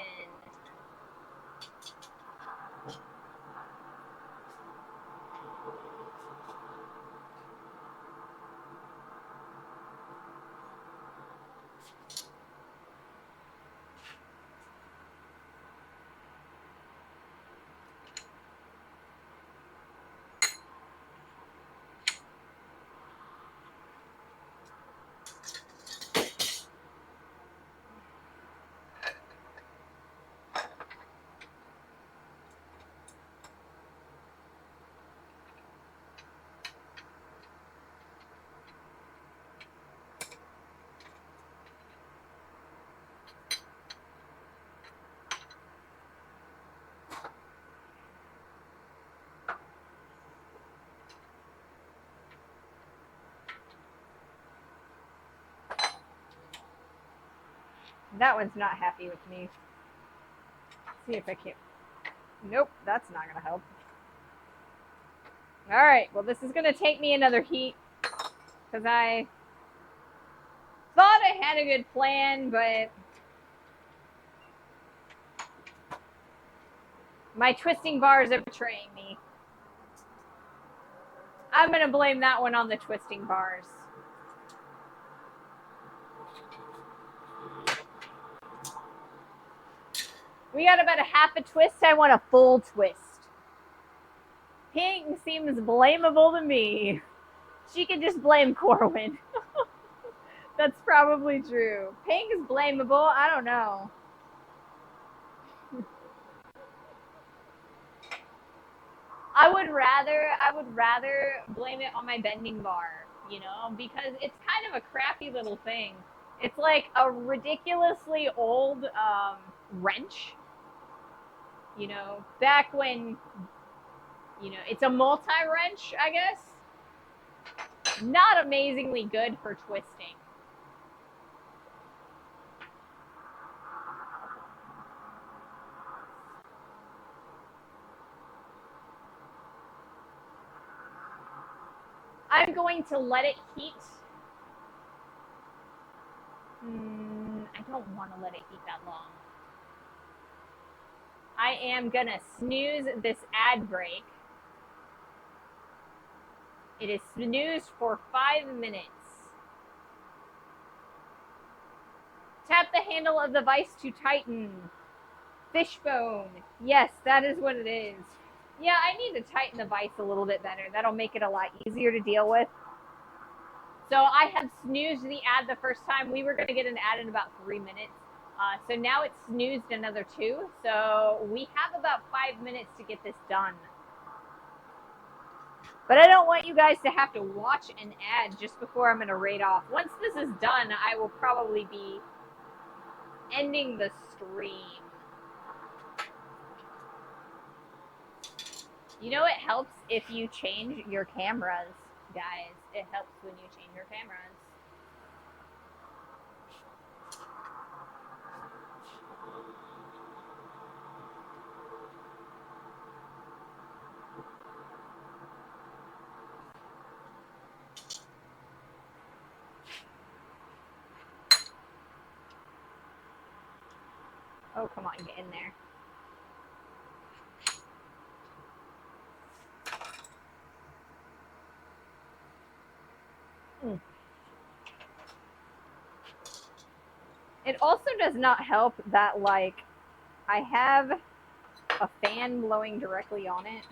That one's not happy with me. Let's see if I can. Nope, that's not gonna help. All right, well, this is gonna take me another heat because I thought I had a good plan, but my twisting bars are betraying me. I'm gonna blame that one on the twisting bars. We got about a half a twist. I want a full twist. Pink seems blamable to me. She could just blame Corwin. That's probably true. Pink is blamable. I don't know. I would rather blame it on my bending bar, you know, because it's kind of a crappy little thing. It's like a ridiculously old wrench, you know, back when, you know, it's a multi-wrench, I guess. Not amazingly good for twisting. I'm going to let it heat. I don't want to let it heat that long. I am going to snooze this ad break. It is snoozed for 5 minutes. Tap the handle of the vise to tighten. Fishbone. Yes, that is what it is. Yeah, I need to tighten the vise a little bit better. That'll make it a lot easier to deal with. So I had snoozed the ad the first time. We were going to get an ad in about 3 minutes. So now it's snoozed another 2. So we have about 5 minutes to get this done. But I don't want you guys to have to watch an ad just before I'm going to raid off. Once this is done, I will probably be ending the stream. You know, it helps if you change your cameras, guys. It helps when you change your cameras. Oh, come on, get in there. It also does not help that, like, I have a fan blowing directly on it.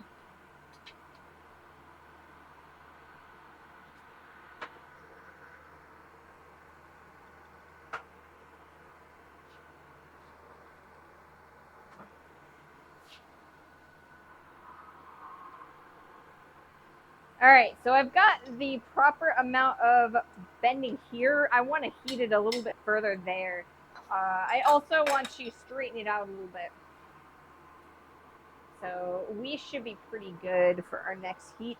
All right, so I've got the proper amount of bending here. I want to heat it a little bit further there. I also want to straighten it out a little bit. So we should be pretty good for our next heat.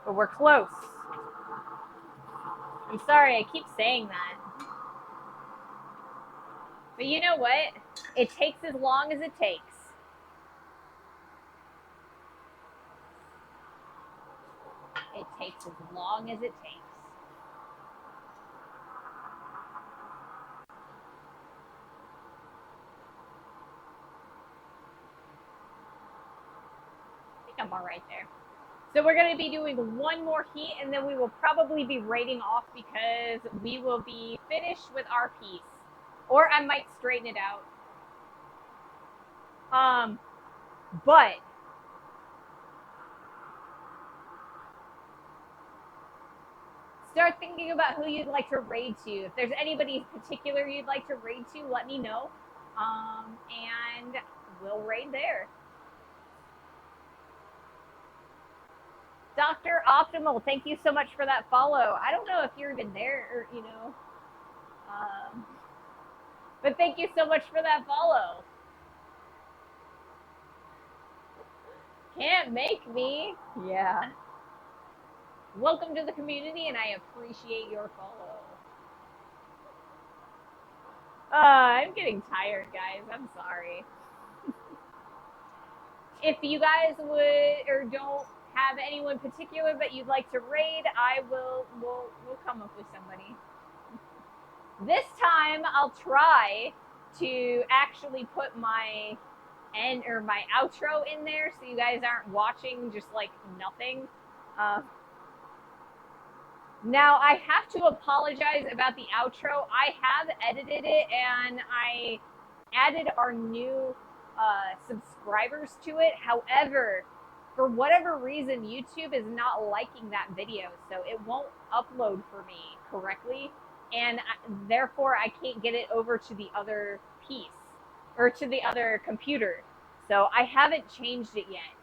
But we're close. I'm sorry, I keep saying that. But you know what? It takes as long as it takes. It takes as long as it takes. I think I'm all right there. So we're going to be doing one more heat, and then we will probably be raiding off because we will be finished with our piece. Or I might straighten it out. But start thinking about who you'd like to raid to. If there's anybody particular you'd like to raid to, let me know. And we'll raid there. Dr. Optimal, thank you so much for that follow. I don't know if you're even there, or, you know. But thank you so much for that follow. Can't make me. Yeah. Welcome to the community, and I appreciate your follow. I'm getting tired, guys. I'm sorry. If you guys would or don't have anyone particular that you'd like to raid, we'll come up with somebody. This time I'll try to actually put my end or my outro in there so you guys aren't watching just like nothing. Now I have to apologize about the outro. I have edited it and I added our new subscribers to it. However, for whatever reason, YouTube is not liking that video, so it won't upload for me correctly, and therefore I can't get it over to the other piece or to the other computer. So I haven't changed it yet.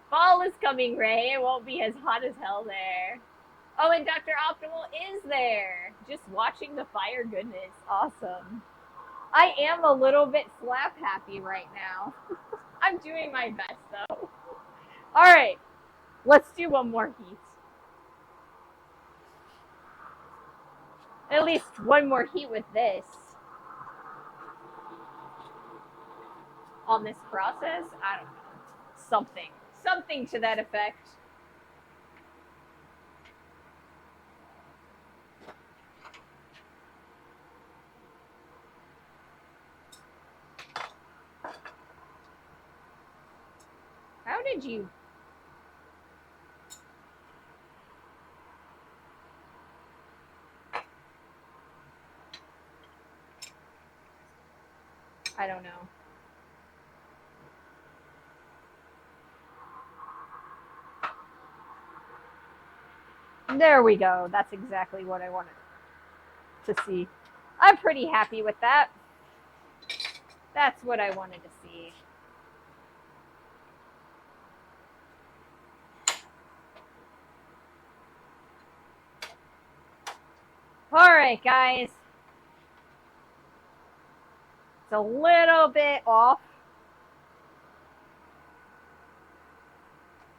Fall is coming, Ray. It won't be as hot as hell there. Oh, and Dr. Optimal is there. Just watching the fire goodness. Awesome. I am a little bit slap happy right now. I'm doing my best, though. All right. Let's do one more heat. At least one more heat with this. On this process? I don't know. Something to that effect. How did you? I don't know. There we go. That's exactly what I wanted to see. I'm pretty happy with that. That's what I wanted to see. All right, guys. It's a little bit off,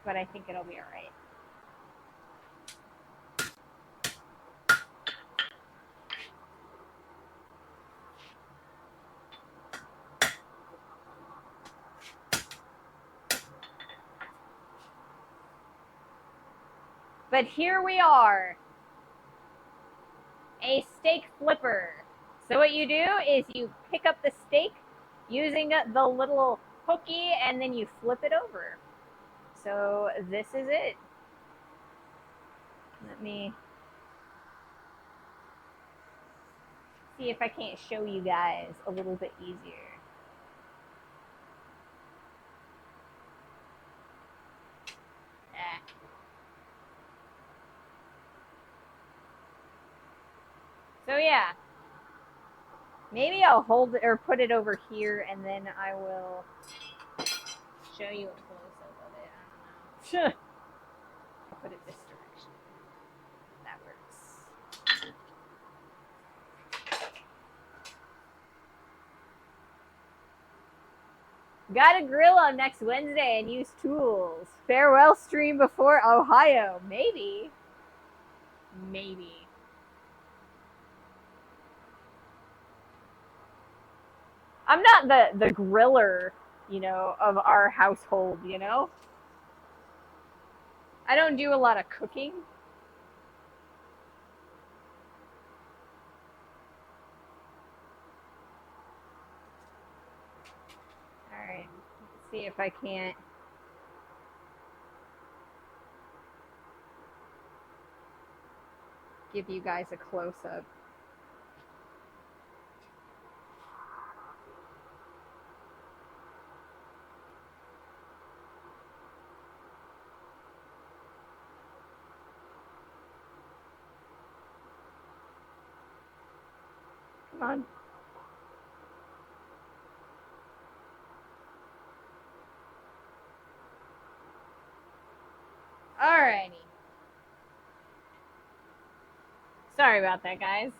but I think it'll be all right. But here we are, a steak flipper. So what you do is you pick up the steak using the little hooky and then you flip it over. So this is it. Let me see if I can't show you guys a little bit easier. So yeah, maybe I'll hold it or put it over here and then I will show you a close-up of it. I don't know. I'll put it this direction. That works. Got a grill on next Wednesday and use tools. Farewell stream before Ohio. Maybe. Maybe. I'm not the griller, of our household, I don't do a lot of cooking. All right. Let's see if I can't give you guys a close-up. Come on. Alrighty. Sorry about that, guys.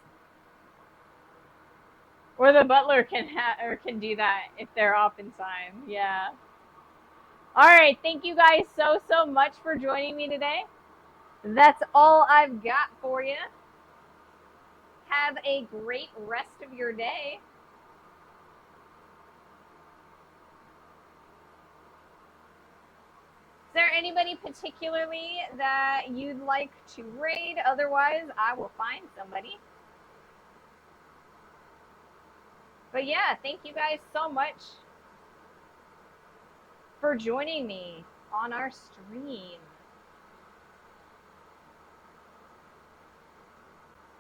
Or the butler can do that if they're off in time. Yeah. All right. Thank you guys so much for joining me today. That's all I've got for you. Have a great rest of your day. Is there anybody particularly that you'd like to raid? Otherwise, I will find somebody. But yeah, thank you guys so much for joining me on our stream.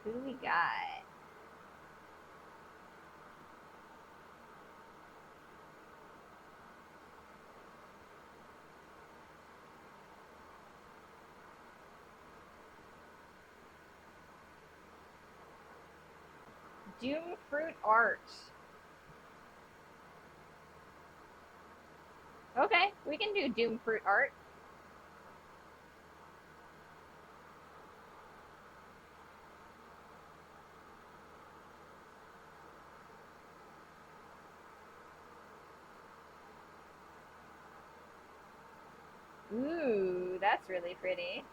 Who we got? Doom Fruit Art. Okay, we can do Doom Fruit Art. Ooh, that's really pretty.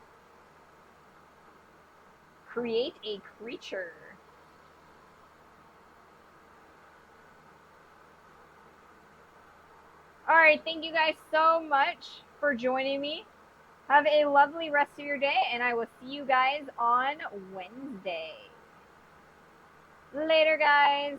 Create a creature. All right, thank you guys so much for joining me. Have a lovely rest of your day, and I will see you guys on Wednesday. Later, guys.